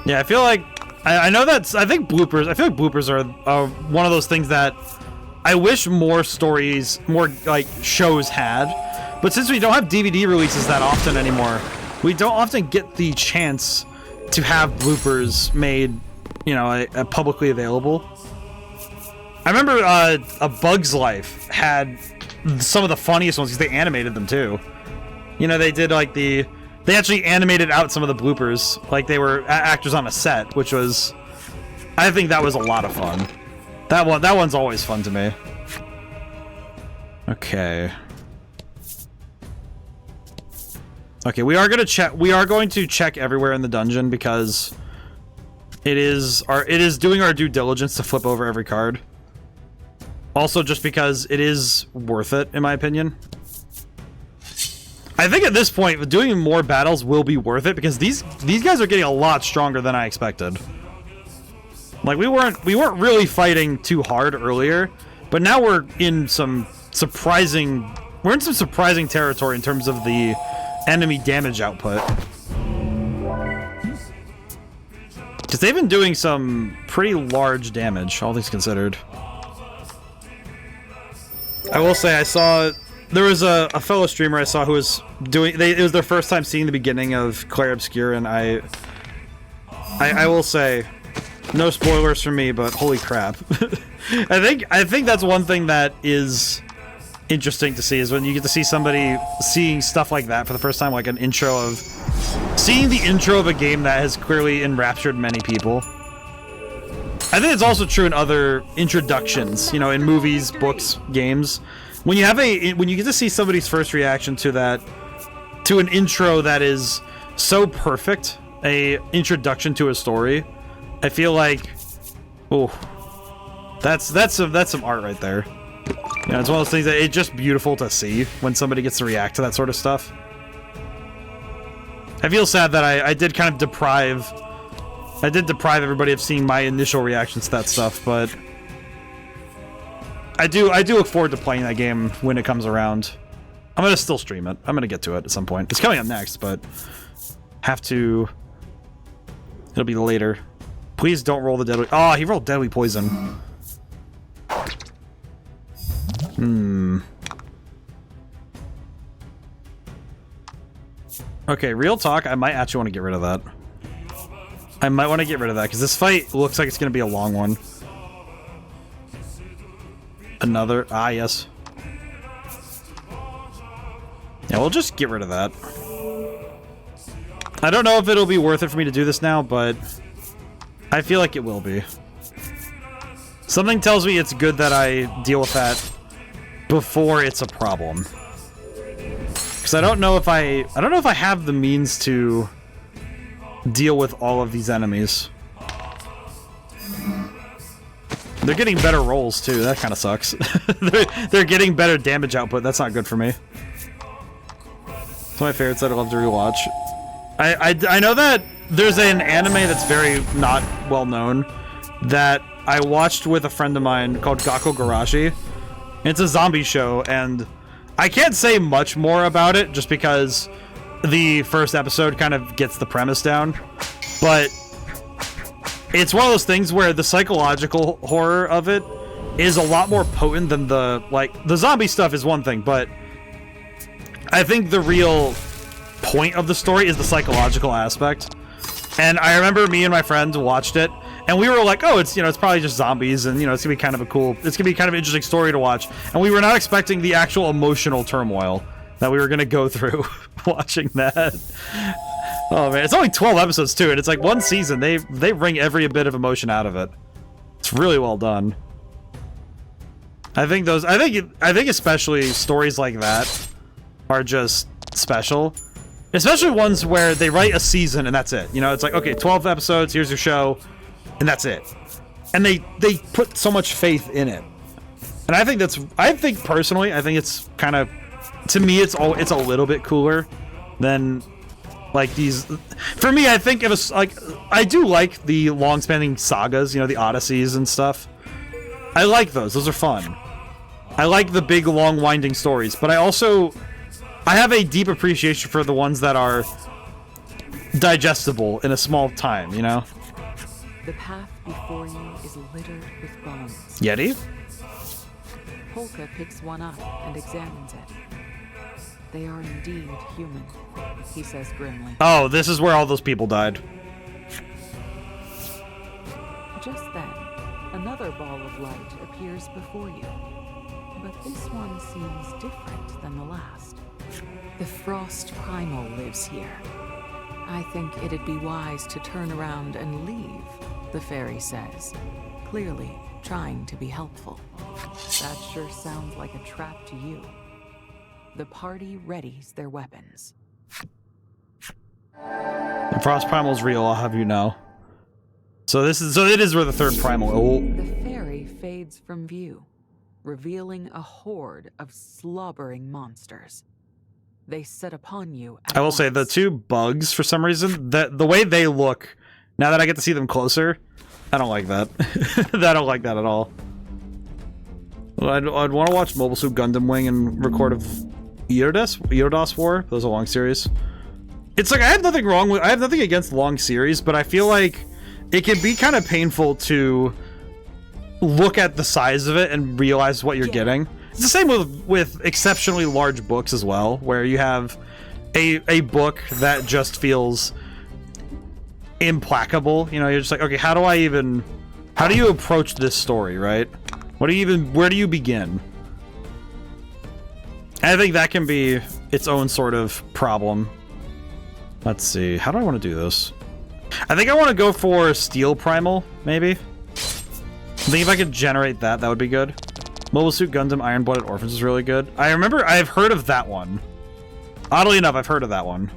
Yeah, I feel like I know that's. I think bloopers. I feel like bloopers are one of those things that I wish more stories, more like shows had. But since we don't have DVD releases that often anymore, we don't often get the chance to have bloopers made, you know, publicly available. I remember A Bug's Life had some of the funniest ones because they animated them too. You know, they did like they actually animated out some of the bloopers, like they were actors on a set, which was, I think that was a lot of fun. That one's always fun to me. Okay. Okay, we are going to check everywhere in the dungeon because it is doing our due diligence to flip over every card. Also, just because it is worth it, in my opinion. I think at this point, doing more battles will be worth it because these guys are getting a lot stronger than I expected. Like we weren't really fighting too hard earlier, but now we're in some surprising territory in terms of the enemy damage output. Because they've been doing some pretty large damage, all things considered. I will say there was a fellow streamer I saw who was doing, it was their first time seeing the beginning of Clair Obscur, and I will say, no spoilers for me, but holy crap. I think that's one thing that is interesting to see, is when you get to see somebody seeing stuff like that for the first time, like seeing the intro of a game that has clearly enraptured many people. I think it's also true in other introductions, you know, in movies, books, games. When you get to see somebody's first reaction to an intro that is so perfect, a introduction to a story, I feel like, oh, that's some art right there. You know, it's one of those things that it's just beautiful to see when somebody gets to react to that sort of stuff. I feel sad that I did kind of deprive everybody of seeing my initial reactions to that stuff, but I do look forward to playing that game when it comes around. I'm gonna still stream it. I'm gonna get to it at some point. It's coming up next, but it'll be later. Please don't roll the deadly. Oh, he rolled deadly poison. Okay, real talk, I might actually want to get rid of that. I might want to get rid of that, because this fight looks like it's going to be a long one. Another... Ah, yes. Yeah, we'll just get rid of that. I don't know if it'll be worth it for me to do this now, but I feel like it will be. Something tells me it's good that I deal with that before it's a problem. Because I don't know if I have the means to deal with all of these enemies. They're getting better rolls too. That kind of sucks. they're getting better damage output. That's not good for me. It's one of my favorites that I love to rewatch. I know that there's an anime that's very not well known that I watched with a friend of mine called Gakko Garashi. It's a zombie show, and I can't say much more about it just because the first episode kind of gets the premise down, but it's one of those things where the psychological horror of it is a lot more potent than the zombie stuff is one thing, but I think the real point of the story is the psychological aspect. And I remember me and my friend watched it, and we were like, oh, it's, you know, it's probably just zombies, and, you know, it's gonna be kind of a cool, it's gonna be kind of an interesting story to watch. And we were not expecting the actual emotional turmoil that we were gonna go through watching that. Oh man, it's only 12 episodes too, and it's like one season. They wring every bit of emotion out of it. It's really well done. I think especially stories like that are just special. Especially ones where they write a season and that's it. You know, it's like, okay, 12 episodes, here's your show, and that's it. And they put so much faith in it. And I think personally, I think it's kind of, to me, it's a little bit cooler than like these. For me, I think it was like, I do like the long-spanning sagas, you know, the Odysseys and stuff. I like those. Those are fun. I like the big, long, winding stories, but I have a deep appreciation for the ones that are digestible in a small time, you know? The path before you is littered with bones. Yeti? Polka picks one up and examines it. They are indeed human, he says grimly. Oh, this is where all those people died. Just then, another ball of light appears before you. But this one seems different than the last. The Frost Primal lives here. I think it'd be wise to turn around and leave, the fairy says, clearly trying to be helpful. That sure sounds like a trap to you. The party readies their weapons. The Frost Primal's real, I'll have you know. So it is where the third primal. Oh. The fairy fades from view, revealing a horde of slobbering monsters. They set upon you. I will say the two bugs, for some reason, the way they look, now that I get to see them closer, I don't like that. I don't like that at all. I'd want to watch Mobile Suit Gundam Wing and record of Eidos War. That was a long series. It's like I have nothing against long series, but I feel like it can be kind of painful to look at the size of it and realize what you're getting. It's the same with exceptionally large books as well, where you have a book that just feels implacable. You know, you're just like, okay, how do you approach this story, right? Where do you begin? And I think that can be its own sort of problem. Let's see, how do I want to do this? I think I want to go for Steel Primal, maybe. I think if I could generate that, that would be good. Mobile Suit Gundam Iron-Blooded Orphans is really good. I've heard of that one. Oddly enough, I've heard of that one.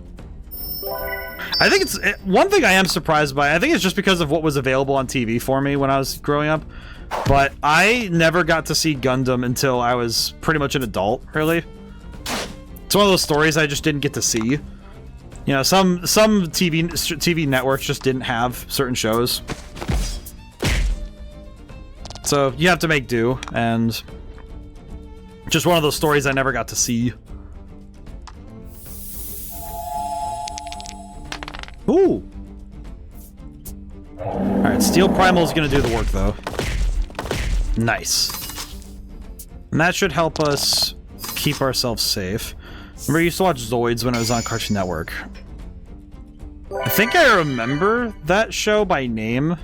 I think it's... One thing I am surprised by, I think it's just because of what was available on TV for me when I was growing up. But I never got to see Gundam until I was pretty much an adult, really. It's one of those stories I just didn't get to see. You know, some TV networks just didn't have certain shows. So you have to make do, and just one of those stories I never got to see. Ooh! Alright, Steel Primal is gonna do the work, though. Nice. And that should help us keep ourselves safe. Remember, I used to watch Zoids when it was on Cartoon Network. I think I remember that show by name.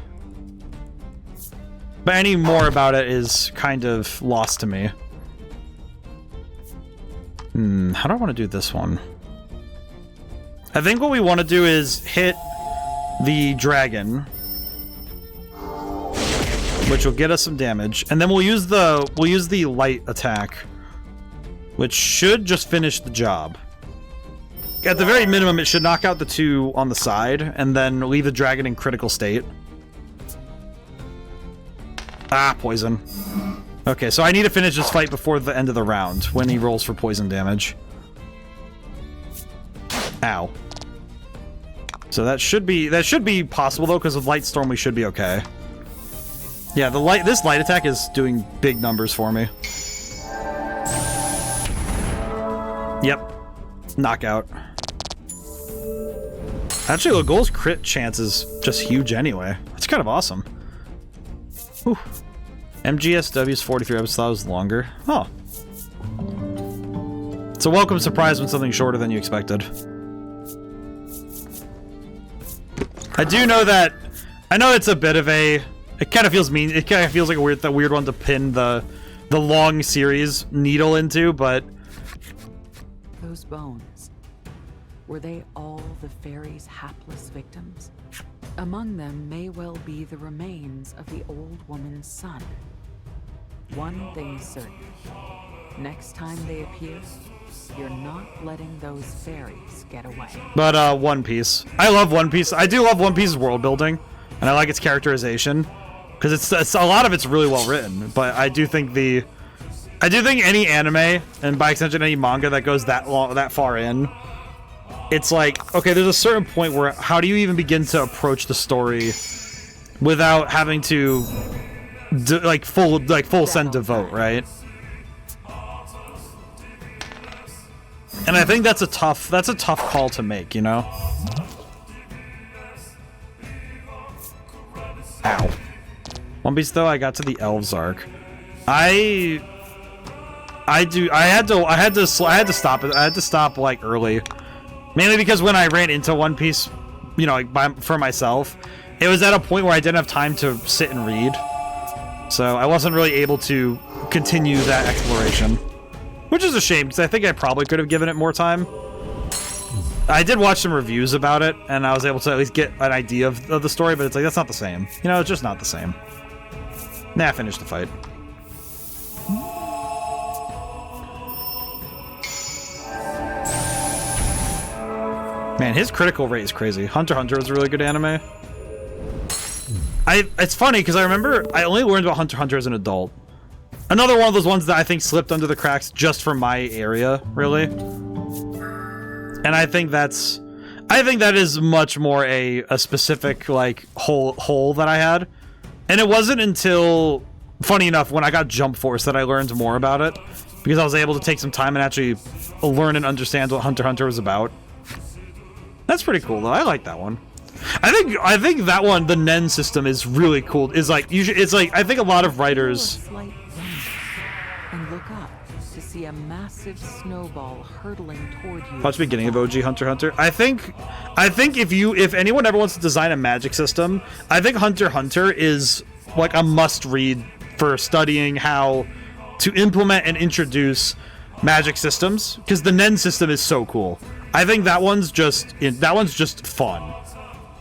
But any more about it is kind of lost to me. How do I want to do this one? I think what we want to do is hit the dragon, which will get us some damage, and then we'll use the light attack, which should just finish the job. At the very minimum, it should knock out the two on the side, and then leave the dragon in critical state. Ah, poison. Okay, so I need to finish this fight before the end of the round, when he rolls for poison damage. Ow. So that should be possible, though, because with Light Storm we should be okay. Yeah, this light attack is doing big numbers for me. Yep. Knockout. Actually, Lagol's crit chance is just huge anyway. That's kind of awesome. Whew. MGSW's 43 episodes, that was longer. Oh. It's a welcome surprise when something's shorter than you expected. I do know that... I know it's a bit of a... It kind of feels mean. It kind of feels like a weird one to pin the long series needle into, but... Those bones, were they all the fairy's hapless victims? Among them may well be the remains of the old woman's son. One thing's certain. Next time they appear, you're not letting those fairies get away. But, One Piece. I love One Piece. I do love One Piece's world building, and I like its characterization, because it's a lot of it's really well written, but I do think any anime, and by extension any manga that goes that far in, it's like, okay, there's a certain point where how do you even begin to approach the story without having to full send devote, right? And I think that's a tough call to make, you know? Ow. One Piece though, I got to the Elves arc. I had to stop it. I had to stop like early. Mainly because when I ran into One Piece, you know, like for myself, it was at a point where I didn't have time to sit and read. So I wasn't really able to continue that exploration. Which is a shame, because I think I probably could have given it more time. I did watch some reviews about it, and I was able to at least get an idea of the story, but it's like, that's not the same. You know, it's just not the same. Nah, I finished the fight. Man, his critical rate is crazy. Hunter x Hunter was a really good anime. It's funny, because I remember I only learned about Hunter x Hunter as an adult. Another one of those ones that I think slipped under the cracks just for my area, really. And I think that is much more a specific, like, hole that I had. And it wasn't until, funny enough, when I got Jump Force that I learned more about it. Because I was able to take some time and actually learn and understand what Hunter x Hunter was about. That's pretty cool, though. I like that one. I think that one, the Nen system, is really cool. It's like, I think a lot of writers... And look up to see a massive snowball hurtling toward you. Watch the beginning of OG Hunter x Hunter. I think if anyone ever wants to design a magic system, I think Hunter x Hunter is like a must-read for studying how to implement and introduce magic systems, because the Nen system is so cool. I think that one's just fun.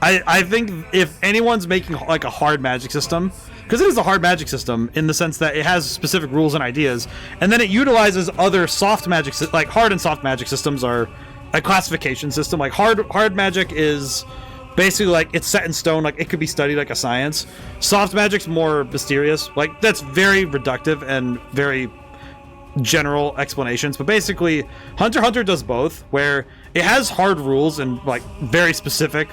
I think if anyone's making like a hard magic system, because it is a hard magic system in the sense that it has specific rules and ideas, and then it utilizes other soft magic, like hard and soft magic systems are a classification system. Like hard magic is basically like it's set in stone, like it could be studied like a science. Soft magic's more mysterious, like that's very reductive and very general explanations. But basically, Hunter x Hunter does both, where it has hard rules and like very specific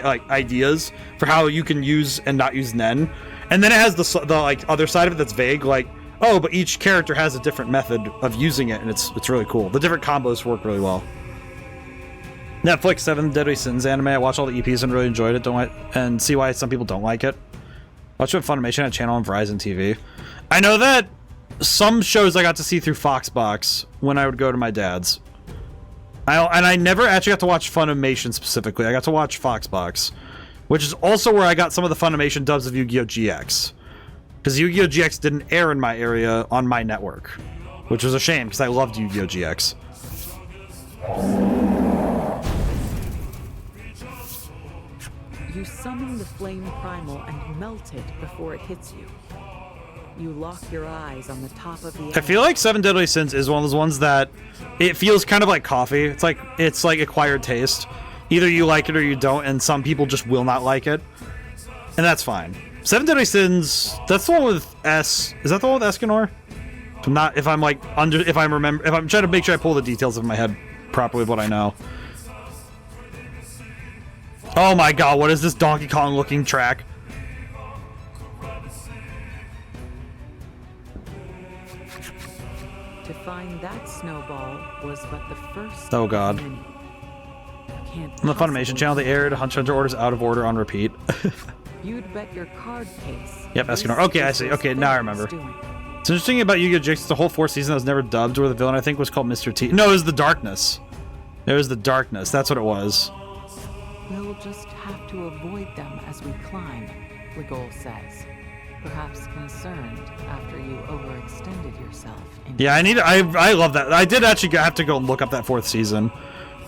like ideas for how you can use and not use Nen, and then it has the like other side of it that's vague, like, oh, but each character has a different method of using it, and it's really cool. The different combos work really well. Netflix 7 Deadly Sins anime. I watched all the EPs and really enjoyed it. And see why some people don't like it. Watch it on Funimation, a channel on Verizon TV. I know that some shows I got to see through Foxbox when I would go to my dad's. I never actually got to watch Funimation specifically. I got to watch Foxbox, which is also where I got some of the Funimation dubs of Yu-Gi-Oh! GX. Because Yu-Gi-Oh! GX didn't air in my area on my network, which was a shame because I loved Yu-Gi-Oh! GX. You summon the flame primal and melt it before it hits you. You lock your eyes on the top of the... I feel like 7 Deadly Sins is one of those ones that it feels kind of like coffee. It's like acquired taste. Either you like it or you don't, and some people just will not like it. And that's fine. 7 Deadly Sins, that's the one with S. Is that the one with Escanor? If I'm trying to make sure I pull the details of my head properly of what I know. Oh my god, what is this Donkey Kong looking track? To find that snowball was but the first. Oh god. On the Funimation channel, they aired Hunter x Hunter orders out of order on repeat. You'd bet your card case. Yep, Escanor. Okay, I see. Okay, now I remember. It's interesting about Yu-Gi-Oh! Jix, the whole 4th season that was never dubbed, where the villain I think was called Mr. T. No, it was the Darkness. It was the Darkness. That's what it was. We'll just have to avoid them as we climb, Ligol says. Perhaps concerned after you overextended yourself. Yeah, I love that. I did actually have to go and look up that 4th season.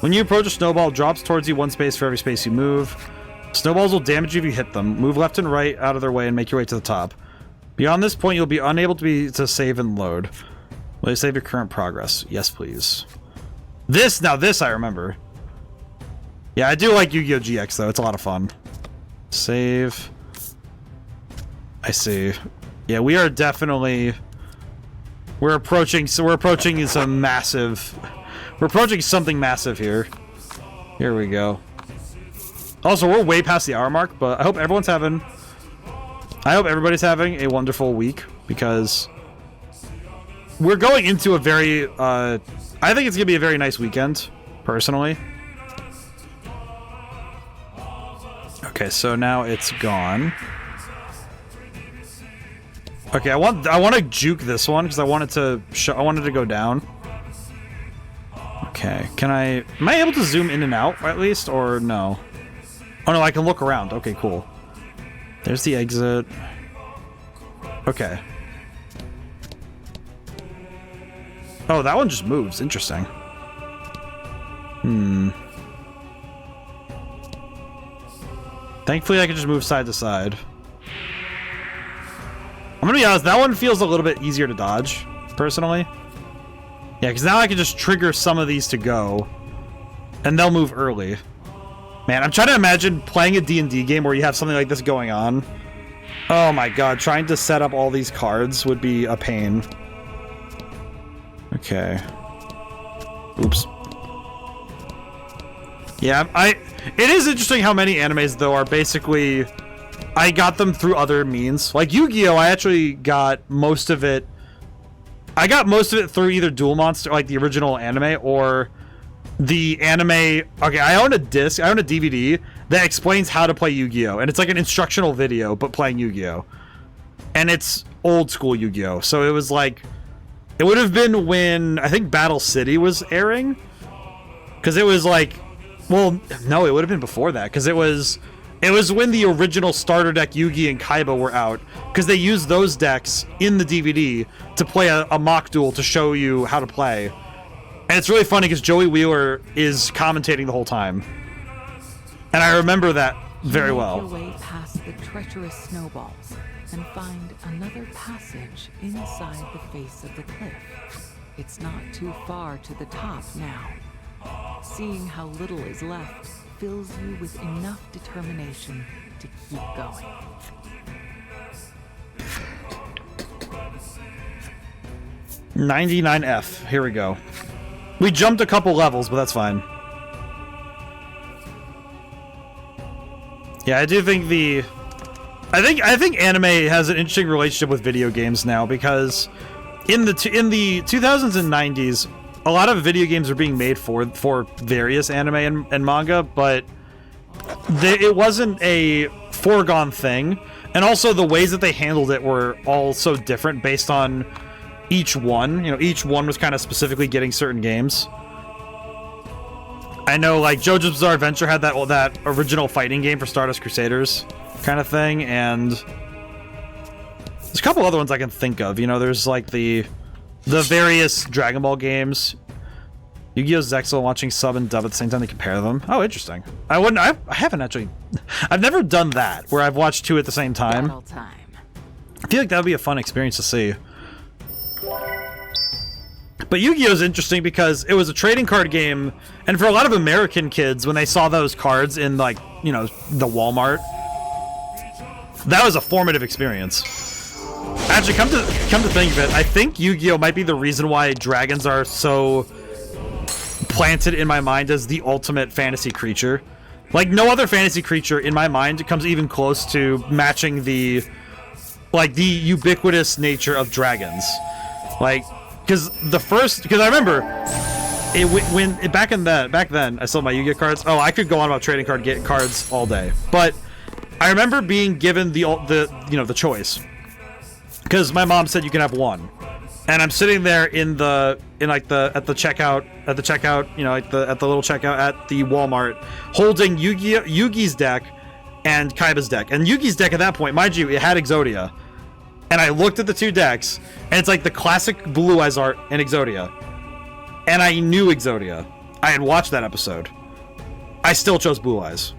When you approach a snowball, it drops towards you 1 space for every space you move. Snowballs will damage you if you hit them. Move left and right out of their way and make your way to the top. Beyond this point, you'll be unable to save and load. Will you save your current progress? Yes, please. This I remember. Yeah, I do like Yu-Gi-Oh! GX though. It's a lot of fun. Save. I see. Yeah, we are definitely... We're approaching some massive... We're approaching something massive here. Here we go. Also, we're way past the hour mark, but I hope everybody's having a wonderful week, because we're going into a very, I think it's going to be a very nice weekend, personally. Okay, so now it's gone. Okay, I want to juke this one, because I wanted to go down. Okay, am I able to zoom in and out, at least, or no? Oh no, I can look around. Okay, cool. There's the exit. Okay. Oh, that one just moves. Interesting. Thankfully, I can just move side to side. I'm gonna be honest, that one feels a little bit easier to dodge, personally. Yeah, because now I can just trigger some of these to go, and they'll move early. Man, I'm trying to imagine playing a D&D game where you have something like this going on. Oh my god, trying to set up all these cards would be a pain. Okay. Oops. Yeah, it is interesting how many animes, though, are basically... I got them through other means. Like Yu-Gi-Oh! I actually got most of it... I got most of it through either Duel Monster, like the original anime, or the anime... Okay, I own a DVD that explains how to play Yu-Gi-Oh! And it's like an instructional video, but playing Yu-Gi-Oh! And it's old school Yu-Gi-Oh! So it was like... It would have been when, I think, Battle City was airing. Because it was like... Well, no, it would have been before that. Because it was when the original starter deck Yugi and Kaiba were out. Because they used those decks in the DVD to play a mock duel to show you how to play. And it's really funny because Joey Wheeler is commentating the whole time. And I remember that very well. Make your way past the treacherous snowballs and find another passage inside the face of the cliff. It's not too far to the top now. Seeing how little is left fills you with enough determination to keep going. $99F. Here we go. We jumped a couple levels, but that's fine. Yeah, I do think I think anime has an interesting relationship with video games now, because in the 2000s and 90s, a lot of video games were being made for various anime and manga, but it wasn't a foregone thing. And also the ways that they handled it were all so different based on each one. You know, each one was kind of specifically getting certain games. I know, like, JoJo's Bizarre Adventure had that original fighting game for Stardust Crusaders kind of thing, and there's a couple other ones I can think of. You know, there's like the various Dragon Ball games. Yu-Gi-Oh! Zexal, watching sub and dub at the same time to compare them. Oh, interesting. I haven't actually... I've never done that, where I've watched two at the same time. Battle time. I feel like that would be a fun experience to see. But Yu-Gi-Oh! Is interesting because it was a trading card game, and for a lot of American kids, when they saw those cards in, like, you know, the Walmart, that was a formative experience. Actually, come to think of it, I think Yu-Gi-Oh! Might be the reason why dragons are so planted in my mind as the ultimate fantasy creature. Like, no other fantasy creature in my mind comes even close to matching the ubiquitous nature of dragons. Like, because I remember back then I sold my Yu-Gi-Oh! Cards. Oh, I could go on about trading cards all day, but I remember being given the choice. because my mom said you can have one, and I'm sitting there at the checkout, you know, at the little checkout at the Walmart, holding Yugi's deck and Kaiba's deck, and Yugi's deck at that point, mind you, it had Exodia, and I looked at the two decks, and it's like the classic Blue Eyes art in Exodia, and I knew Exodia. I had watched that episode. I still chose Blue Eyes.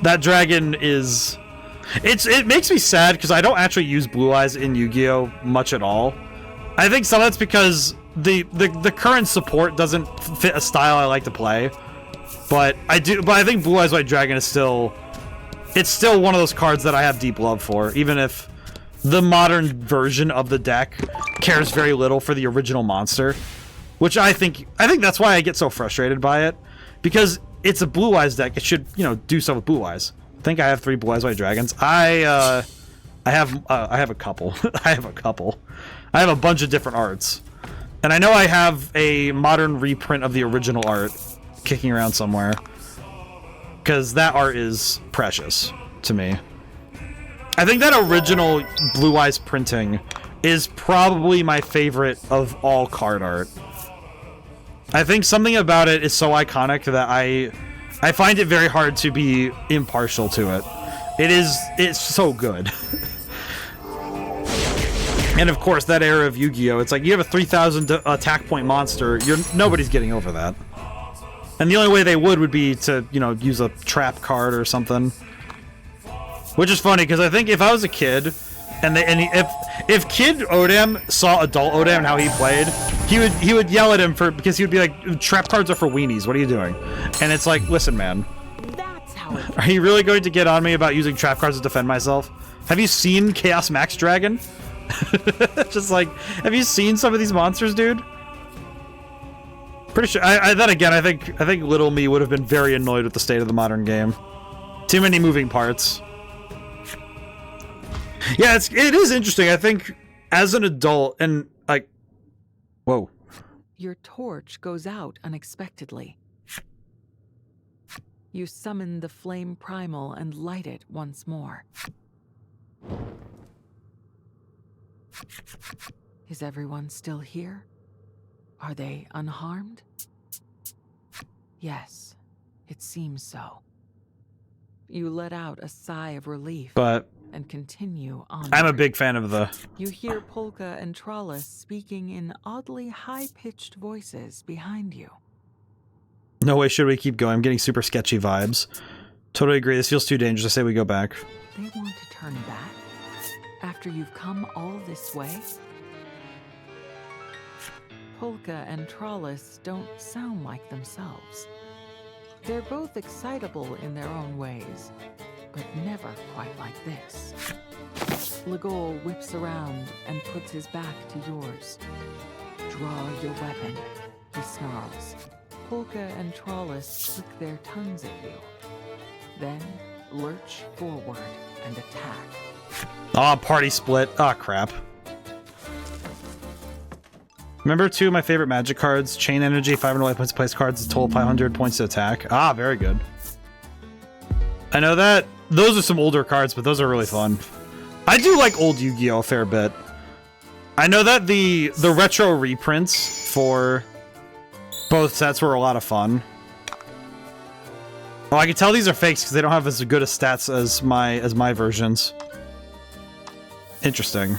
That dragon is... It makes me sad because I don't actually use Blue Eyes in Yu-Gi-Oh! Much at all. I think some of that's because the current support doesn't fit a style I like to play. But I think Blue Eyes White Dragon is still... It's still one of those cards that I have deep love for, even if the modern version of the deck cares very little for the original monster. Which I think that's why I get so frustrated by it. Because it's a Blue Eyes deck, it should, you know, do stuff with Blue Eyes. I think I have 3 Blue Eyes White Dragons. I have a couple. I have a bunch of different arts. And I know I have a modern reprint of the original art kicking around somewhere. Because that art is precious to me. I think that original Blue Eyes printing is probably my favorite of all card art. I think something about it is so iconic that I find it very hard to be impartial to it. It's so good. And of course, that era of Yu-Gi-Oh! It's like you have a 3,000 attack point monster, nobody's getting over that. And the only way they would be to, you know, use a trap card or something. Which is funny, because I think if I was a kid, if kid ODaM saw adult ODaM and how he played, he would yell at him because he would be like, trap cards are for weenies, what are you doing? And it's like, listen man, That's how it are you really going to get on me about using trap cards to defend myself? Have you seen Chaos Max Dragon? Just like, have you seen some of these monsters, dude? Pretty sure. Then again, I think little me would have been very annoyed with the state of the modern game. Too many moving parts. Yeah, it is interesting. I think as an adult and like, whoa. Your torch goes out unexpectedly. You summon the flame primal and light it once more. Is everyone still here? Are they unharmed? Yes, it seems so. You let out a sigh of relief, But and continue on. I'm a big fan of the... You hear Polka and Trollis speaking in oddly high-pitched voices behind you. No way should we keep going. I'm getting super sketchy vibes. Totally agree. This feels too dangerous. I say we go back. They want to turn back? After you've come all this way? Polka and Trollis don't sound like themselves. They're both excitable in their own ways, but never quite like this. Legol whips around and puts his back to yours. Draw your weapon, he snarls. Polka and Trollis click their tongues at you. Then lurch forward and attack. Aw, party split. Aw, crap. Remember 2 of my favorite magic cards? Chain Energy, 500 life points to place cards, a total of 500 points to attack. Ah, very good. I know that. Those are some older cards, but those are really fun. I do like old Yu-Gi-Oh! A fair bit. I know that the retro reprints for both sets were a lot of fun. Well, I can tell these are fakes because they don't have as good a stats as my versions. Interesting.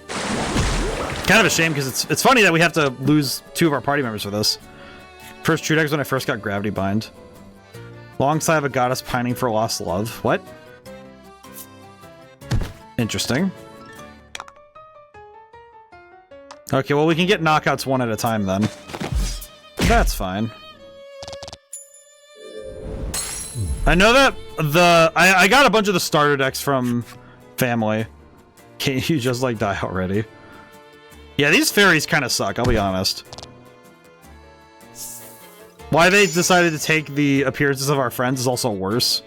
Kind of a shame because it's funny that we have to lose 2 of our party members for this. First true deck was when I first got Gravity Bind. Long sigh of a goddess pining for lost love. What? Interesting. Okay, well we can get knockouts 1 at a time then. That's fine. I know that I got a bunch of the starter decks from family. Can't you just like die already? Yeah, these fairies kind of suck, I'll be honest. Why they decided to take the appearances of our friends is also worse.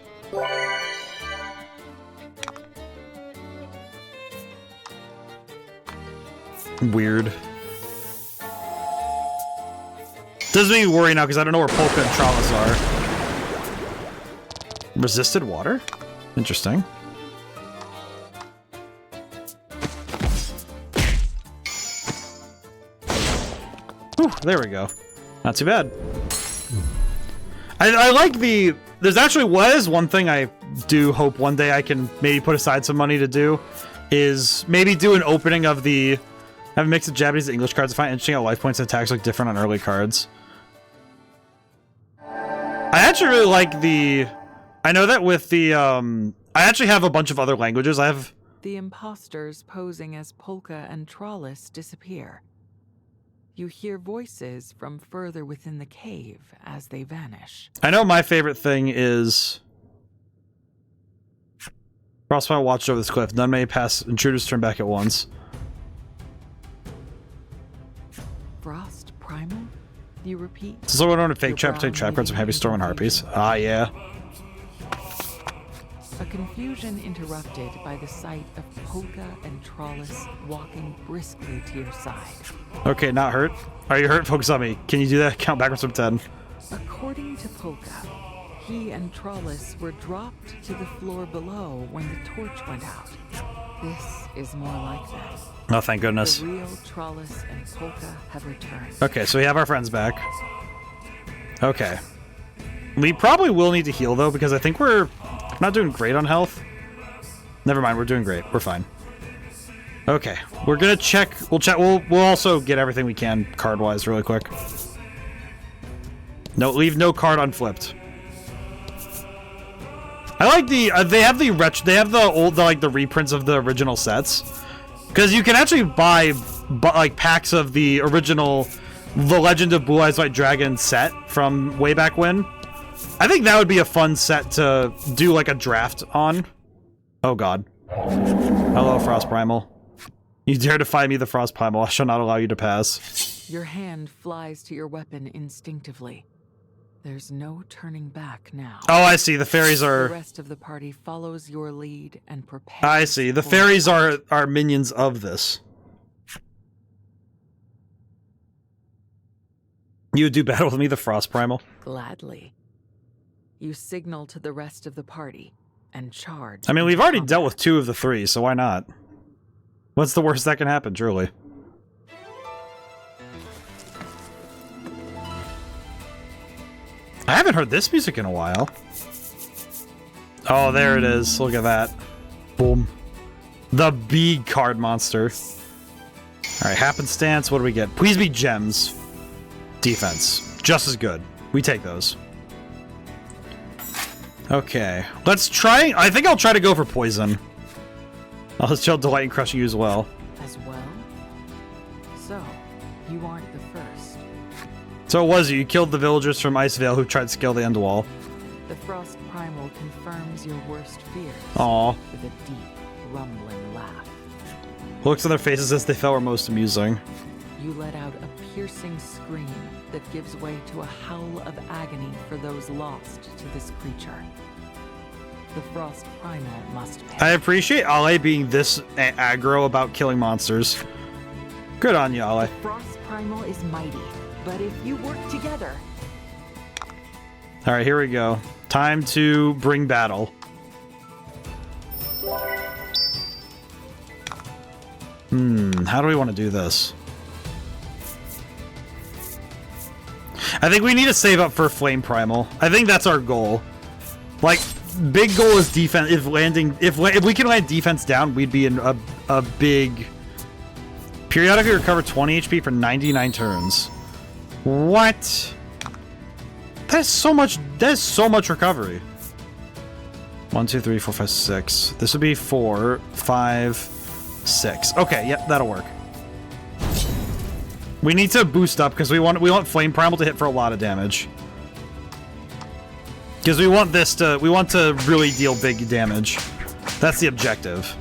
Weird. Doesn't make me worry now because I don't know where Polka and Trollis are. Resisted water? Interesting. Whew, there we go. Not too bad. I like the... There's actually one thing I do hope one day I can maybe put aside some money to do, is maybe do an opening of the... Have a mix of Japanese and English cards. I find it interesting how life points and attacks look different on early cards. I actually really like the... I know that with the... I actually have a bunch of other languages. I have... The imposters posing as Polka and Trollis disappear. You hear voices from further within the cave as they vanish. I know my favorite thing is... Frostfire watched over this cliff. None may pass. Intruders turn back at once. Frost Primal? You repeat? So someone owned a fake trap to take trap cards from Heavy Storm and Harpies. Ah, yeah. A confusion interrupted by the sight of Polka and Trollis walking briskly to your side. Okay, not hurt. Are you hurt? Focus on me. Can you do that? Count backwards from 10. According to Polka, he and Trollis were dropped to the floor below when the torch went out. This is more like that. Oh, thank goodness. The real Trollis and Polka have returned. Okay, so we have our friends back. Okay. We probably will need to heal, though, because I think we're not doing great on health. Never mind, we're doing great. We're fine. Okay, we're gonna check. We'll also get everything we can card-wise really quick. No, leave no card unflipped. I like the they have the reprints of the original sets, because you can actually buy like packs of the original The Legend of Blue Eyes White Dragon set from way back when. I think that would be a fun set to do like a draft on. Oh god. Hello, Frost Primal. You dare defy me, the Frost Primal. I shall not allow you to pass. Your hand flies to your weapon instinctively. There's no turning back now. Oh, I see. The fairies are... The rest of the party follows your lead and prepares. I see. The fairies are minions of this. You would do battle with me, the Frost Primal? Gladly. You signal to the rest of the party and charge. I mean, we've already dealt with 2 of the 3, so why not? What's the worst that can happen, truly? I haven't heard this music in a while. Oh, there it is. Look at that. Boom. The big card monster. Alright, happenstance. What do we get? Please be gems. Defense. Just as good. We take those. Okay. Let's try... I think I'll try to go for poison. I'll show delight in crushing you as well. As well? So, you aren't the first. So it was you. You killed the villagers from Icevale who tried to scale the end wall. The Frost Primal confirms your worst fears. Aww. With a deep, rumbling laugh. Looks on their faces as they felt were most amusing. You let out a piercing scream that gives way to a howl of agony for those lost to this creature. The Frost Primal must pay. I appreciate Ale being this aggro about killing monsters. Good on you, Ale. The Frost Primal is mighty, but if you work together... Alright, here we go. Time to bring battle. How do we want to do this? I think we need to save up for Flame Primal. I think that's our goal. Like, big goal is defense. If we can land defense down, we'd be in a big... Periodically recover 20 HP for 99 turns. What? That is so much recovery. 1, 2, 3, 4, 5, 6. This would be 4, 5, 6. Okay, yep, that'll work. We need to boost up because we want Flame Primal to hit for a lot of damage. Because we want to really deal big damage. That's the objective.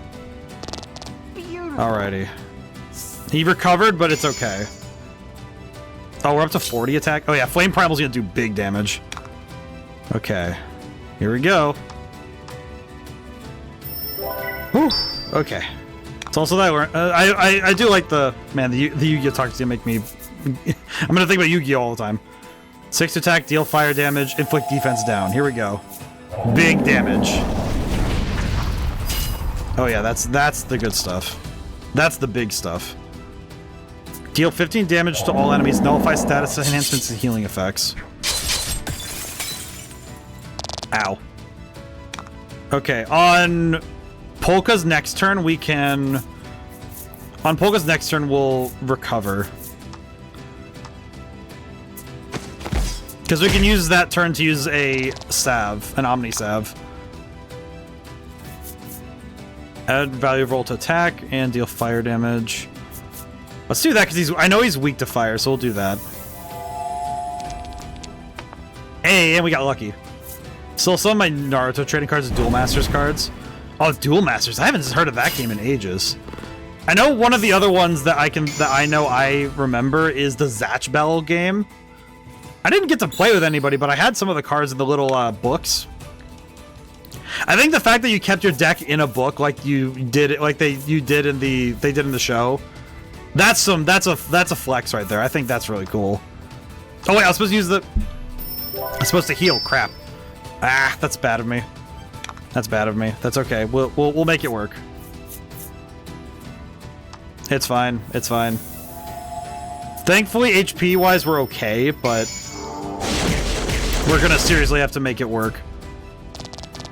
Alrighty. He recovered, but it's okay. Oh, we're up to 40 attack. Oh yeah, Flame Primal's gonna do big damage. Okay. Here we go. Whew. Okay. It's also that I learned. I do like the Yu-Gi-Oh talks to make me. I'm gonna think about Yu-Gi-Oh all the time. 6 attack, deal fire damage, inflict defense down. Here we go. Big damage. Oh yeah, that's the good stuff. That's the big stuff. Deal 15 damage to all enemies, nullify status enhancements and healing effects. Ow. Okay, on Polka's next turn, we can... On Polka's next turn, we'll recover. Because we can use that turn to use a salve, an Omni Salve. Add value of roll to attack and deal fire damage. Let's do that because I know he's weak to fire, so we'll do that. Hey, and we got lucky. So some of my Naruto trading cards are Duel Masters cards. Oh, Duel Masters! I haven't heard of that game in ages. I know one of the other ones that I remember is the Zatch Battle game. I didn't get to play with anybody, but I had some of the cards in the little books. I think the fact that you kept your deck in a book like you did it, like they did in the show, that's a flex right there. I think that's really cool. Oh wait, I was supposed to use the. I'm supposed to heal. Crap. Ah, that's bad of me. That's bad of me. That's okay. We'll make it work. It's fine. It's fine. Thankfully, HP wise, we're okay, but we're gonna seriously have to make it work.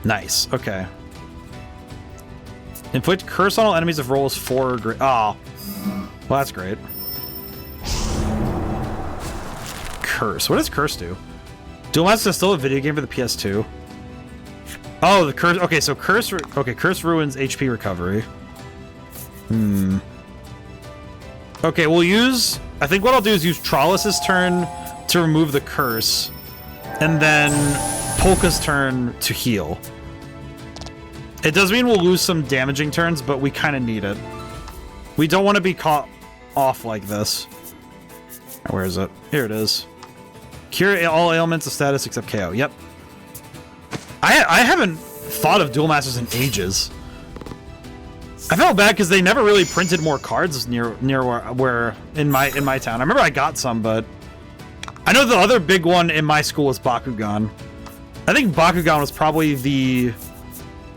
Nice. Okay. Inflict curse on all enemies if roll is 4 or greater. Oh. Well, that's great. Curse. What does curse do? Duel Masters is still a video game for the PS2. Oh, the curse. Okay, so curse. Okay, curse ruins HP recovery. Okay, we'll use. I think what I'll do is use Trollus's turn to remove the curse, and then Polka's turn to heal. It does mean we'll lose some damaging turns, but we kind of need it. We don't want to be caught off like this. Where is it? Here it is. Cure all ailments of status except KO. Yep. I haven't thought of Duel Masters in ages. I felt bad because they never really printed more cards near where in my town. I remember I got some, but I know the other big one in my school was Bakugan. I think Bakugan was probably the.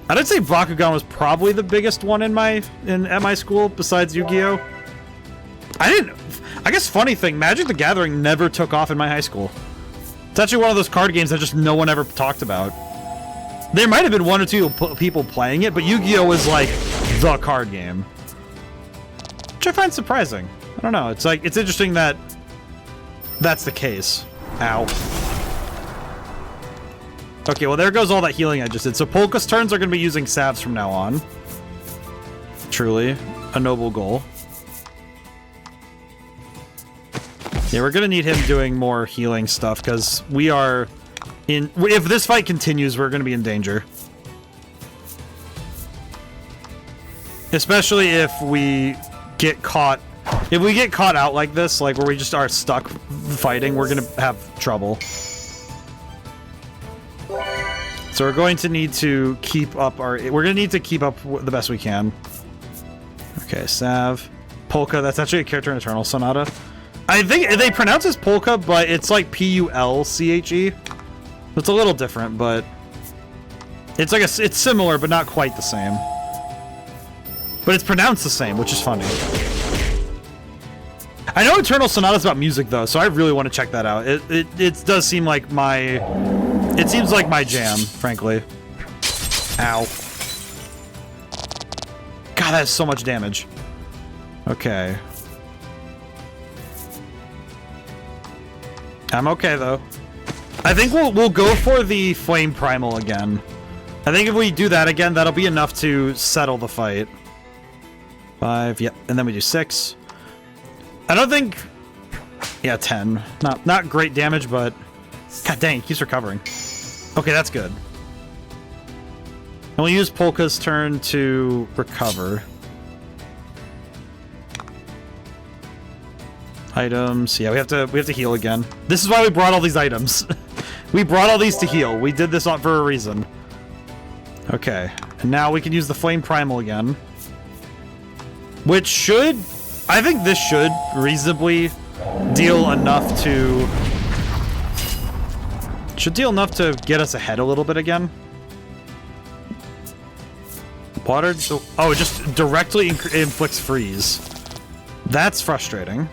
I'd say Bakugan was probably the biggest one at my school besides Yu-Gi-Oh. I guess funny thing, Magic the Gathering never took off in my high school. It's actually one of those card games that just no one ever talked about. There might have been 1 or 2 people playing it, but Yu-Gi-Oh was like the card game, which I find surprising. I don't know. It's like it's interesting that that's the case. Ow. Okay, well there goes all that healing I just did. So Polka's turns are going to be using salves from now on. Truly a noble goal. Yeah, we're going to need him doing more healing stuff because we are in. If this fight continues, we're going to be in danger. Especially if we get caught. If we get caught out like this, like where we just are stuck fighting, we're going to have trouble. So we're going to need to keep up our. We're going to need to keep up the best we can. Okay, Sav. Polka, that's actually a character in Eternal Sonata. I think they pronounce it Polka, but it's like P-U-L-C-H-E. It's a little different, but it's like it's similar, but not quite the same. But it's pronounced the same, which is funny. I know Eternal Sonata is about music though, so I really want to check that out. It does seem like it seems like my jam, frankly. Ow. God, that is so much damage. Okay. I'm okay though. I think we'll go for the Flame Primal again. I think if we do that again, that'll be enough to settle the fight. 5, yep, and then we do 6. I don't think. Yeah, 10. Not great damage, but god dang, he keeps recovering. Okay, that's good. And we'll use Polka's turn to recover. Items. Yeah, we have to heal again. This is why we brought all these items. We brought all these to heal. We did this for a reason. Okay, and now we can use the Flame Primal again. Which should, I think this should reasonably deal enough to get us ahead a little bit again. Water... Oh, it just directly inflicts freeze. That's frustrating.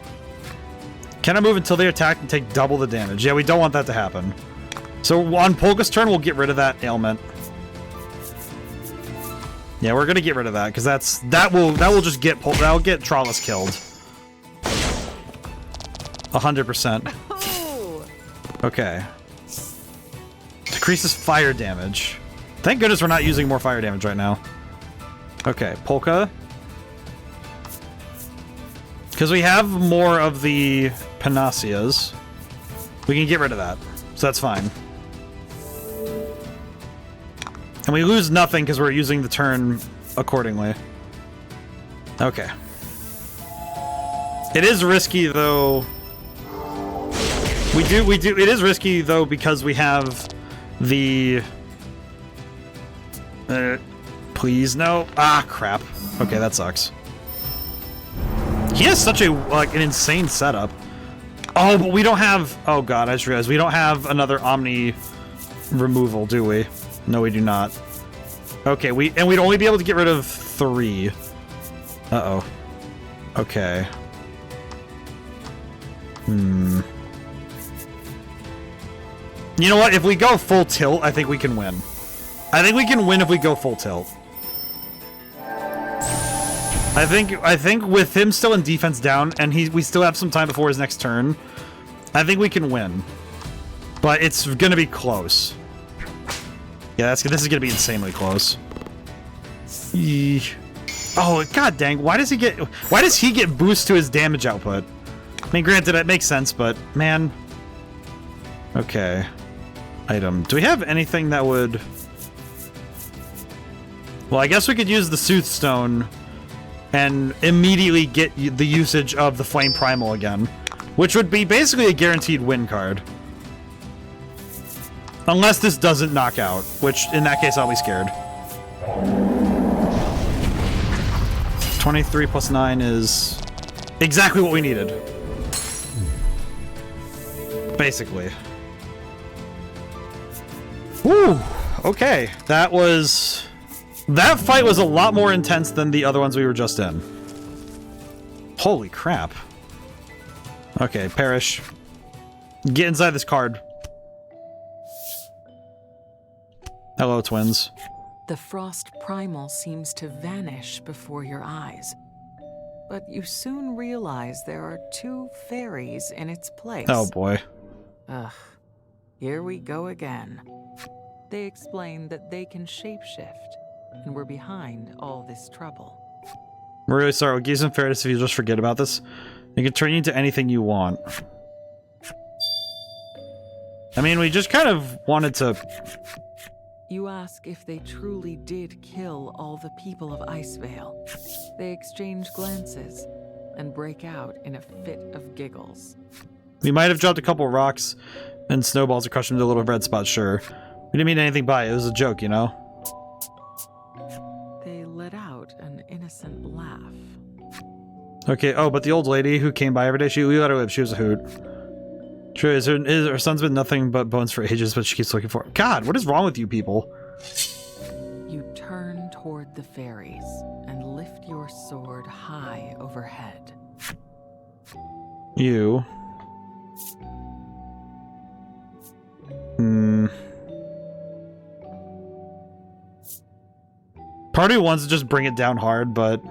Can I move until they attack and take double the damage? Yeah, we don't want that to happen. So on Polka's turn, we'll get rid of that ailment. Yeah, we're gonna get rid of that because that will just get Trollis killed. 100%. Okay. Decreases fire damage. Thank goodness we're not using more fire damage right now. Okay, Polka. Because we have more of the Panaceas, we can get rid of that. So that's fine. And we lose nothing because we're using the turn accordingly. Okay. It is risky though. It is risky though because we have the... please, no. Ah, crap. Okay, that sucks. He has such a, like, an insane setup. Oh, but we don't have... Oh god, I just realized we don't have another Omni removal, do we? No, we do not. Okay, we'd only be able to get rid of 3. Uh-oh. Okay. You know what? If we go full tilt, I think we can win. I think we can win if we go full tilt. I think with him still in defense down, and we still have some time before his next turn, I think we can win. But it's gonna be close. Yeah, this is gonna be insanely close. Oh, god dang! Why does he get boost to his damage output? I mean, granted, it makes sense, but man. Okay. Item. Do we have anything that would? Well, I guess we could use the Soothstone and immediately get the usage of the Flame Primal again, which would be basically a guaranteed win card. Unless this doesn't knock out, which in that case I'll be scared. 23 plus 9 is exactly what we needed. Basically. Woo! Okay, that fight was a lot more intense than the other ones we were just in. Holy crap. Okay, Perish. Get inside this card. Hello, twins. The Frost Primal seems to vanish before your eyes. But you soon realize there are 2 fairies in its place. Oh boy. Ugh. Here we go again. They explain that they can shapeshift, and we're behind all this trouble. We're really sorry. We'll give you some fairness if you just forget about this. It can turn you into anything you want. I mean, we just kind of wanted to... You ask if they truly did kill all the people of Icevale. They exchange glances and break out in a fit of giggles. We might have dropped a couple rocks and snowballs to crush into little red spots, sure. We didn't mean anything by it. It was a joke, you know? They let out an innocent laugh. Okay, oh, but the old lady who came by every day, we let her live. She was a hoot. True, her son's been nothing but bones for ages, but she keeps looking for it. God, what is wrong with you people? You turn toward the fairies and lift your sword high overhead. You. Part of me wants to just bring it down hard, but...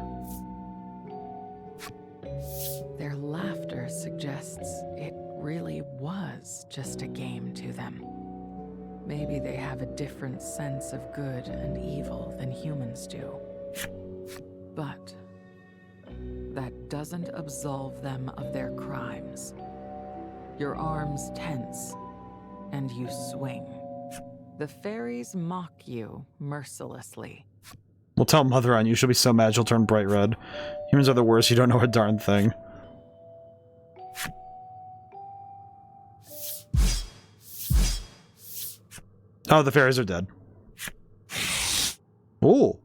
Their laughter suggests it really was just a game to them. Maybe they have a different sense of good and evil than humans do. But that doesn't absolve them of their crimes. Your arms tense, and you swing. The fairies mock you mercilessly. We'll tell Mother on you. She'll be so mad she'll turn bright red. Humans are the worst. You don't know a darn thing. Oh, the fairies are dead. Ooh.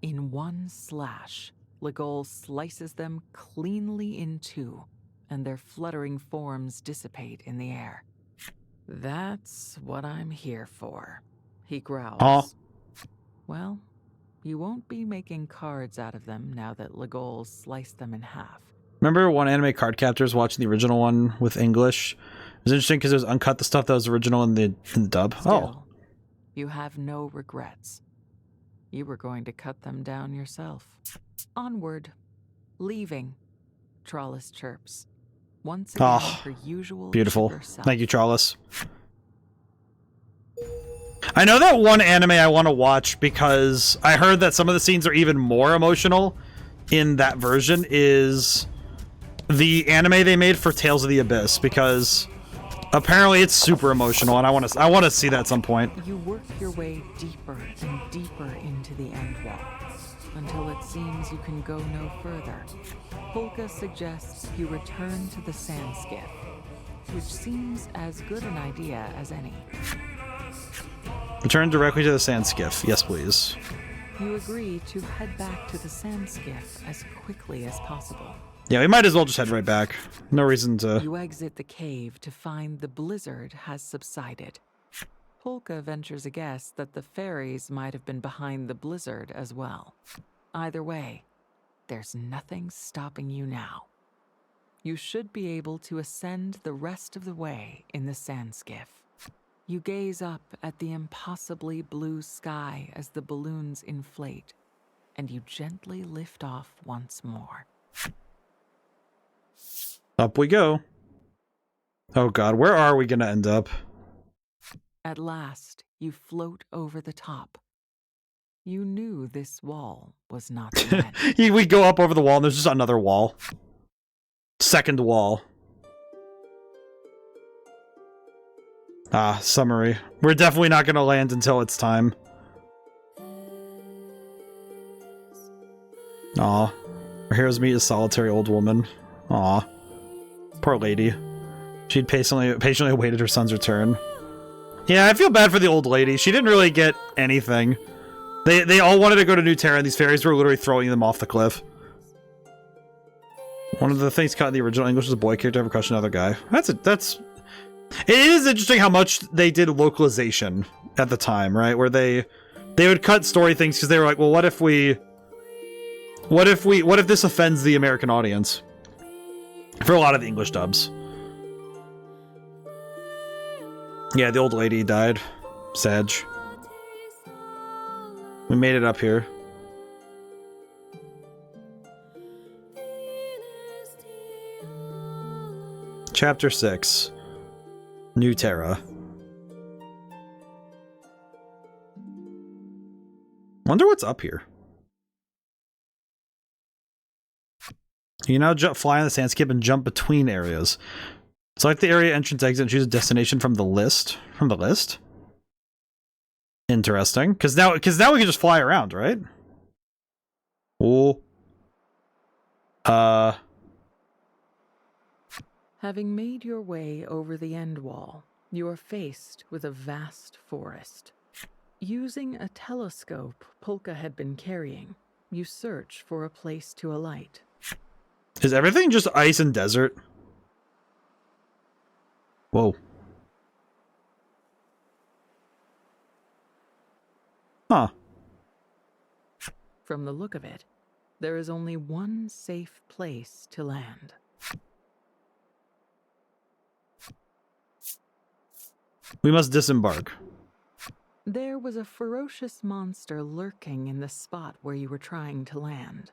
In one slash, Legol slices them cleanly in 2, and their fluttering forms dissipate in the air. That's what I'm here for, he growls. Well, you won't be making cards out of them now that Legol sliced them in half. Remember one anime card captors watching the original one with English? It was interesting because it was uncut the stuff that was original in the dub. Still, you have no regrets. You were going to cut them down yourself. Onward. Leaving. Trollus chirps. Once again, her usual beautiful. sugar self. Thank you, Trollus. I know that one anime I want to watch because I heard that some of the scenes are even more emotional in that version is the anime they made for Tales of the Abyss, because apparently it's super emotional and I want to see that at some point. You work your way deeper and deeper into the end wall until it seems you can go no further. Polka suggests you return to the sand skiff, which seems as good an idea as any. Return directly to the sand skiff. Yes, please. You agree to head back to the sand skiff as quickly as possible. Yeah, we might as well just head right back. No reason to... You exit the cave to find the blizzard has subsided. Polka ventures a guess that the fairies might have been behind the blizzard as well. Either way, there's nothing stopping you now. You should be able to ascend the rest of the way in the sand skiff. You gaze up at the impossibly blue sky as the balloons inflate, and you gently lift off once more. Up we go. Oh god, where are we gonna end up? At last, you float over the top. You knew this wall was not the end. We go up over the wall and there's just another wall. Second wall. Ah, summary. We're definitely not gonna land until it's time. Aw. Our heroes meet a solitary old woman. Aw. Poor lady. She'd patiently awaited her son's return. Yeah, I feel bad for the old lady. She didn't really get anything. They all wanted to go to Newterra, and these fairies were literally throwing them off the cliff. One of the things caught in the original English was a boy character ever crushed another guy. It is interesting how much they did localization at the time, right? Where they would cut story things because they were like, well, what if this offends the American audience? For a lot of the English dubs. Yeah, the old lady died. Sag. We made it up here. Chapter 6. Newterra. Wonder what's up here. You now fly on the sand skip and jump between areas. Select the area entrance exit and choose a destination from the list. From the list? Interesting. Because now we can just fly around, right? Oh. Having made your way over the end wall, you are faced with a vast forest. Using a telescope Polka had been carrying, you search for a place to alight. Is everything just ice and desert? Whoa. Huh. From the look of it, there is only one safe place to land. We must disembark. There was a ferocious monster lurking in the spot where you were trying to land.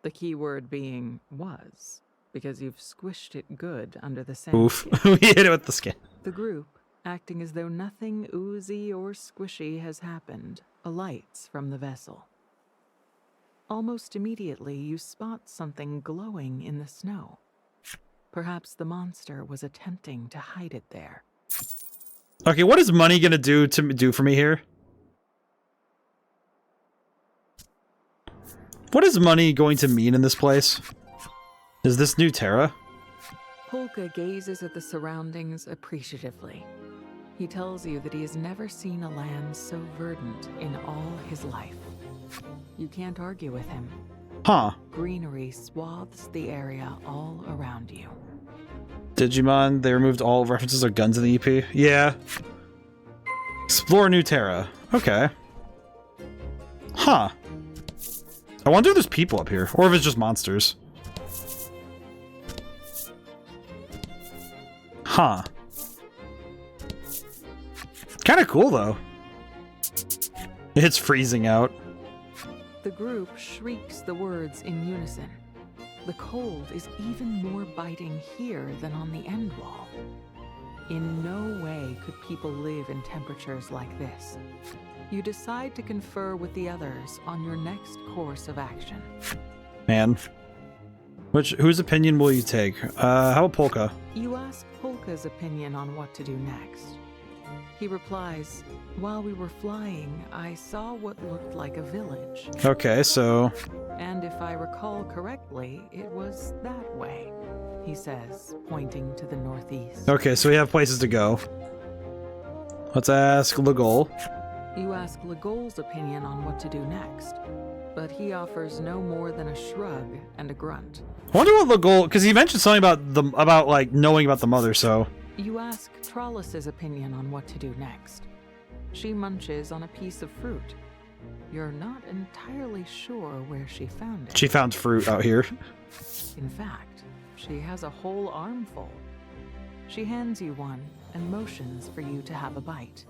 The key word being was, because you've squished it good under the sand. Oof. We hit it with the skin. The group, acting as though nothing oozy or squishy has happened, alights from the vessel. Almost immediately, you spot something glowing in the snow. Perhaps the monster was attempting to hide it there. Okay, what is money gonna do for me here? What is money going to mean in this place? Is this Newterra? Polka gazes at the surroundings appreciatively. He tells you that he has never seen a land so verdant in all his life. You can't argue with him. Huh. Greenery swathes the area all around you. Digimon, they removed all references of guns in the EP? Yeah. Explore Newterra. Okay. Huh. I wonder if there's people up here, or if it's just monsters. Huh. Kind of cool, though. It's freezing out. The group shrieks the words in unison. The cold is even more biting here than on the end wall. In no way could people live in temperatures like this. You decide to confer with the others on your next course of action. Man. Whose opinion will you take? How about Polka? You ask Polka's opinion on what to do next. He replies, "While we were flying, I saw what looked like a village. Okay, so... And if I recall correctly, it was that way," he says, pointing to the northeast. Okay, so we have places to go. Let's ask Legol. You ask Legol's opinion on what to do next, but he offers no more than a shrug and a grunt. I wonder what Legol... Because he mentioned something about like, knowing about the mother, so... You ask Trollus's opinion on what to do next. She munches on a piece of fruit. You're not entirely sure where she found it. She found fruit out here. In fact, she has a whole armful. She hands you one and motions for you to have a bite.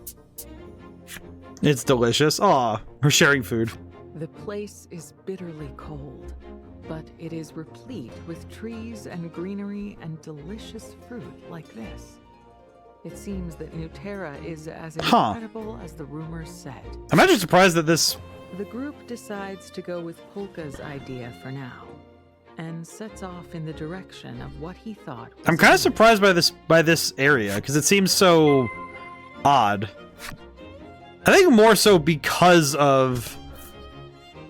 It's delicious. Aw, we're sharing food. The place is bitterly cold, but it is replete with trees and greenery and delicious fruit like this. It seems that Newterra is as incredible as the rumors said. I'm actually surprised that this... The group decides to go with Polka's idea for now, and sets off in the direction of what he thought was I'm kind of surprised by this area, because it seems so odd. I think more so because of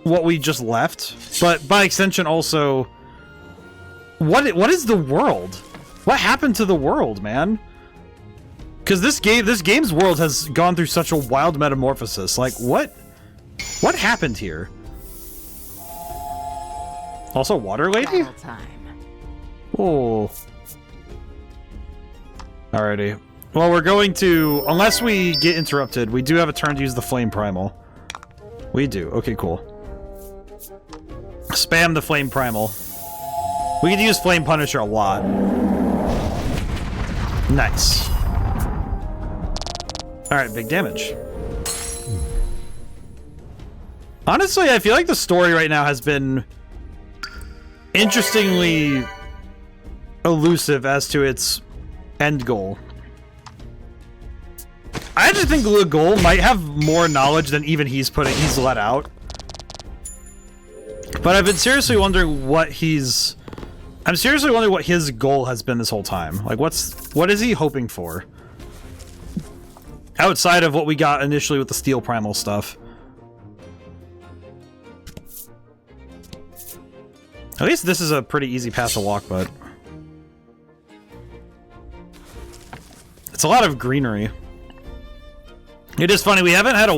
what we just left, but by extension also, what is the world? What happened to the world, man? Because this game's world has gone through such a wild metamorphosis. Like, what happened here? Also, water lady? Battle time. Oh. Alrighty. Well, we're going to... Unless we get interrupted, we do have a turn to use the Flame Primal. We do. Okay, cool. Spam the Flame Primal. We can use Flame Punisher a lot. Nice. Alright, big damage. Honestly, I feel like the story right now has been interestingly elusive as to its end goal. I actually think Legol might have more knowledge than even he's let out. But I've been seriously wondering what his goal has been this whole time. Like, what is he hoping for? Outside of what we got initially with the Steel Primal stuff. At least this is a pretty easy path to walk, but it's a lot of greenery. It is funny, we haven't had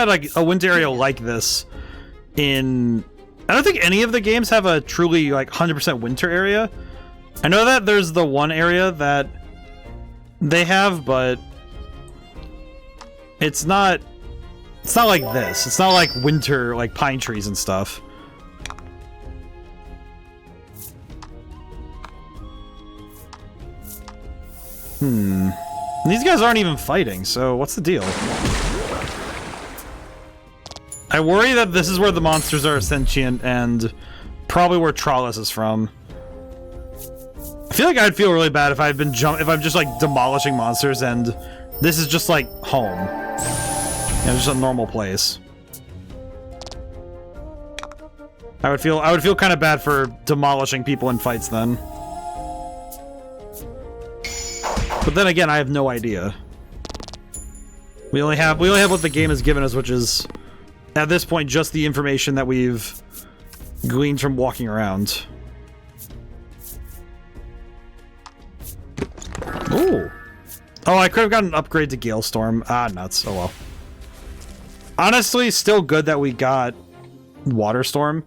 like a winter area like this in... I don't think any of the games have a truly like 100% winter area. I know that there's the one area that they have, but it's not like this. It's not like winter, like pine trees and stuff. These guys aren't even fighting, so what's the deal? I worry that this is where the monsters are sentient and probably where Trollus is from. I feel like I'd feel really bad if I'm just like demolishing monsters and this is just like home. You know, just a normal place. I would feel kind of bad for demolishing people in fights then. But then again, I have no idea. We only have what the game has given us, which is at this point just the information that we've gleaned from walking around. Ooh. Oh, I could have gotten an upgrade to Galestorm. Ah, nuts. Oh well. Honestly, still good that we got Waterstorm.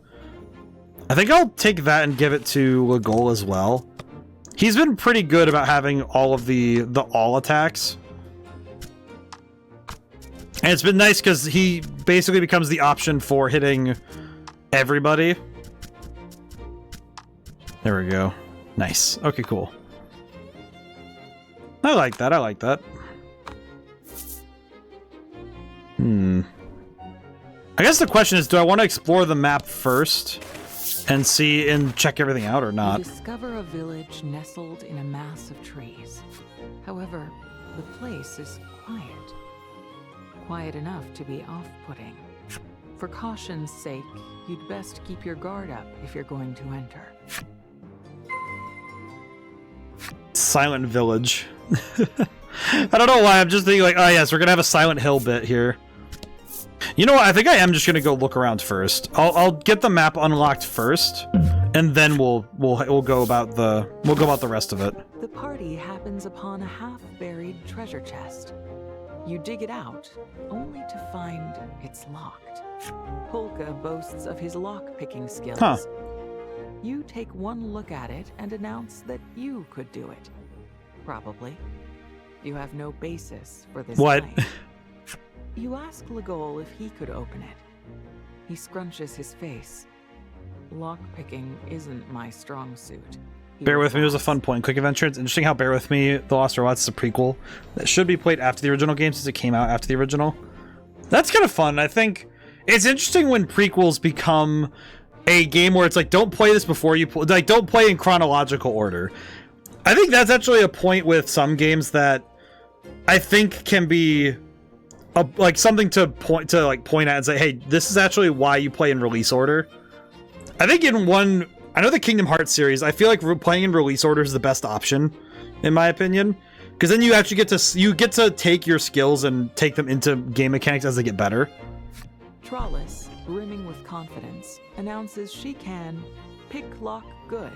I think I'll take that and give it to Legol as well. He's been pretty good about having all of the all attacks. And it's been nice because he basically becomes the option for hitting everybody. There we go. Nice. Okay, cool. I like that. I like that. I guess the question is, do I want to explore the map first and see and check everything out or not? You discover a village nestled in a mass of trees. However, the place is quiet. Quiet enough to be off-putting. For caution's sake, you'd best keep your guard up if you're going to enter. Silent village. I don't know why, I'm just thinking like, oh yes, we're gonna have a Silent Hill bit here. You know what, I think I am just gonna go look around first. I'll get the map unlocked first, and then we'll go about the rest of it. The party happens upon a half-buried treasure chest. You dig it out, only to find it's locked. Polka boasts of his lock-picking skills. Huh. You take one look at it and announce that you could do it. Probably. You have no basis for this claim. You ask Legol if he could open it. He scrunches his face. Lockpicking isn't my strong suit. Bear With Me was a fun point. Quick adventure. It's interesting how Bear With Me, The Lost Robots is a prequel that should be played after the original game since it came out after the original. That's kind of fun. I think it's interesting when prequels become a game where it's like, don't play this before you play, like, don't play in chronological order. I think that's actually a point with some games that I think can be like something to point at and say, hey, this is actually why you play in release order. I think I know the Kingdom Hearts series, I feel like playing in release order is the best option, in my opinion. Because then you actually get to take your skills and take them into game mechanics as they get better. Trollis, brimming with confidence, announces she can pick lock good.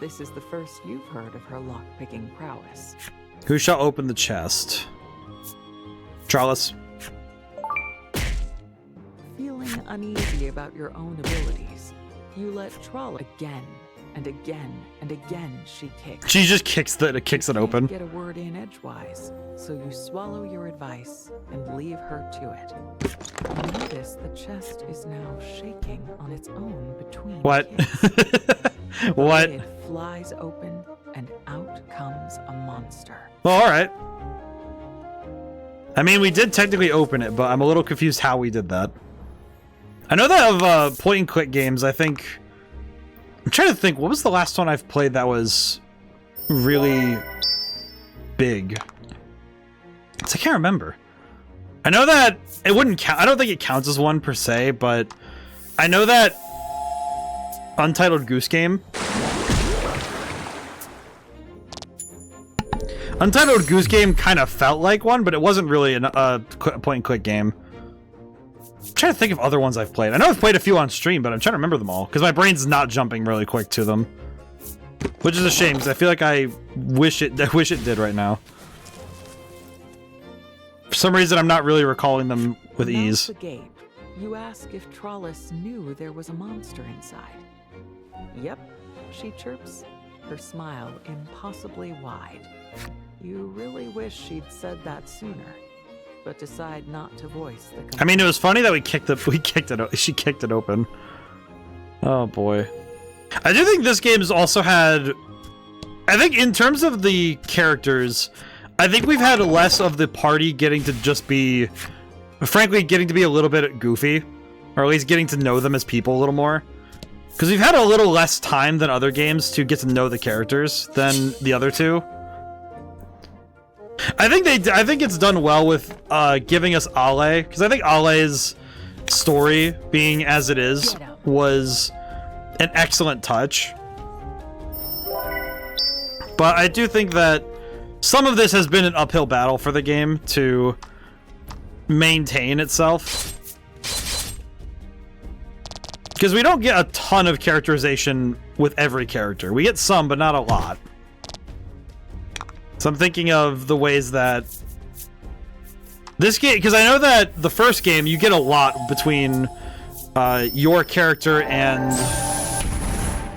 This is the first you've heard of her lock-picking prowess. Who shall open the chest? Trollis. Feeling uneasy about your own abilities, you let Trollis again and again and again she kicks. She just kicks it open. Get a word in edgewise, so you swallow your advice and leave her to it. You notice the chest is now shaking on its own between kicks. What? It flies open and out comes a monster. Well, alright. I mean, we did technically open it, but I'm a little confused how we did that. I know that of point-and-click games, I think... I'm trying to think, what was the last one I've played that was really big? I can't remember. I know that it wouldn't count. I don't think it counts as one per se, but I know that Untitled Goose Game. Untitled Goose Game kind of felt like one, but it wasn't really a point-and-click game. I'm trying to think of other ones I've played. I know I've played a few on stream, but I'm trying to remember them all, because my brain's not jumping really quick to them. Which is a shame, because I feel like I wish it did right now. For some reason, I'm not really recalling them with ease. The gate. You ask if Trollis knew there was a monster inside. Yep, she chirps, her smile impossibly wide. You really wish she'd said that sooner, but decide not to voice the complaint. I mean, it was funny that she kicked it open. Oh boy. I do think this game's also had, I think in terms of the characters, I think we've had less of the party getting to just be, frankly, getting to be a little bit goofy, or at least getting to know them as people a little more. Because we've had a little less time than other games to get to know the characters than the other two. I think it's done well with giving us Ale, because I think Ale's story, being as it is, was an excellent touch. But I do think that some of this has been an uphill battle for the game to maintain itself. Because we don't get a ton of characterization with every character. We get some, but not a lot. So I'm thinking of the ways that this game, because I know that the first game you get a lot between your character and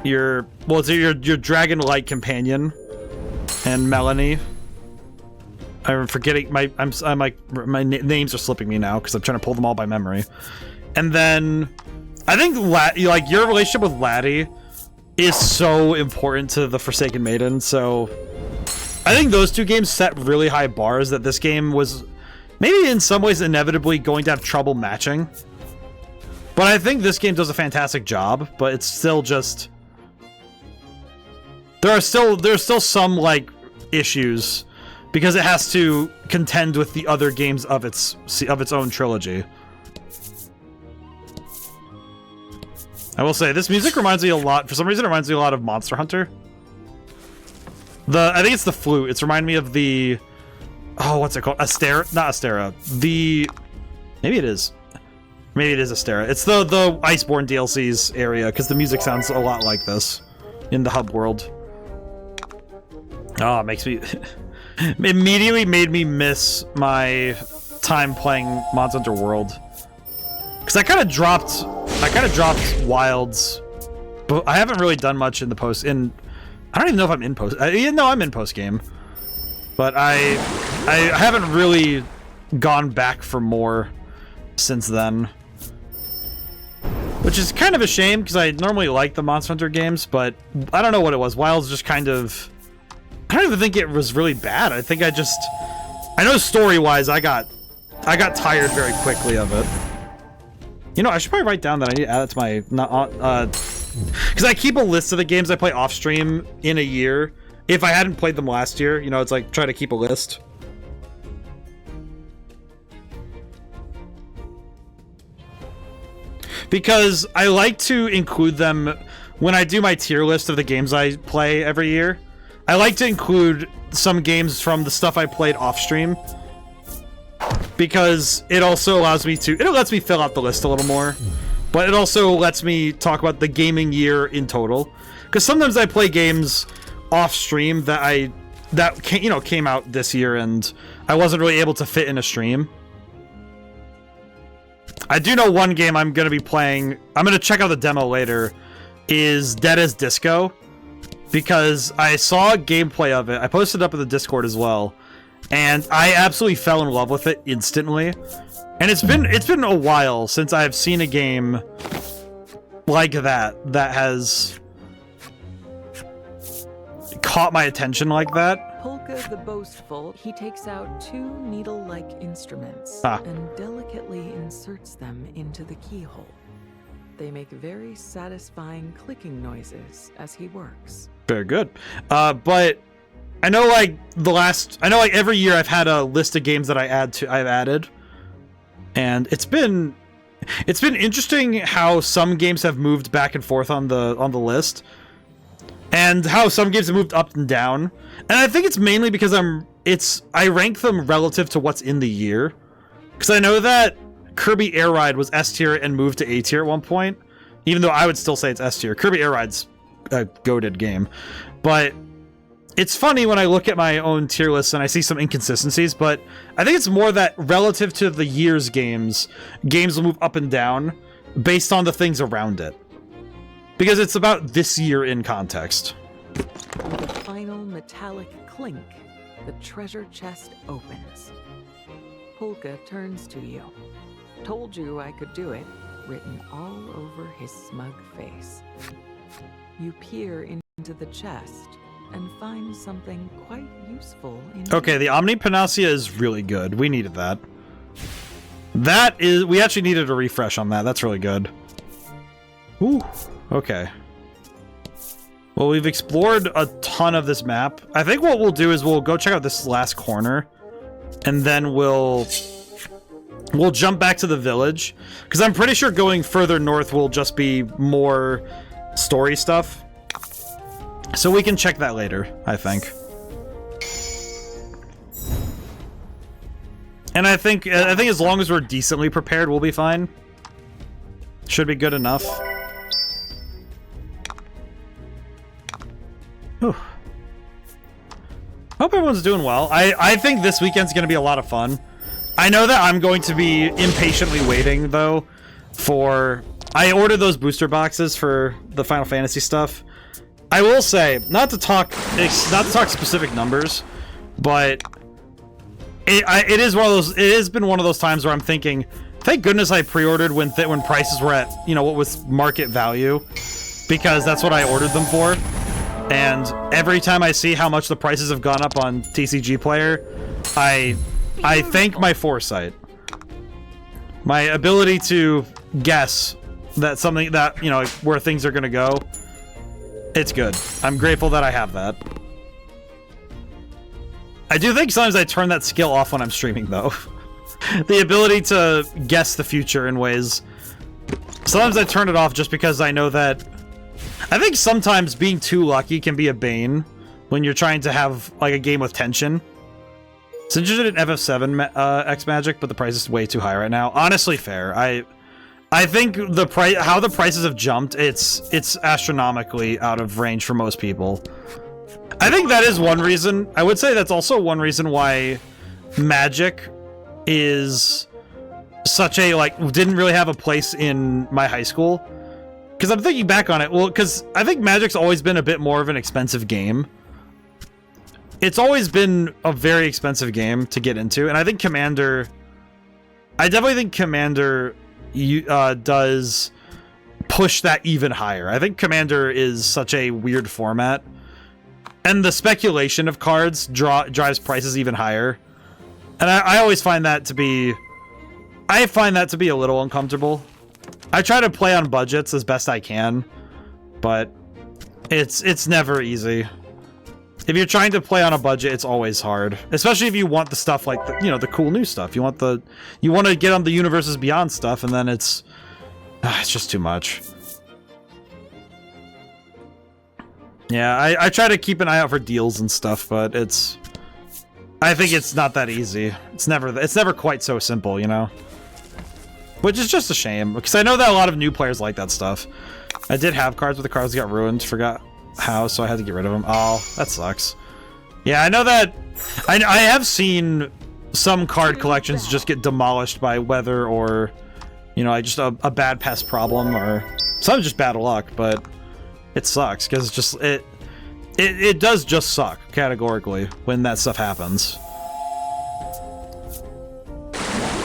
your dragon-like companion and Melanie. I'm forgetting my names are slipping me now because I'm trying to pull them all by memory. And then I think like your relationship with Laddie is so important to the Forsaken Maiden. So I think those two games set really high bars that this game was maybe in some ways inevitably going to have trouble matching. But I think this game does a fantastic job, but it's still just there's still some like issues because it has to contend with the other games of its own trilogy. I will say this music reminds me a lot. For some reason, it reminds me a lot of Monster Hunter. I think it's the flute. It's reminding me of the what's it called? Astera? Not Astera. Maybe it is. Maybe it is Astera. It's the Iceborne DLC's area because the music sounds a lot like this in the hub world. Oh, it makes me immediately made me miss my time playing Monster Hunter World because I kind of dropped Wilds, but I haven't really done much in the post. I don't even know if I'm in post. No, I'm in post game, but I haven't really gone back for more since then, which is kind of a shame because I normally like the Monster Hunter games, but I don't know what it was. Wilds just kind of. I don't even think it was really bad. I think I know story-wise, I got tired very quickly of it. You know, I should probably write down that I need to add it to my because I keep a list of the games I play off stream in a year. If I hadn't played them last year, you know, it's like try to keep a list. Because I like to include them when I do my tier list of the games I play every year. I like to include some games from the stuff I played off stream because it also allows me to, it lets me fill out the list a little more, but it also lets me talk about the gaming year in total. Because sometimes I play games off stream that came out this year and I wasn't really able to fit in a stream. I do know one game I'm going to be playing, I'm going to check out the demo later, is Dead as Disco. Because I saw gameplay of it. I posted it up in the Discord as well. And I absolutely fell in love with it instantly. And it's been a while since I've seen a game like that has caught my attention like that. Polka the Boastful, he takes out two needle-like instruments and delicately inserts them into the keyhole. They make very satisfying clicking noises as he works. Very good. But I know like every year I've had a list of games that I've added. And it's been interesting how some games have moved back and forth on the list. And how some games have moved up and down. And I think it's mainly because I rank them relative to what's in the year. Because I know that Kirby Air Ride was S tier and moved to A tier at one point, even though I would still say it's S tier. Kirby Air Ride's a goated game, but it's funny when I look at my own tier list and I see some inconsistencies, but I think it's more that relative to the year's games will move up and down based on the things around it. Because it's about this year in context. With a final metallic clink, the treasure chest opens. Polka turns to you. Told you I could do it, written all over his smug face. You peer into the chest and find something quite useful in Okay, the Omnipanacea is really good. We needed that. We actually needed a refresh on that. That's really good. Ooh, okay. Well, we've explored a ton of this map. I think what we'll do is we'll go check out this last corner, and then we'll jump back to the village, because I'm pretty sure going further north will just be more story stuff. So we can check that later, I think. And I think as long as we're decently prepared, we'll be fine. Should be good enough. Whew. Hope everyone's doing well. I think this weekend's going to be a lot of fun. I know that I'm going to be impatiently waiting, though, for... I ordered those booster boxes for the Final Fantasy stuff. I will say, not to talk specific numbers, but it is one of those. It has been one of those times where I'm thinking, thank goodness I pre-ordered when prices were at, you know, what was market value, because that's what I ordered them for. And every time I see how much the prices have gone up on TCG Player, I thank my foresight, my ability to guess that something that, you know, where things are gonna go. It's good. I'm grateful that I have that. I do think sometimes I turn that skill off when I'm streaming, though. The ability to guess the future in ways. Sometimes I turn it off just because I know that. I think sometimes being too lucky can be a bane when you're trying to have like a game with tension. It's interested in FF7 X Magic, but the price is way too high right now. Honestly, fair. I think the price, how the prices have jumped, it's astronomically out of range for most people. I think that is one reason. I would say that's also one reason why Magic is such a, like, didn't really have a place in my high school. Because I'm thinking back on it, well, because I think Magic's always been a bit more of an expensive game. It's always been a very expensive game to get into, and I think Commander... I definitely think Commander does push that even higher. I think Commander is such a weird format. And the speculation of cards drives prices even higher. And I always find that to be... I find that to be a little uncomfortable. I try to play on budgets as best I can, but it's never easy. If you're trying to play on a budget, it's always hard. Especially if you want the stuff like, the, you know, the cool new stuff. You want to get on the Universes Beyond stuff, and then it's just too much. Yeah, I try to keep an eye out for deals and stuff, but I think it's not that easy. It's never quite so simple, you know? Which is just a shame, because I know that a lot of new players like that stuff. I did have cards, but the cards got ruined, forgot how, so I had to get rid of them. Oh, that sucks. Yeah, I know that... I have seen some card collections just get demolished by weather or, you know, just a bad pest problem, or some just bad luck, but... It sucks, because it's just, it does just suck, categorically, when that stuff happens.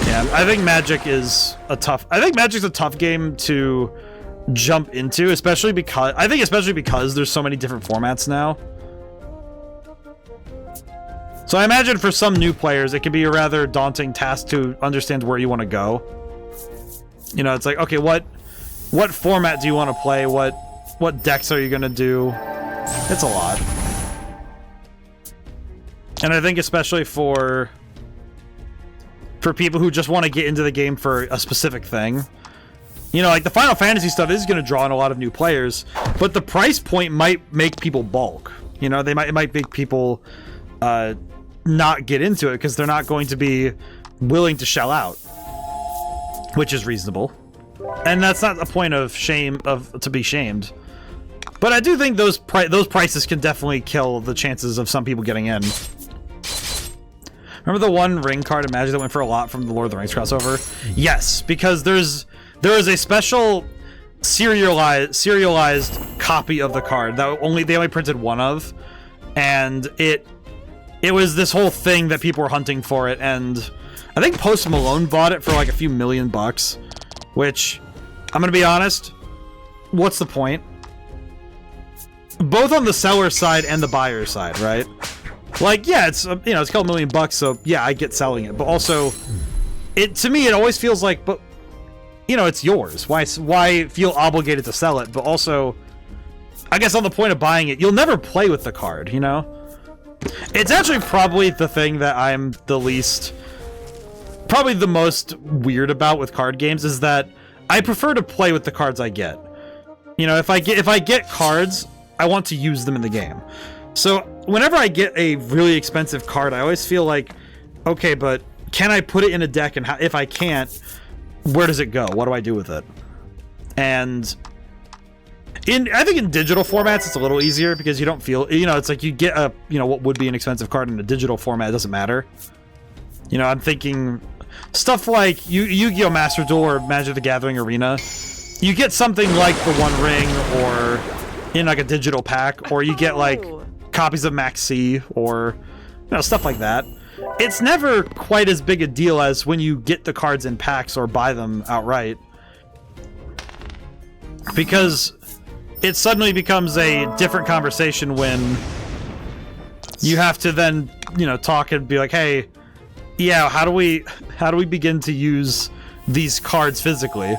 Yeah, I think Magic's a tough game to jump into, especially because there's so many different formats now. So I imagine for some new players, it can be a rather daunting task to understand where you want to go. You know, it's like, okay, what format do you want to play? What decks are you gonna do? It's a lot. And I think especially for people who just want to get into the game for a specific thing. You know, like the Final Fantasy stuff is gonna draw in a lot of new players, but the price point might make people balk. You know, it might make people not get into it because they're not going to be willing to shell out. Which is reasonable. And that's not a point of shame to be shamed. But I do think those prices can definitely kill the chances of some people getting in. Remember the one ring card in Magic that went for a lot from the Lord of the Rings crossover? Yes, because there is a special serialized copy of the card that they only printed one of, and it was this whole thing that people were hunting for it, and I think Post Malone bought it for like a few $1 million, which, I'm gonna be honest, what's the point? Both on the seller side and the buyer side, right? Like, yeah, it's, you know, it's called $1 million, so yeah, I get selling it, but also, to me, it always feels like, but, you know, it's yours. Why feel obligated to sell it? But also, I guess on the point of buying it, you'll never play with the card, you know? It's actually probably the thing that I'm probably the most weird about with card games is that I prefer to play with the cards I get. You know, if I get cards, I want to use them in the game. So whenever I get a really expensive card, I always feel like, okay, but can I put it in a deck? And if I can't, where does it go? What do I do with it? And I think in digital formats, it's a little easier because you don't feel, you know, it's like you get what would be an expensive card in a digital format. It doesn't matter. You know, I'm thinking stuff like Yu-Gi-Oh! Master Duel or Magic the Gathering Arena. You get something like the One Ring or in like a digital pack, or you get like copies of Max C or, you know, stuff like that. it's never quite as big a deal as when you get the cards in packs or buy them outright. Because it suddenly becomes a different conversation when you have to then, you know, talk and be like, hey, yeah, how do we begin to use these cards physically?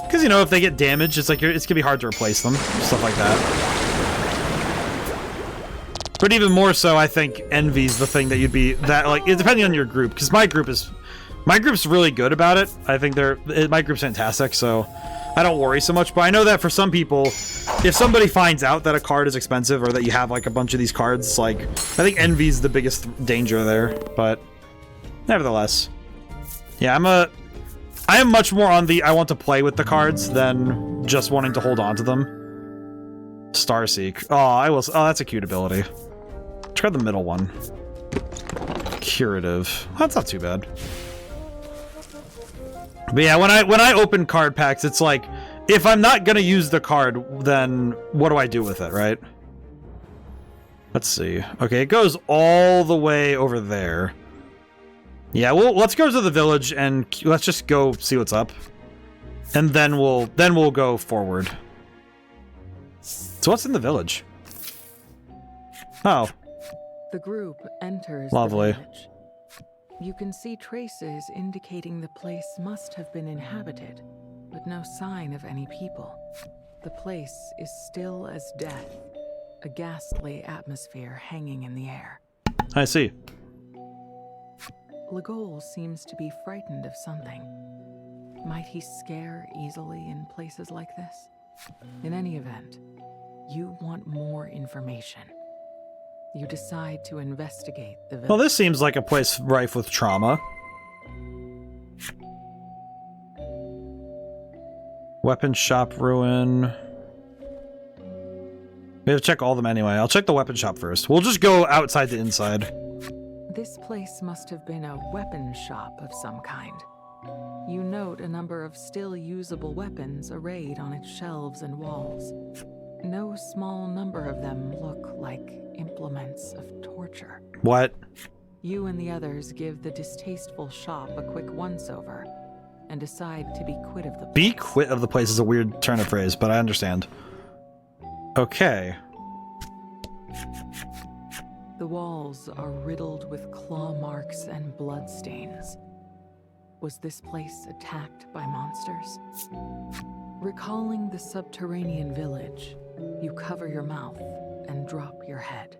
Because, you know, if they get damaged, it's like it's gonna be hard to replace them, stuff like that. But even more so, I think envy's the thing that you'd be depending on your group, because my group's really good about it. I think my group's fantastic, so I don't worry so much. But I know that for some people, if somebody finds out that a card is expensive or that you have like a bunch of these cards, like I think envy's the biggest danger there. But nevertheless, yeah, I am much more on the I want to play with the cards than just wanting to hold on to them. Starseek. Oh, that's a cute ability. Try the middle one. Curative. That's not too bad. But yeah, when I open card packs, it's like, if I'm not gonna use the card, then what do I do with it, right? Let's see. Okay, it goes all the way over there. Yeah, let's go to the village and let's just go see what's up, and then we'll go forward. So what's in the village? Oh. The group enters Lovely. the village. You can see traces indicating the place must have been inhabited, but no sign of any people. The place is still as death, a ghastly atmosphere hanging in the air. I see. Legol seems to be frightened of something. Might he scare easily in places like this? In any event, you want more information. You decide to investigate the village. Well, this seems like a place rife with trauma. Weapon shop ruin. We have to check all of them anyway. I'll check the weapon shop first. We'll just go outside to inside. This place must have been a weapon shop of some kind. You note a number of still usable weapons arrayed on its shelves and walls. No small number of them look like implements of torture. What? You and the others give the distasteful shop a quick once-over and decide to be quit of the place. Be quit of the place is a weird turn of phrase, but I understand. Okay. The walls are riddled with claw marks and bloodstains. Was this place attacked by monsters? Recalling the subterranean village, you cover your mouth and drop your head.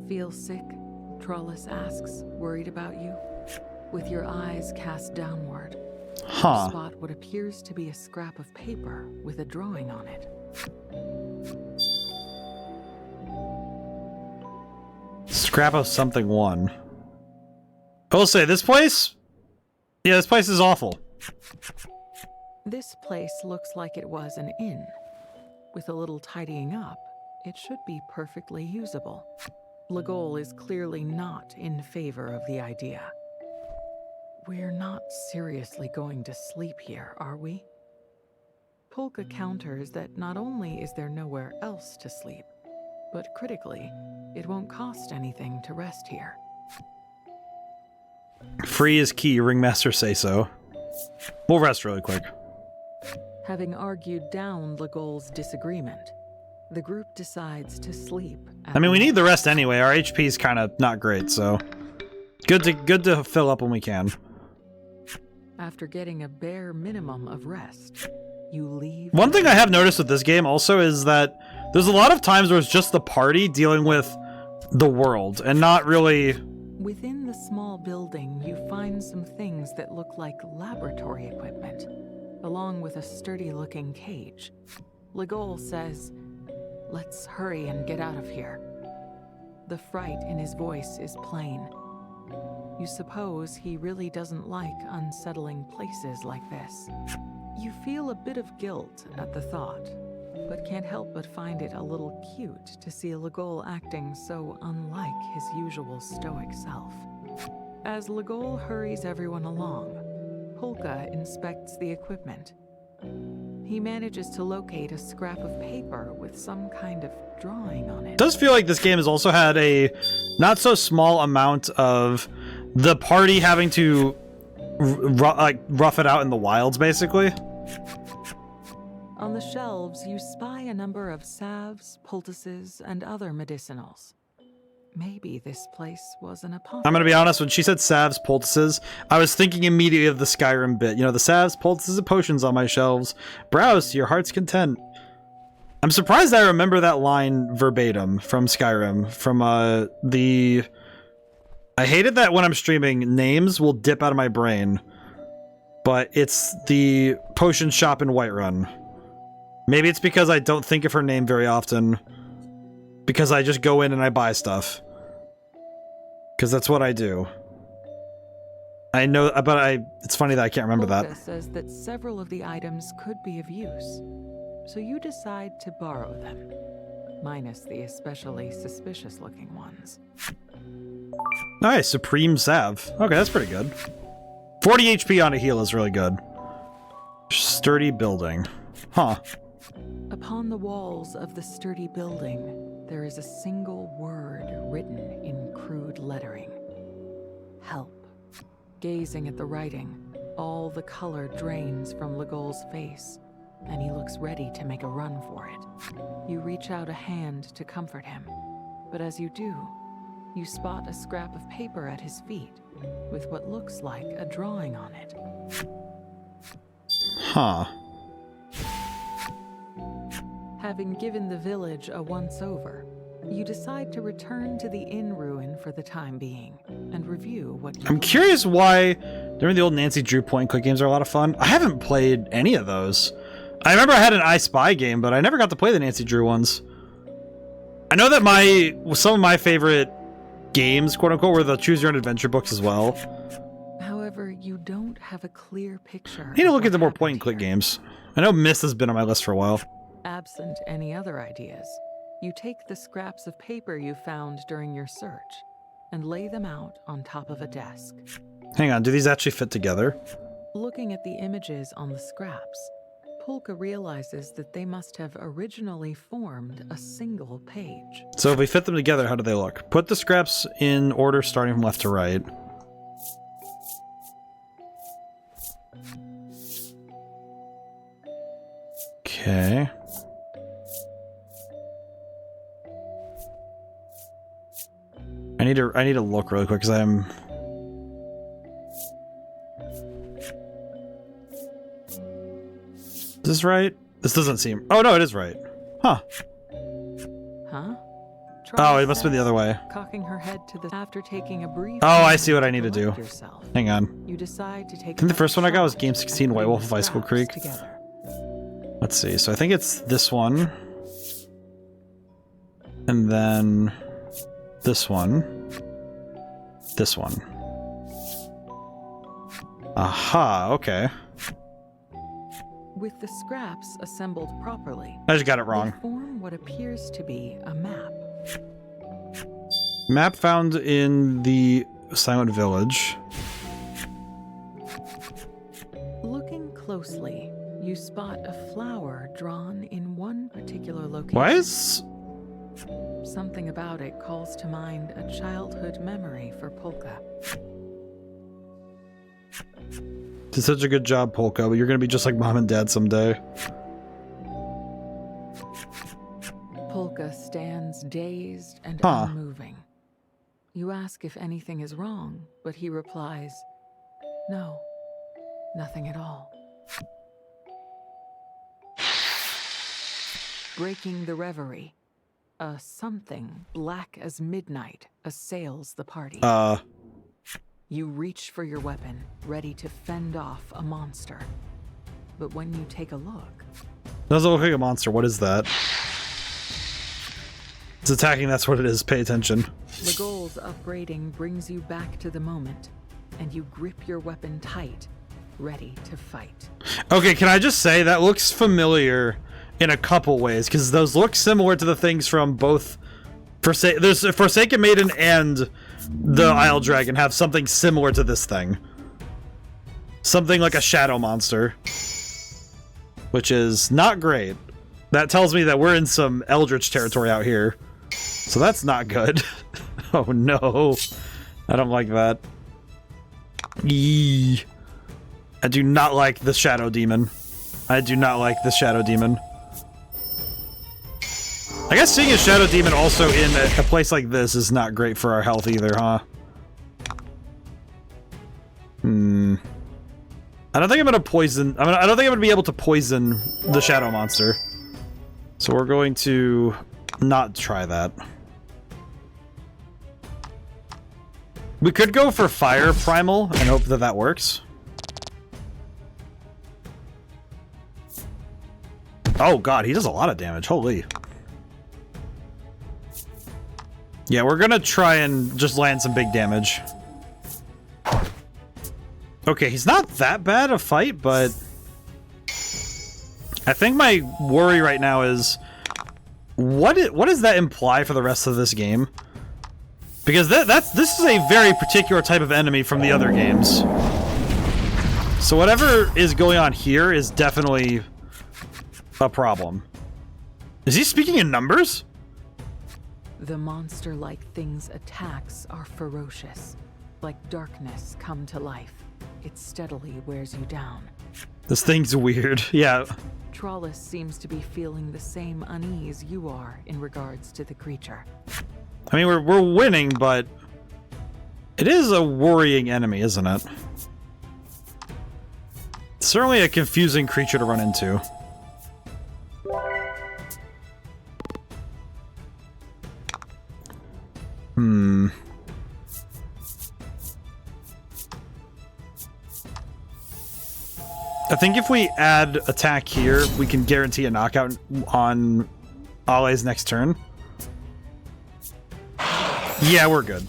Feel sick? Trollus asks, worried about you. With your eyes cast downward, you spot what appears to be a scrap of paper with a drawing on it. Scrap of something one. I will say, this place? Yeah, this place is awful. This place looks like it was an inn. With a little tidying up, it should be perfectly usable. Legol is clearly not in favor of the idea. We're not seriously going to sleep here, are we? Polka counters that not only is there nowhere else to sleep, but critically, it won't cost anything to rest here. Free is key, Ringmaster say so. We'll rest really quick. Having argued down Legol's disagreement, the group decides to sleep. I mean, we need the rest anyway. Our HP is kind of not great, so good to fill up when we can. After getting a bare minimum of rest, you leave. One thing I have noticed with this game also is that there's a lot of times where it's just the party dealing with the world and not really. Within the small building, you find some things that look like laboratory equipment, along with a sturdy-looking cage. Legol says, "Let's hurry and get out of here." The fright in his voice is plain. You suppose he really doesn't like unsettling places like this. You feel a bit of guilt at the thought, but can't help but find it a little cute to see Legol acting so unlike his usual stoic self. As Legol hurries everyone along, Polka inspects the equipment, He manages to locate a scrap of paper with some kind of drawing on it. It does feel like this game has also had a not so small amount of the party having to rough it out in the wilds, basically. On the shelves, you spy a number of salves, poultices, and other medicinals. Maybe this place was an apothecary. I'm gonna be honest, when she said salves, poultices, I was thinking immediately of the Skyrim bit. You know, the salves, poultices, and potions on my shelves. Browse to your heart's content. I'm surprised I remember that line verbatim from Skyrim. From, the... I hated that when I'm streaming, names will dip out of my brain. But it's the potion shop in Whiterun. Maybe it's because I don't think of her name very often. Because I just go in and I buy stuff. Because that's what I do. I know, but it's funny that I can't remember Polka that. says that several of the items could be of use, so you decide to borrow them, minus the especially suspicious-looking ones. Nice, Supreme Salve. Okay, that's pretty good. 40 HP on a heal is really good. Sturdy building. Huh. Upon the walls of the sturdy building, there is a single word written in crude lettering. Help. Gazing at the writing, all the color drains from Legol's face, and he looks ready to make a run for it. You reach out a hand to comfort him, but as you do, you spot a scrap of paper at his feet, with what looks like a drawing on it. Huh. Having given the village a once-over, you decide to return to the inn ruin for the time being, and review what you I'm curious why during the old Nancy Drew point-and-click games are a lot of fun. I haven't played any of those. I remember I had an I Spy game, but I never got to play the Nancy Drew ones. I know that some of my favorite games, quote-unquote, were the choose-your-own-adventure books as well. However, you don't have a clear picture. I need to of look what at the more happened point-and-click here. games. I know Myst has been on my list for a while. Absent any other ideas, you take the scraps of paper you found during your search and lay them out on top of a desk. Hang on, do these actually fit together? Looking at the images on the scraps, Polka realizes that they must have originally formed a single page. So if we fit them together, how do they look? Put the scraps in order starting from left to right. Okay. I need to look really quick because I'm... Is this right? This doesn't seem... Oh no, it is right. Huh. Huh? Oh, it must have been the other way. Cocking her head to the after taking a brief. Oh, I moment see what I need to do. collect yourself, Hang on. you decide to take. I think the first one I got was Game 16 White Wolf of Ice Icicle Creek. Together. Let's see. So I think it's this one. And then this one. This one. Aha, okay. With the scraps assembled properly, I just got it wrong. they form what appears to be a map. Map found in the Silent Village. Looking closely, you spot a flower drawn in one particular location. Why is... Something about it calls to mind a childhood memory for Polka. Did such a good job, Polka, but you're gonna be just like Mom and Dad someday. Polka stands dazed and Huh. unmoving. You ask if anything is wrong, but he replies, "No, nothing at all." Breaking the reverie, a something black as midnight assails the party. You reach for your weapon, ready to fend off a monster. But when you take a look, Doesn't look like a monster. What is that? It's attacking, that's what it is. Pay attention. the goal's upbraiding brings you back to the moment, and you grip your weapon tight, ready to fight. Okay, can I just say that looks familiar in a couple ways, because those look similar to the things from both there's Forsaken Maiden and the Isle Dragon have something similar to this thing. Something like a shadow monster. which is not great. That tells me that we're in some Eldritch territory out here. So that's not good. Oh no. I don't like that. Eee. I do not like the Shadow Demon. I do not like the Shadow Demon. I guess seeing a Shadow Demon also in a place like this is not great for our health either, huh? I don't think I'm gonna poison... I don't think I'm gonna be able to poison the Shadow Monster. So we're going to not try that. We could go for Fire Primal and hope that that works. Oh god, he does a lot of damage. Holy. Yeah, we're gonna try and just land some big damage. Okay, he's not that bad a fight, but... I think my worry right now is... What does that imply for the rest of this game? Because this is a very particular type of enemy from the other games. So whatever is going on here is definitely a problem. Is he speaking in numbers? The monster-like thing's attacks are ferocious. Like darkness come to life. It steadily wears you down. This thing's weird. Yeah. Trollis seems to be feeling the same unease you are in regards to the creature. I mean, we're winning, but it is a worrying enemy, isn't it? Certainly a confusing creature to run into. I think if we add attack here, we can guarantee a knockout on Ale's next turn. Yeah, we're good.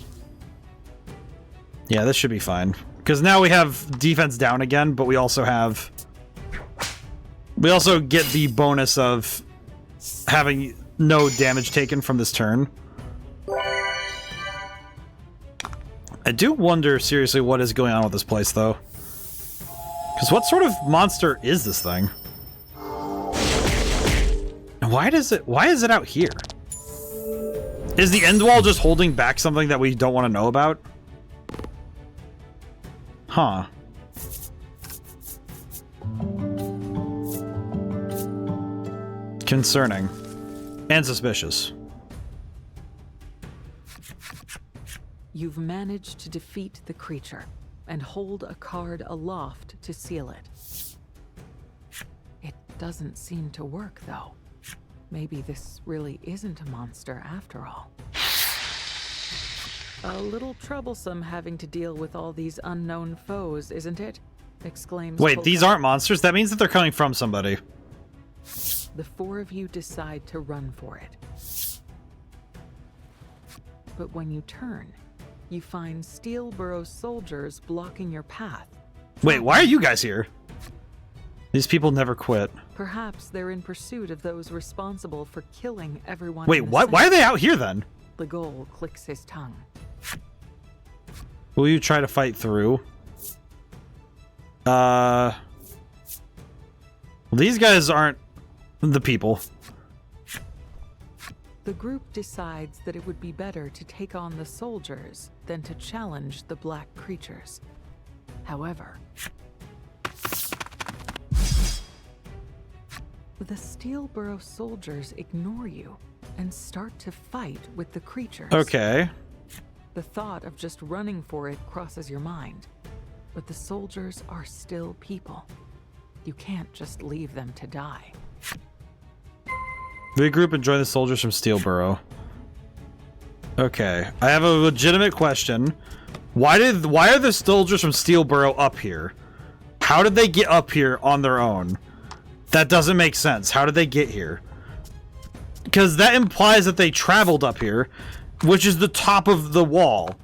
Yeah, this should be fine. Because now we have defense down again, but we also have... We also get the bonus of having no damage taken from this turn. I do wonder, seriously, what is going on with this place, though. Because what sort of monster is this thing? And why is it out here? Is the end wall just holding back something that we don't want to know about? Huh. Concerning. And suspicious. You've managed to defeat the creature and hold a card aloft to seal it. It doesn't seem to work, though. Maybe this really isn't a monster after all. A little troublesome having to deal with all these unknown foes, isn't it? Exclaims Wait, Polka. these aren't monsters? That means that they're coming from somebody. The four of you decide to run for it. But when you turn, you find Steelborough soldiers blocking your path. Wait, why are you guys here? These people never quit. Perhaps they're in pursuit of those responsible for killing everyone. Wait, what? Why are they out here then? The Ghoul clicks his tongue. Will you try to fight through? These guys aren't the people. The group decides that it would be better to take on the soldiers than to challenge the black creatures. However, the Steelborough soldiers ignore you and start to fight with the creatures. Okay. The thought of just running for it crosses your mind, but the soldiers are still people. You can't just leave them to die. Regroup and join the soldiers from Steelborough. Okay, I have a legitimate question. Why are the soldiers from Steelborough up here? How did they get up here on their own? That doesn't make sense. How did they get here? Because that implies that they traveled up here, which is the top of the wall.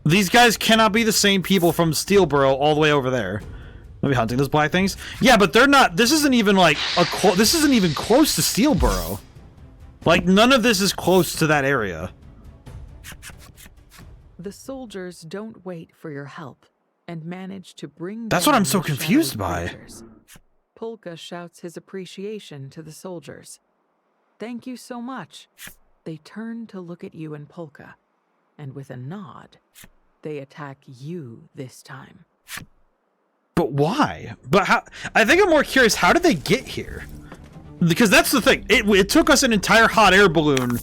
These guys cannot be the same people from Steelborough all the way over there. Maybe hunting those black things? Yeah, but they're not... This isn't even like... this isn't even close to Steelborough. Like, none of this is close to that area. The soldiers don't wait for your help and manage to bring That's what I'm down so the confused shadow by. creatures. Polka shouts his appreciation to the soldiers. Thank you so much. They turn to look at you and Polka, and with a nod, they attack you this time. But why? But how? I think I'm more curious, how did they get here? Because that's the thing. It took us an entire hot air balloon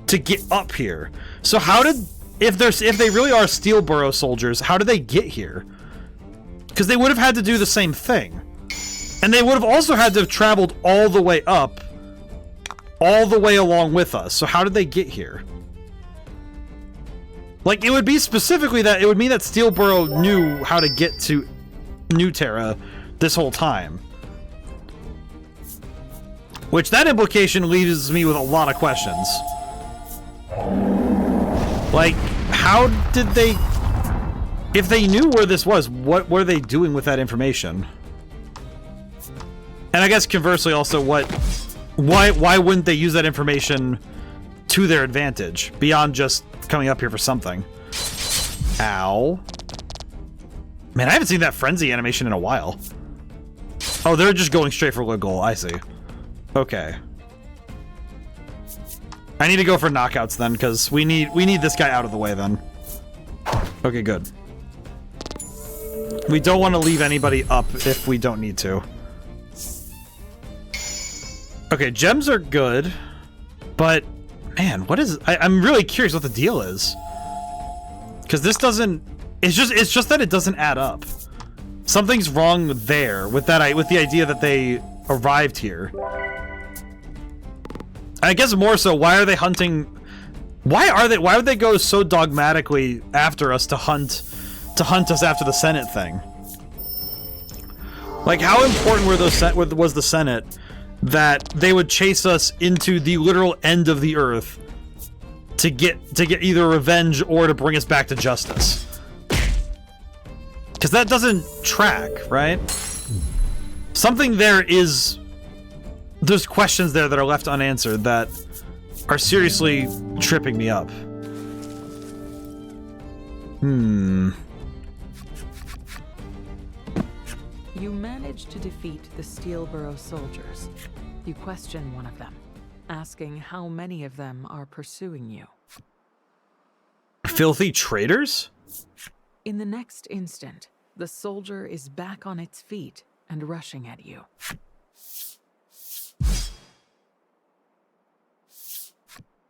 to get up here. So how did, if they really are Steel Burrow soldiers, how did they get here? Because they would have had to do the same thing. And they would have also had to have traveled all the way up, all the way along with us. So how did they get here? Like, it would be specifically that, it would mean that Steel Burrow knew how to get to Newterra this whole time. Which, that implication leaves me with a lot of questions. Like, how did they... If they knew where this was, what were they doing with that information? And I guess conversely also, why wouldn't they use that information to their advantage, beyond just coming up here for something? Ow. Man, I haven't seen that frenzy animation in a while. Oh, they're just going straight for the goal. I see. Okay. I need to go for knockouts then, because we need this guy out of the way then. Okay, good. We don't want to leave anybody up if we don't need to. Okay, gems are good, but man, what is? I'm really curious what the deal is, because this doesn't. It's just that it doesn't add up. Something's wrong there with that. With the idea that they arrived here. I guess more so, why are they hunting? Why would they go so dogmatically after us to hunt us after the Senate thing? Like, how important was the Senate that they would chase us into the literal end of the earth to get either revenge or to bring us back to justice? Because that doesn't track, right? Something there is... There's questions there that are left unanswered that are seriously tripping me up. You manage to defeat the Steel Burrow soldiers. You question one of them, asking how many of them are pursuing you. Filthy traitors? In the next instant, the soldier is back on its feet and rushing at you.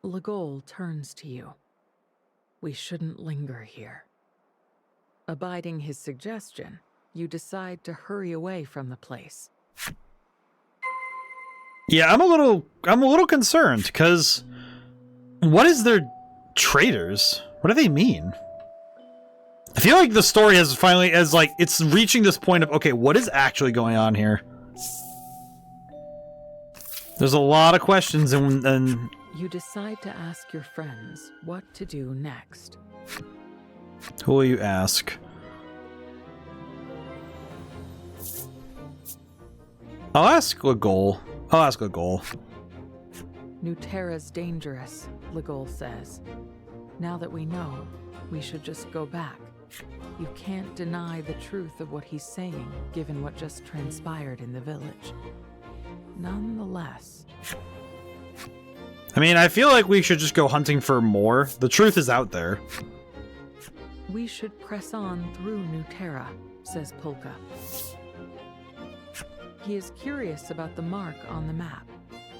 Legol turns to you. We shouldn't linger here. Abiding his suggestion, you decide to hurry away from the place. Yeah, I'm a little concerned, because what is their traitors? What do they mean? I feel like the story has finally, it's reaching this point of, okay, what is actually going on here? There's a lot of questions, and you decide to ask your friends what to do next. Who will you ask? I'll ask Legol. Newterra's dangerous, Legol says. Now that we know, we should just go back. You can't deny the truth of what he's saying, given what just transpired in the village. Nonetheless... I mean, I feel like we should just go hunting for more. The truth is out there. We should press on through Newterra, says Polka. He is curious about the mark on the map,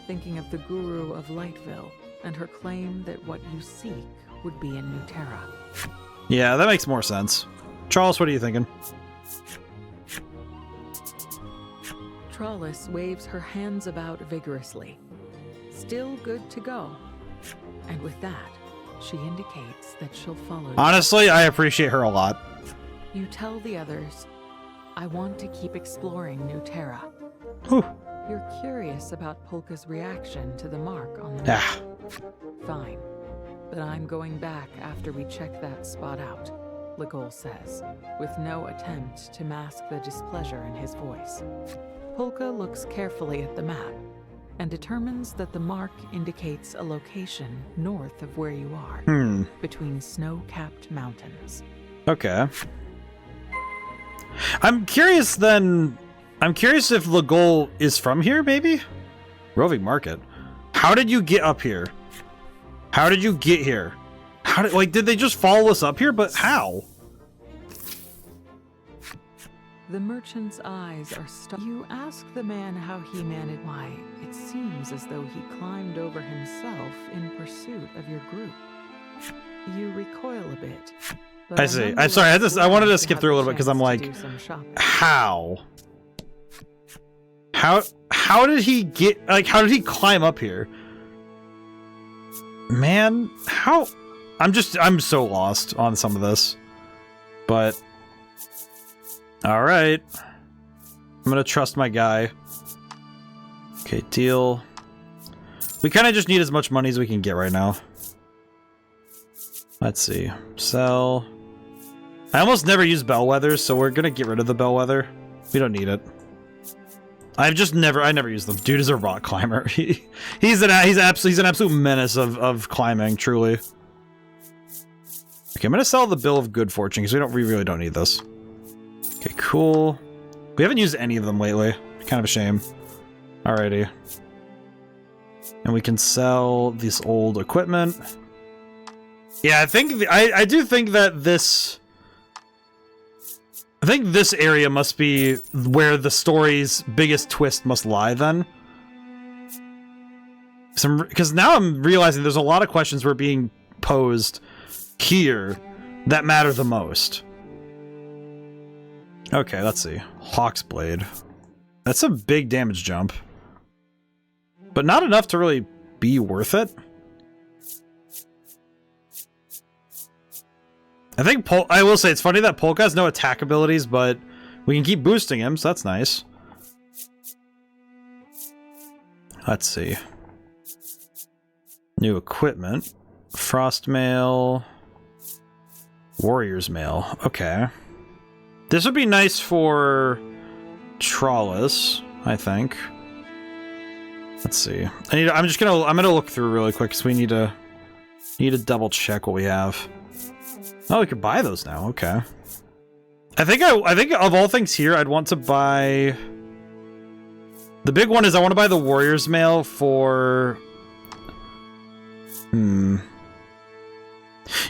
thinking of the Guru of Lightville and her claim that what you seek would be in Newterra. Yeah, that makes more sense. Charles, what are you thinking? Trollis waves her hands about vigorously. Still good to go. And with that, she indicates that she'll follow you. Honestly, I appreciate her a lot. You tell the others, I want to keep exploring Newterra. Whew. You're curious about Polka's reaction to the mark on the map. Fine. But I'm going back after we check that spot out, Legol says, with no attempt to mask the displeasure in his voice. Polka looks carefully at the map and determines that the mark indicates a location north of where you are, between snow-capped mountains. Okay. I'm curious then, I'm curious if the goal is from here, maybe? Roving market. How did you get up here? How did you get here? How did, like, did they just follow us up here? But how? The merchant's eyes are You ask the man how he managed. Why, it seems as though he climbed over himself in pursuit of your group. You recoil a bit. I see. I'm sorry. I wanted to skip through a little bit because I'm like, how? How did he get? Like, how did he climb up here? Man, how? I'm so lost on some of this. But all right, I'm gonna trust my guy. Okay, deal. We kind of just need as much money as we can get right now. Let's see. Sell. I almost never use bellwethers, so we're gonna get rid of the bellwether. We don't need it. I never use them. Dude is a rock climber. He's an absolute menace of climbing, truly. Okay, I'm gonna sell the Bill of Good Fortune because we really don't need this. Okay, cool. We haven't used any of them lately. Kind of a shame. Alrighty. And we can sell this old equipment. Yeah, I do think that this. I think this area must be where the story's biggest twist must lie, then. Because now I'm realizing there's a lot of questions were being posed here that matter the most. Okay, let's see. Hawk's Blade. That's a big damage jump. But not enough to really be worth it. I think I will say it's funny that Polka has no attack abilities, but we can keep boosting him, so that's nice. Let's see. New equipment. Frost Mail. Warrior's Mail. Okay. This would be nice for Trawlus, I think. Let's see. I'm gonna look through really quick because we need to double check what we have. Oh, we could buy those now. Okay. I think of all things here, I'd want to buy. The big one is I want to buy the Warrior's Mail for. You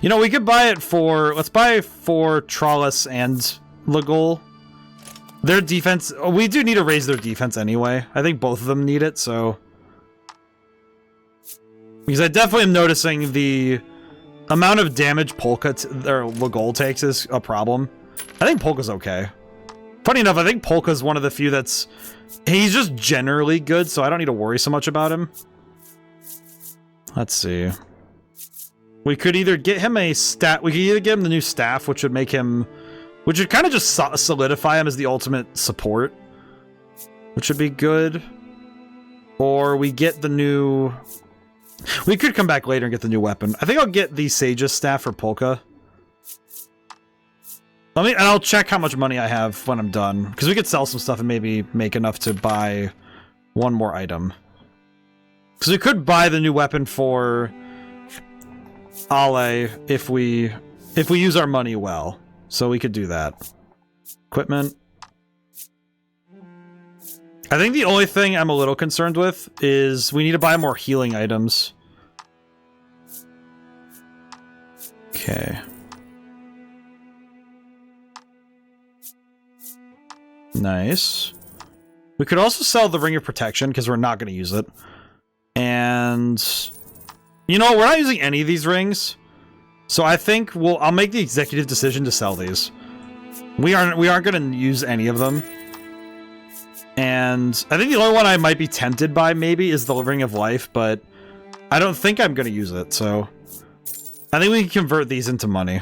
know, we could buy it for. Let's buy for Trawlus and Legol. Their defense. We do need to raise their defense anyway. I think both of them need it, so. Because I definitely am noticing the amount of damage Polka or Legol takes is a problem. I think Polka's okay. Funny enough, I think Polka's one of the few that's. He's just generally good, so I don't need to worry so much about him. Let's see. We could either get him a stat. We could either get him the new staff, which would make him. Which would kind of just solidify him as the ultimate support. Which would be good. Or we get the new. We could come back later and get the new weapon. I think I'll get the Sage's staff for Polka. And I'll check how much money I have when I'm done. Because we could sell some stuff and maybe make enough to buy one more item. Because we could buy the new weapon for Ale if we use our money well. So we could do that. Equipment. I think the only thing I'm a little concerned with is we need to buy more healing items. Okay. Nice. We could also sell the Ring of Protection because we're not going to use it. And you know, we're not using any of these rings. So I think I'll make the executive decision to sell these. We aren't going to use any of them. And I think the only one I might be tempted by maybe is the Ring of Life, but I don't think I'm going to use it, so I think we can convert these into money.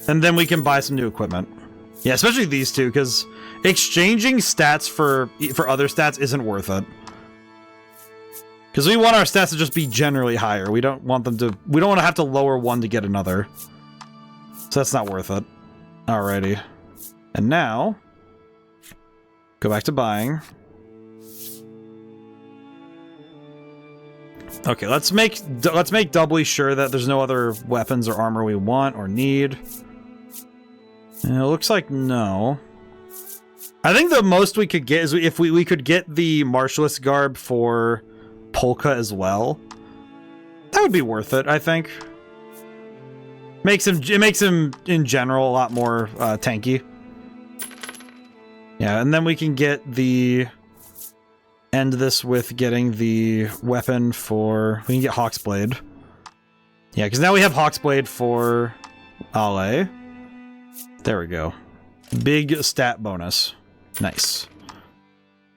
And then we can buy some new equipment. Yeah, especially these two, because exchanging stats for other stats isn't worth it. Because we want our stats to just be generally higher. We don't want them to... We don't want to have to lower one to get another. So that's not worth it. Alrighty. And now... Go back to buying. Okay, let's make doubly sure that there's no other weapons or armor we want or need. And it looks like no. I think the most we could get is if we could get the Martialist garb for Polka as well. That would be worth it, I think. It makes him in general a lot more tanky. Yeah, and then we can get end this with getting the weapon for... We can get Hawk's Blade. Yeah, because now we have Hawk's Blade for Ale. There we go. Big stat bonus. Nice.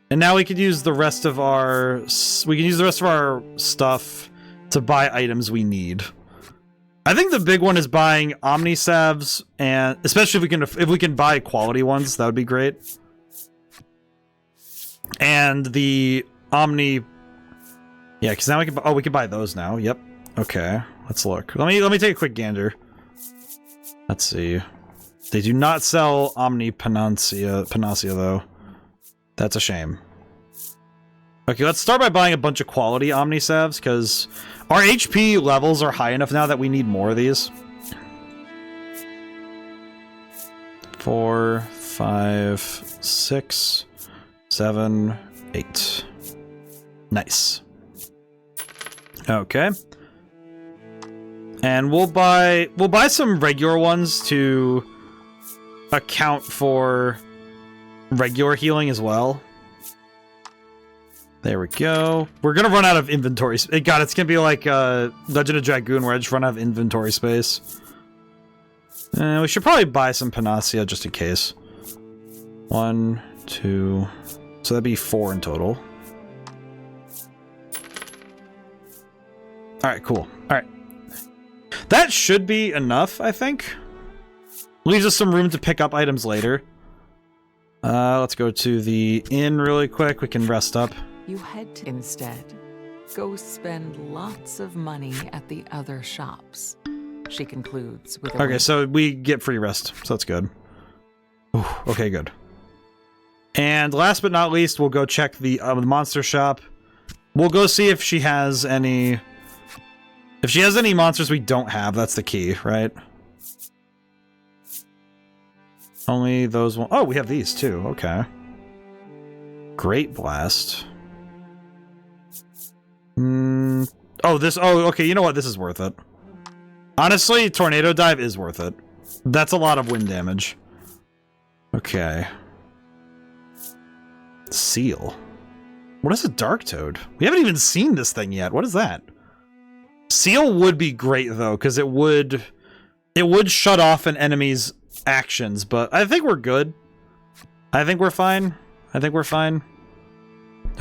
And now we could use the rest of our... We can use the rest of our stuff to buy items we need. I think the big one is buying Omnisalves, and especially if we can buy quality ones, that would be great. And the Omni... Yeah, because now we can... Oh, we can buy those now. Yep. Okay. Let's look. Let me take a quick gander. Let's see. They do not sell Omni Panacea though. That's a shame. Okay, let's start by buying a bunch of quality Omnisalves, because our HP levels are high enough now that we need more of these. 4, 5, 6, 7, 8. Nice. Okay. And we'll buy some regular ones to account for regular healing as well. There we go. We're gonna run out of inventory. God, it's gonna be like Legend of Dragoon, where I just run out of inventory space. We should probably buy some Panacea just in case. 1, 2. So that'd be 4 in total. Alright, cool. Alright. That should be enough, I think. Leaves us some room to pick up items later. Let's go to the inn really quick. We can rest up. You head instead. Go spend lots of money at the other shops. She concludes with a Okay, so we get free rest, so that's good. Ooh, okay, good. And last but not least, we'll go check the monster shop. We'll go see if she has any... If she has any monsters we don't have, that's the key, right? Only those one... Oh, we have these too, okay. Great Blast. Oh, this... Oh, okay, you know what? This is worth it. Honestly, Tornado Dive is worth it. That's a lot of wind damage. Okay. Seal. What is a Dark Toad? We haven't even seen this thing yet. What is that? Seal would be great, though, because it would shut off an enemy's actions, but I think we're good. I think we're fine. I think we're fine.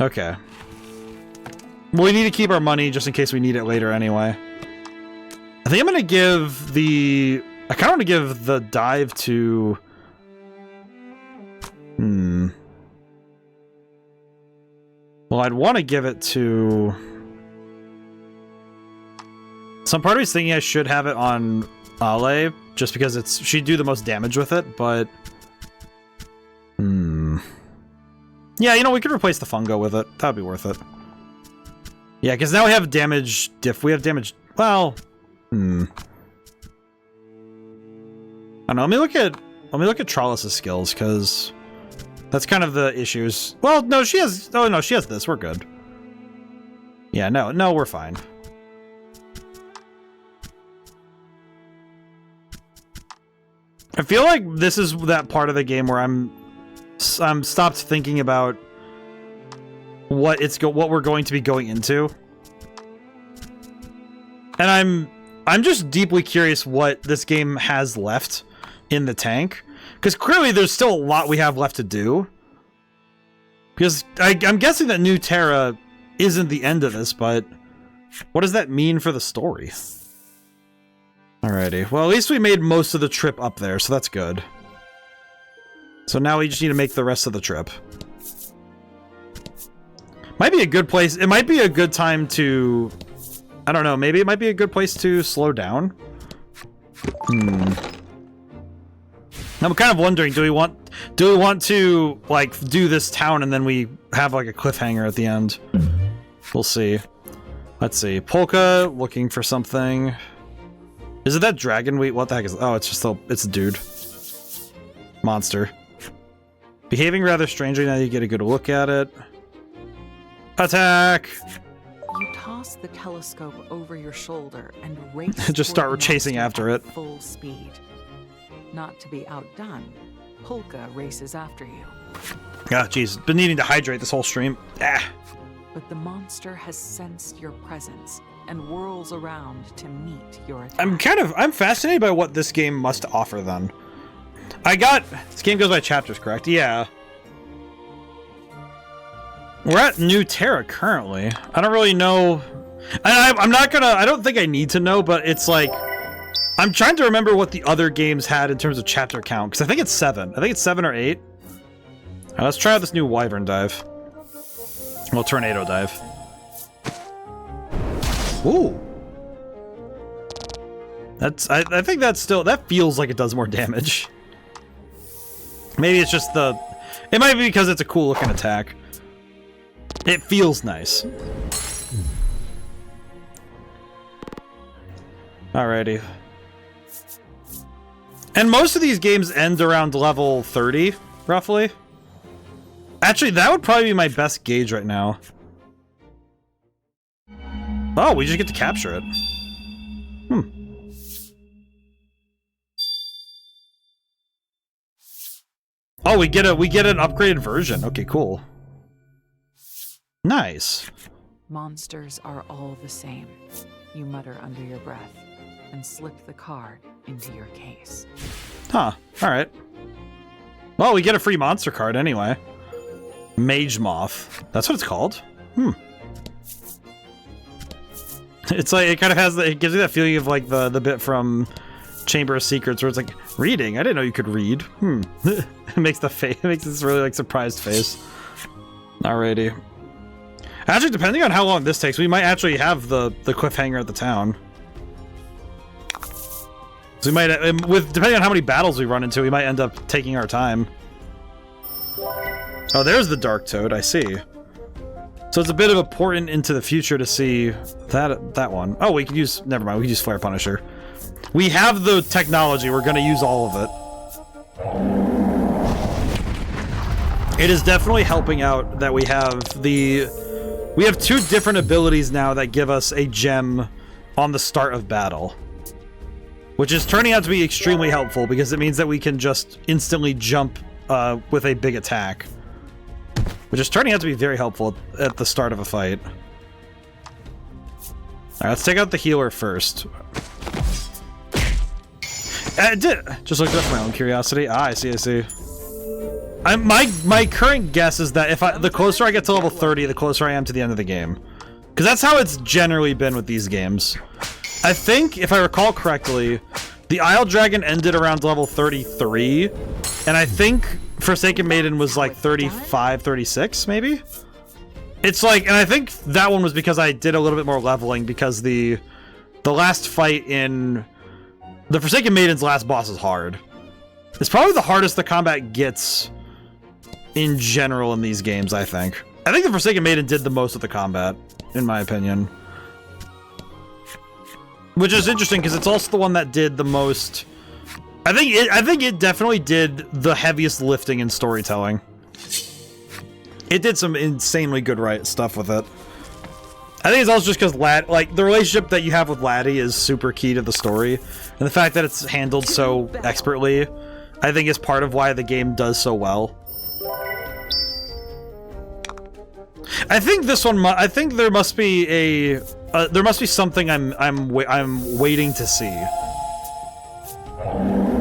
Okay. Well, we need to keep our money just in case we need it later anyway. I think I'm going to give the... I kind of want to give the dive to... Well, I'd want to give it to... Some part of me's thinking I should have it on Ale, just because she'd do the most damage with it, but... Yeah, you know, we could replace the Fungo with it. That'd be worth it. Yeah, because now we have damage diff. We have damage... Well... I don't know. Let me look at Trollis's skills, because that's kind of the issues. Well, no, she has... Oh, no, she has this. We're good. Yeah, no, we're fine. I feel like this is that part of the game where I'm stopped thinking about what we're going to be going into, and I'm just deeply curious what this game has left in the tank, because clearly there's still a lot we have left to do. Because I'm guessing that Newterra isn't the end of this, but what does that mean for the story? Alrighty. Well, at least we made most of the trip up there, so that's good. So now we just need to make the rest of the trip. Might be a good place. It might be a good time to... I don't know. Maybe it might be a good place to slow down. I'm kind of wondering, do we want to, like, do this town and then we have, like, a cliffhanger at the end? We'll see. Let's see. Polka, looking for something... Is it that dragon? Wait, what the heck is it? Oh, it's just it's a dude. Monster. Behaving rather strangely now you get a good look at it. Attack! You toss the telescope over your shoulder and race Just toward start the chasing monster after at it. full speed. Not to be outdone, Polka races after you. Ah, jeez. Been needing to hydrate this whole stream. Ah. But the monster has sensed your presence and whirls around to meet your attack. I'm fascinated by what this game must offer then. This game goes by chapters, correct? Yeah. We're at Newterra currently. I don't really know. I don't think I need to know, but it's like, I'm trying to remember what the other games had in terms of chapter count, because I think it's 7. I think it's 7 or 8. All right, let's try out this new Wyvern dive. Well, Tornado dive. Ooh. I think that feels like it does more damage. Maybe it's just it might be because it's a cool looking attack. It feels nice. Alrighty. And most of these games end around level 30, roughly. Actually, that would probably be my best gauge right now. Oh, we just get to capture it. Oh, we get an upgraded version. Okay, cool. Nice. Monsters are all the same. You mutter under your breath and slip the card into your case. Huh. Alright. Well, we get a free monster card anyway. Mage Moth. That's what it's called? It's like, it kind of has, it gives you that feeling of like the bit from Chamber of Secrets where it's like, reading? I didn't know you could read. It makes this really like surprised face. Alrighty. Actually, depending on how long this takes, we might actually have the cliffhanger at the town. So we might, depending on how many battles we run into, we might end up taking our time. Oh, there's the Dark Toad, I see. So it's a bit of a portent into the future to see that one. Oh, we can use, never mind, we can use Flare Punisher. We have the technology, we're gonna use all of it. It is definitely helping out that we have we have 2 different abilities now that give us a gem on the start of battle. Which is turning out to be extremely helpful because it means that we can just instantly jump with a big attack. Which is turning out to be very helpful at the start of a fight. Alright, let's take out the healer first. Just looked up for my own curiosity. Ah, I see. My current guess is that the closer I get to level 30, the closer I am to the end of the game. Because that's how it's generally been with these games. I think, if I recall correctly, the Isle Dragon ended around level 33, and I think Forsaken Maiden was like 35, 36, maybe? It's like, and I think that one was because I did a little bit more leveling, because the last fight in... The Forsaken Maiden's last boss is hard. It's probably the hardest the combat gets in general in these games, I think. I think the Forsaken Maiden did the most with the combat, in my opinion. Which is interesting, because it's also the one that did the most... I think it definitely did the heaviest lifting in storytelling. It did some insanely good stuff with it. I think it's also just because like the relationship that you have with Laddie is super key to the story, and the fact that it's handled so expertly, I think is part of why the game does so well. I think this one. I think there must be there must be something I'm waiting to see.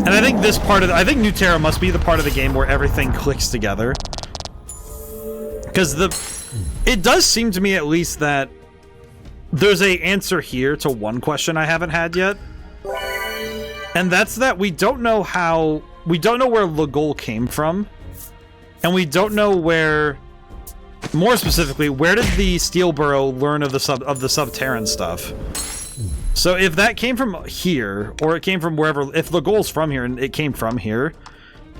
And I think this part of I think Newterra must be the part of the game where everything clicks together. Because it does seem to me at least that there's a answer here to one question I haven't had yet. And that's that we don't know where Lagol came from. And we don't know where, more specifically, where did the Steel Burrow learn of the Subterran stuff? So if that came from here, or it came from wherever, if Lagol's from here and it came from here,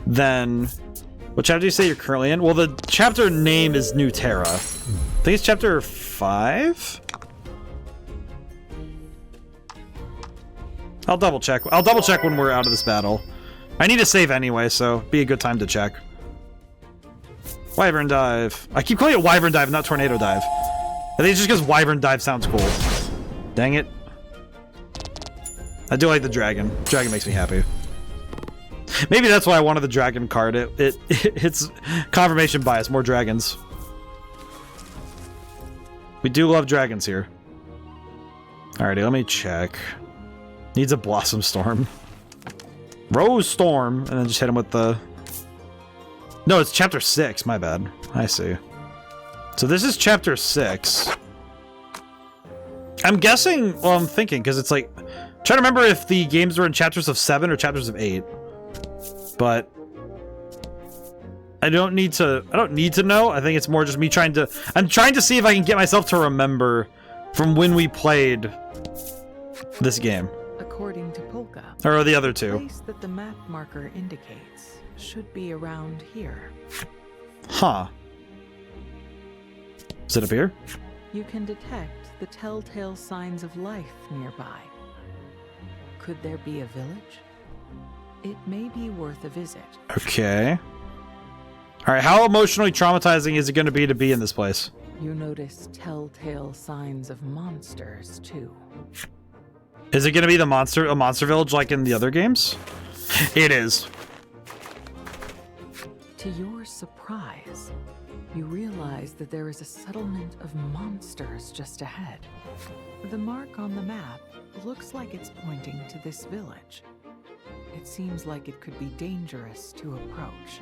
then what chapter do you say you're currently in? Well, the chapter name is Newterra. I think it's chapter 5? I'll double check. I'll double check when we're out of this battle. I need to save anyway, so be a good time to check. Wyvern dive. I keep calling it wyvern dive, not tornado dive. I think it's just because wyvern dive sounds cool. Dang it. I do like the dragon. Dragon makes me happy. Maybe that's why I wanted the dragon card. It's confirmation bias. More dragons. We do love dragons here. Alrighty, let me check. Needs a Blossom Storm. Rose Storm, and then just hit him with the... No, it's chapter 6, my bad. I see. So this is chapter 6. I'm guessing, well, I'm thinking, because it's like... I'm trying to remember if the games were in chapters of 7 or chapters of 8. But... I don't need to know. I think it's more just me trying to... I'm trying to see if I can get myself to remember from when we played this game. According to Polka, or the other two. The place that the map marker indicates should be around here. Huh. Is it up here? You can detect the telltale signs of life nearby. Could there be a village? It may be worth a visit. Okay. Alright, how emotionally traumatizing is it going to be in this place? You notice telltale signs of monsters, too. Is it going to be a monster village like in the other games? It is. To your surprise, you realize that there is a settlement of monsters just ahead. The mark on the map looks like it's pointing to this village. It seems like it could be dangerous to approach.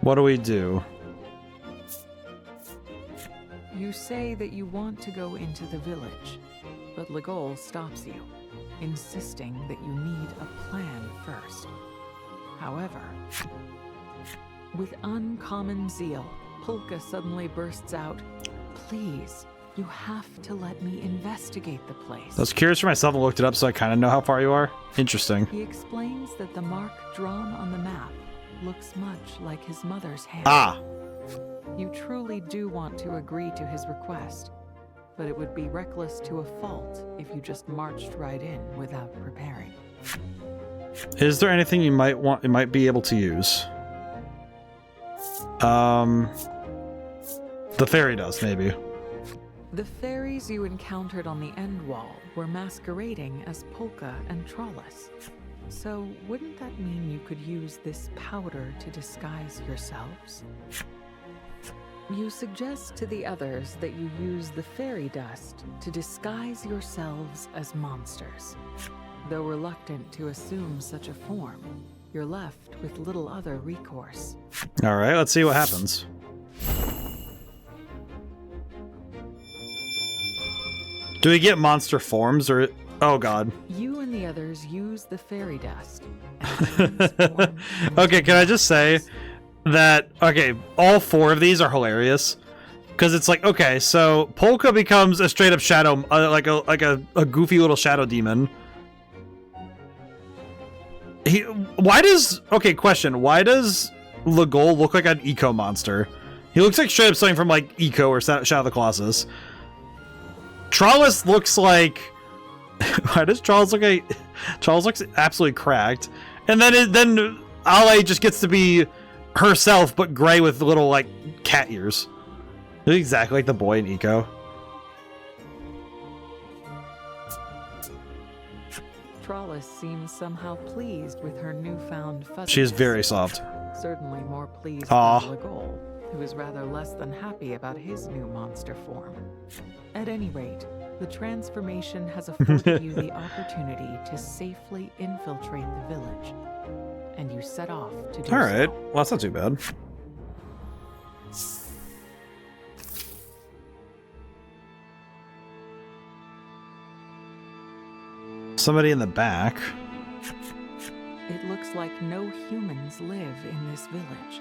What do we do? You say that you want to go into the village, but Legol stops you, insisting that you need a plan first. However, with uncommon zeal, Polka suddenly bursts out, "Please, you have to let me investigate the place." I was curious for myself and looked it up so I kind of know how far you are. Interesting. He explains that the mark drawn on the map looks much like his mother's hand. Ah. You truly do want to agree to his request, but it would be reckless to a fault if you just marched right in without preparing. Is there anything you might be able to use? The fairy dust, maybe. The fairies you encountered on the end wall were masquerading as Polka and Trollis. So wouldn't that mean you could use this powder to disguise yourselves? You suggest to the others that you use the fairy dust to disguise yourselves as monsters. Though reluctant to assume such a form, you're left with little other recourse. Alright, let's see what happens. Do we get monster forms or... Oh god. You and the others use the fairy dust. Okay, can I just say that... Okay, all 4 of these are hilarious. Because it's like, okay, so Polka becomes a straight up shadow... like a goofy little shadow demon. Why does... Okay, question. Why does Legol look like an eco monster? He looks like straight up something from like Eco or Shadow of the Colossus. Trollis looks like... Why does Trollis look like... Trollis looks absolutely cracked. And then Ale just gets to be herself, but gray with little, like, cat ears. Looks exactly like the boy in Eco. Trollis seems somehow pleased with her newfound fuzziness. She is very soft. Certainly more pleased Aww. than Legol, who is rather less than happy about his new monster form. At any rate, the transformation has afforded you the opportunity to safely infiltrate the village, and you set off to do Alright, so. well that's not too bad. Somebody in the back. It looks like no humans live in this village.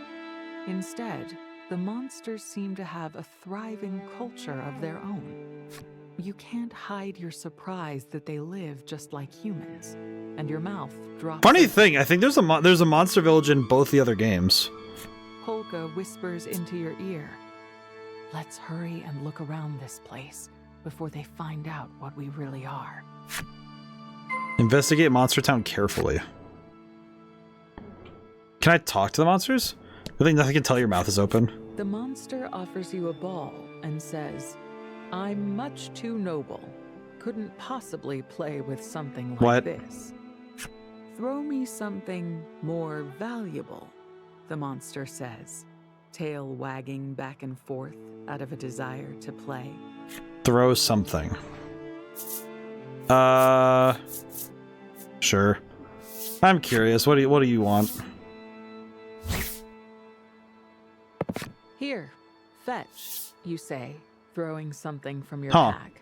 Instead, the monsters seem to have a thriving culture of their own. You can't hide your surprise that they live just like humans, and your mouth drops. Funny thing, I think there's a monster village in both the other games. Polka whispers into your ear, "Let's hurry and look around this place before they find out what we really are." Investigate Monster Town carefully. Can I talk to the monsters? I think nothing can tell your mouth is open. The monster offers you a ball and says, I'm much too noble. Couldn't possibly play with something like this. Throw me something more valuable, the monster says, tail wagging back and forth out of a desire to play. Throw something. Sure. I'm curious. What do you want? Here, fetch, you say, throwing something from your bag.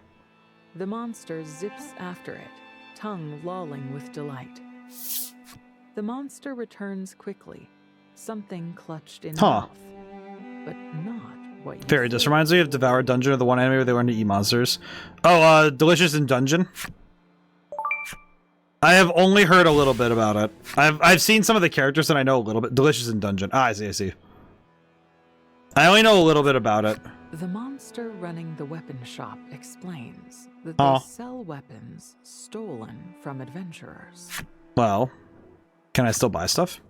The monster zips after it, tongue lolling with delight. The monster returns quickly, something clutched in mouth, but not what you Fairy, this reminds me of Devour Dungeon, or the one anime where they were into E-monsters. Oh, Delicious in Dungeon? I have only heard a little bit about it. I've seen some of the characters and I know a little bit. Delicious in Dungeon. Ah, I see. I only know a little bit about it. The monster running the weapon shop explains that they sell weapons stolen from adventurers. Well, can I still buy stuff?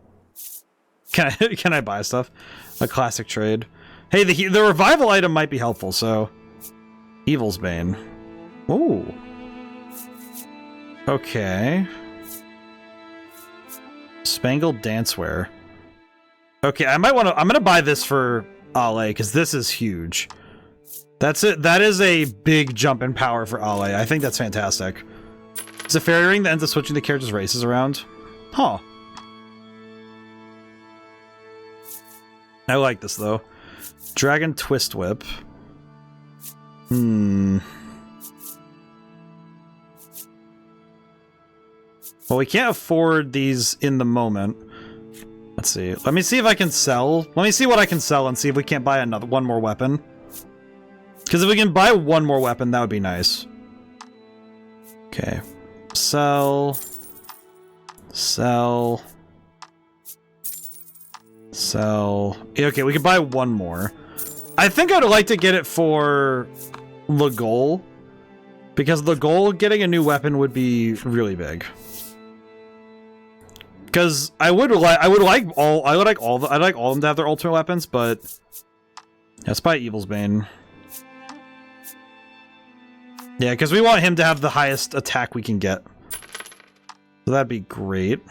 Can I buy stuff? A classic trade. Hey, the revival item might be helpful, so... Evil's Bane. Ooh. Okay. Spangled Dancewear. Okay, I'm gonna buy this for Ale, because this is huge. That's it. That is a big jump in power for Ale. I think that's fantastic. It's a fairy ring that ends up switching the character's races around. Huh. I like this, though. Dragon Twist Whip. Well, we can't afford these in the moment. Let's see. Let me see if I can sell. Let me see what I can sell and see if we can't buy one more weapon. Because if we can buy one more weapon, that would be nice. Okay. Sell. Sell. Sell. Okay, we could buy one more. I think I'd like to get it for Legol. Because Legol getting a new weapon would be really big. Because I'd like all of them to have their ultimate weapons, but let's buy Evil's Bane. Yeah, because we want him to have the highest attack we can get. So that'd be great.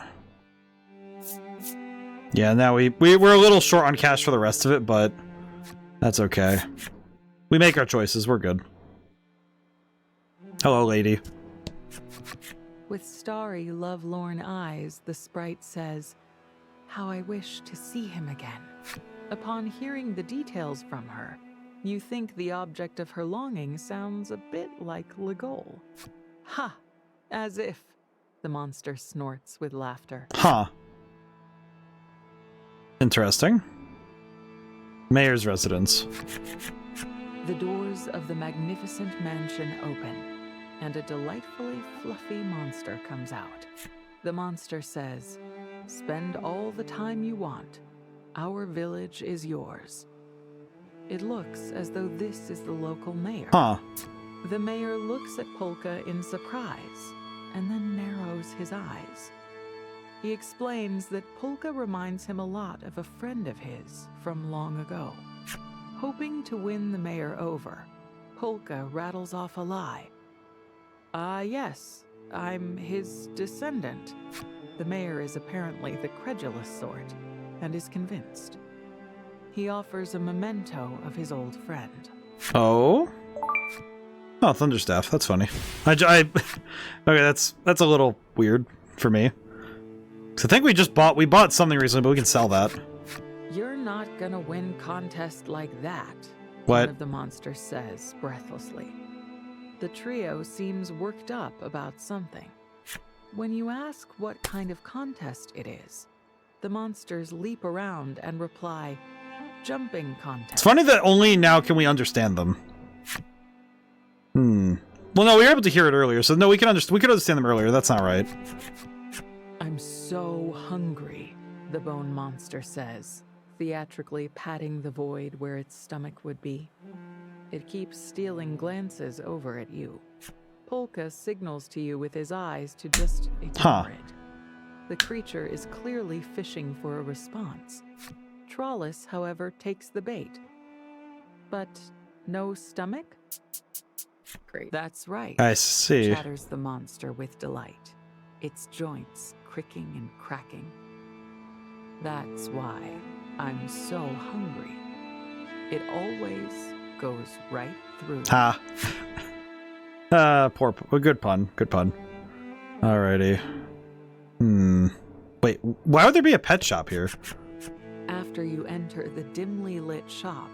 Yeah, now we're a little short on cash for the rest of it, but that's okay. We make our choices, we're good. Hello, lady. With starry, lovelorn eyes, the sprite says, How I wish to see him again. Upon hearing the details from her, you think the object of her longing sounds a bit like Legol. Ha! As if, the monster snorts with laughter. Huh. Interesting. Mayor's residence. The doors of the magnificent mansion open, and a delightfully fluffy monster comes out. The monster says, Spend all the time you want. Our village is yours. It looks as though this is the local mayor. Huh. The mayor looks at Polka in surprise, and then narrows his eyes. He explains that Polka reminds him a lot of a friend of his from long ago. Hoping to win the mayor over, Polka rattles off a lie. Yes, I'm his descendant. The mayor is apparently the credulous sort, and is convinced. He offers a memento of his old friend. Oh? Oh, Thunderstaff. That's funny. Okay, that's a little weird for me. So I think we bought something recently, but we can sell that. You're not gonna win contest like that, what? One of the monsters says breathlessly. The trio seems worked up about something. When you ask what kind of contest it is, the monsters leap around and reply, Jumping contest. It's funny that only now can we understand them. Well, no, we were able to hear it earlier, so no, we could understand them earlier. That's not right. I'm so hungry, the bone monster says, theatrically patting the void where its stomach would be. It keeps stealing glances over at you. Polka signals to you with his eyes to just ignore it. The creature is clearly fishing for a response. Trollis, however, takes the bait. But no stomach? Great. That's right. I see. Chatters the monster with delight, its joints cricking and cracking. That's why I'm so hungry. It always goes right through. Ha. Good pun. Good pun. Alrighty. Wait, why would there be a pet shop here? After you enter the dimly lit shop,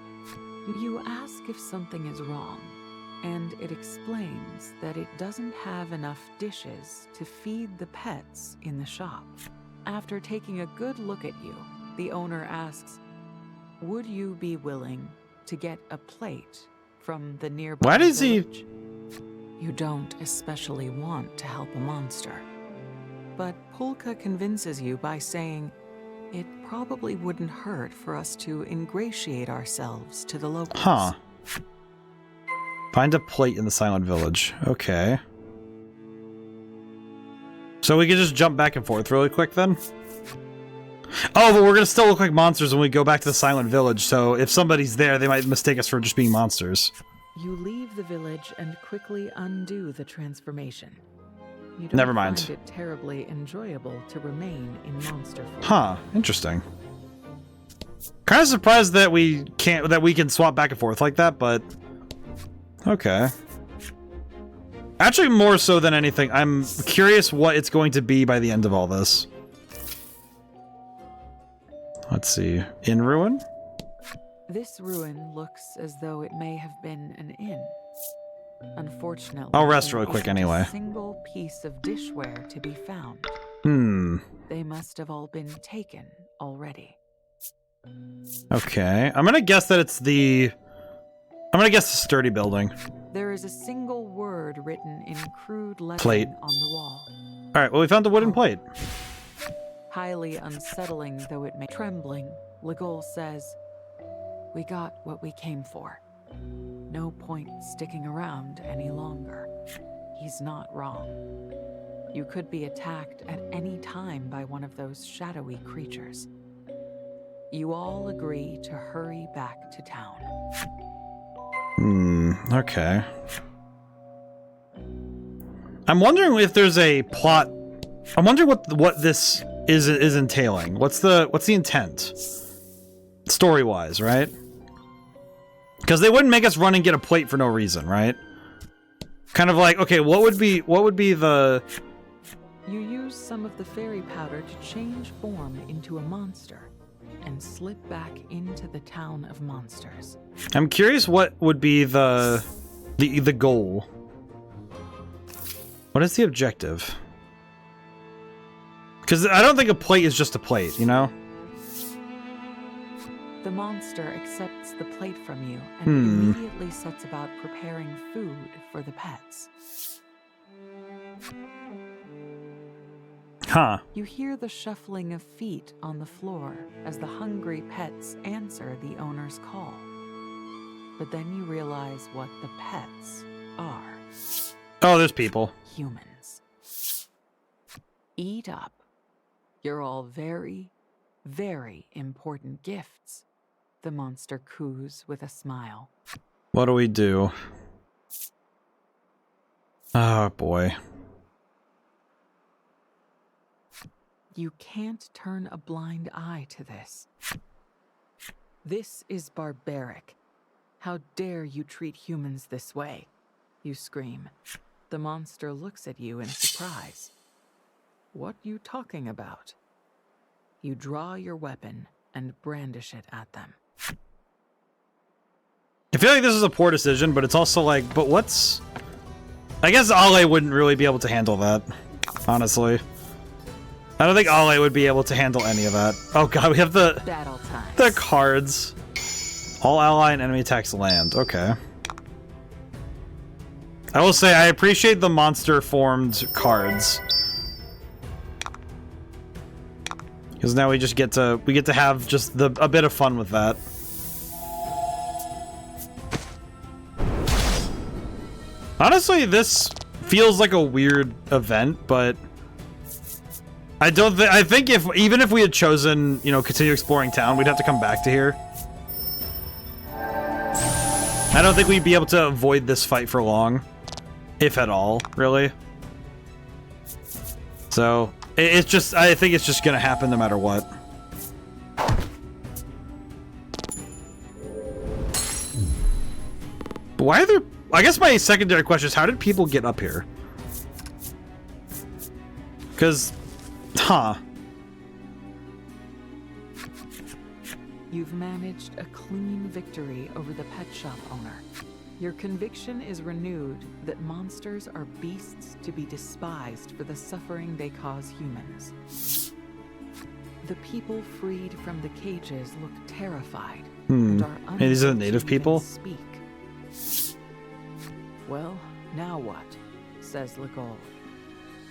you ask if something is wrong, and it explains that it doesn't have enough dishes to feed the pets in the shop. After taking a good look at you, the owner asks, would you be willing to get a plate from the nearby Why does village? You don't especially want to help a monster. But Pulka convinces you by saying, it probably wouldn't hurt for us to ingratiate ourselves to the locals. Huh. Find a plate in the Silent Village. Okay. So we can just jump back and forth really quick then? Oh, but we're gonna still look like monsters when we go back to the Silent Village, so if somebody's there, they might mistake us for just being monsters. You leave the village and quickly undo the transformation. You don't Never mind. find it terribly enjoyable to remain in monster form. Huh, interesting. Kind of surprised that we can swap back and forth like that, but okay. Actually, more so than anything, I'm curious what it's going to be by the end of all this. Let's see. In ruin? This ruin looks as though it may have been an inn. Unfortunately, I'll rest there really quick isn't anyway. a single piece of dishware to be found. They must have all been taken already. Okay. I'm gonna guess that it's the... I'm gonna guess the sturdy building. There is a single word written in crude lettering Plate. on the wall. Alright, well we found the wooden plate. Highly unsettling though it may. Trembling, Legol says, we got what we came for. No point sticking around any longer. He's not wrong. You could be attacked at any time by one of those shadowy creatures. You all agree to hurry back to town. Okay. I'm wondering if there's a plot. I'm wondering what this is entailing. What's the intent? Story-wise, right? Because they wouldn't make us run and get a plate for no reason, right? Kind of like, okay, what would be the... You use some of the fairy powder to change form into a monster and slip back into the town of monsters. I'm curious what would be the goal. What is the objective? Because I don't think a plate is just a plate, you know? The monster accepts the plate from you and immediately sets about preparing food for the pets. Huh. You hear the shuffling of feet on the floor as the hungry pets answer the owner's call. But then you realize what the pets are. Oh, there's people. Humans. Eat up. You're all very, very important gifts. The monster coos with a smile. What do we do? Oh, boy. You can't turn a blind eye to this. This is barbaric. How dare you treat humans this way? You scream. The monster looks at you in surprise. What you talking about? You draw your weapon and brandish it at them. I feel like this is a poor decision, but it's also like, but what's... I guess Ale wouldn't really be able to handle that, honestly. I don't think Ale would be able to handle any of that. Oh god, we have the cards. All ally and enemy attacks land. Okay. I will say I appreciate the monster formed cards. Because now we just get to have just a bit of fun with that. Honestly, this feels like a weird event, but I don't think. I think even if we had chosen, you know, continue exploring town, we'd have to come back to here. I don't think we'd be able to avoid this fight for long, if at all, really. So it's just. I think it's just gonna happen no matter what. Why are there... I guess my secondary question is, how did people get up here? Because... Huh. You've managed a clean victory over the pet shop owner. Your conviction is renewed that monsters are beasts to be despised for the suffering they cause humans. The people freed from the cages look terrified and are unable Hey, these are the native to people? even speak. Well, now what? Says Legol.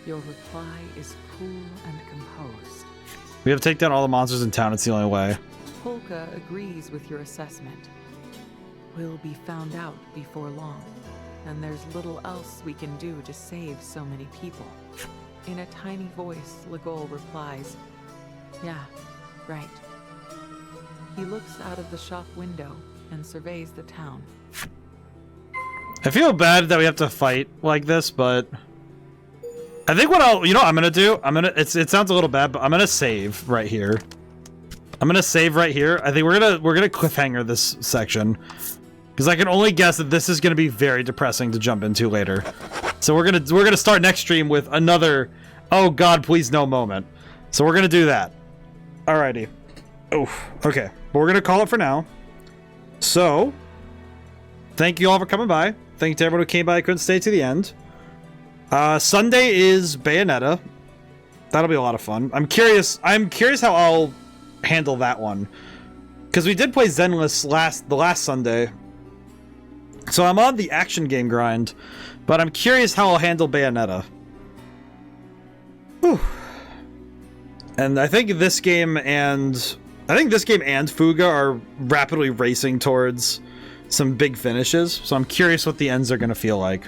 Your reply is cool and composed. We have to take down all the monsters in town. It's the only way. Polka agrees with your assessment. We'll be found out before long, and there's little else we can do to save so many people. In a tiny voice, Legol replies, "Yeah, right." He looks out of the shop window and surveys the town. I feel bad that we have to fight like this, but I think what I'm gonna do, it sounds a little bad, but I'm gonna save right here. I'm gonna save right here. I think we're gonna cliffhanger this section, because I can only guess that this is gonna be very depressing to jump into later. So we're gonna start next stream with another, oh god, please no moment. So we're gonna do that. Alrighty. Oh, okay. But we're gonna call it for now. So, thank you all for coming by. Thank you to everyone who came by. Couldn't stay to the end. Sunday is Bayonetta. That'll be a lot of fun. I'm curious how I'll handle that one, because we did play Zenless the last Sunday. So I'm on the action game grind, but I'm curious how I'll handle Bayonetta. Whew. And I think this game and Fuga are rapidly racing towards some big finishes, so I'm curious what the ends are going to feel like.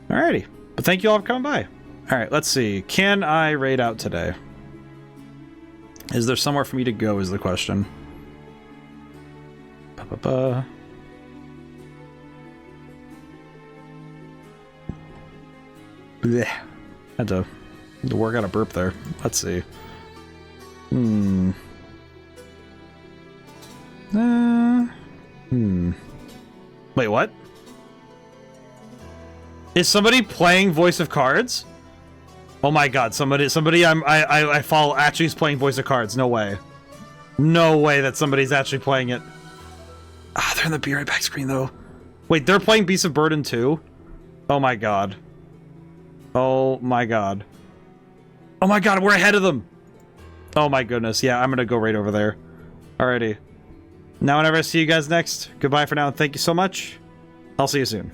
Alrighty, but thank you all for coming by. Alright, let's see. Can I raid out today? Is there somewhere for me to go is the question. Ba-ba-ba. Blech. Had to work out a burp there. Let's see. Wait, what? Is somebody playing Voice of Cards? Oh my god, somebody I follow actually is playing Voice of Cards. No way. No way that somebody's actually playing it. Ah, they're in the Be Right Back screen though. Wait, they're playing Beast of Burden too? Oh my god. Oh my god. Oh my god, we're ahead of them! Oh my goodness, yeah, I'm gonna go right over there. Alrighty. Now whenever I see you guys next, goodbye for now, and thank you so much. I'll see you soon.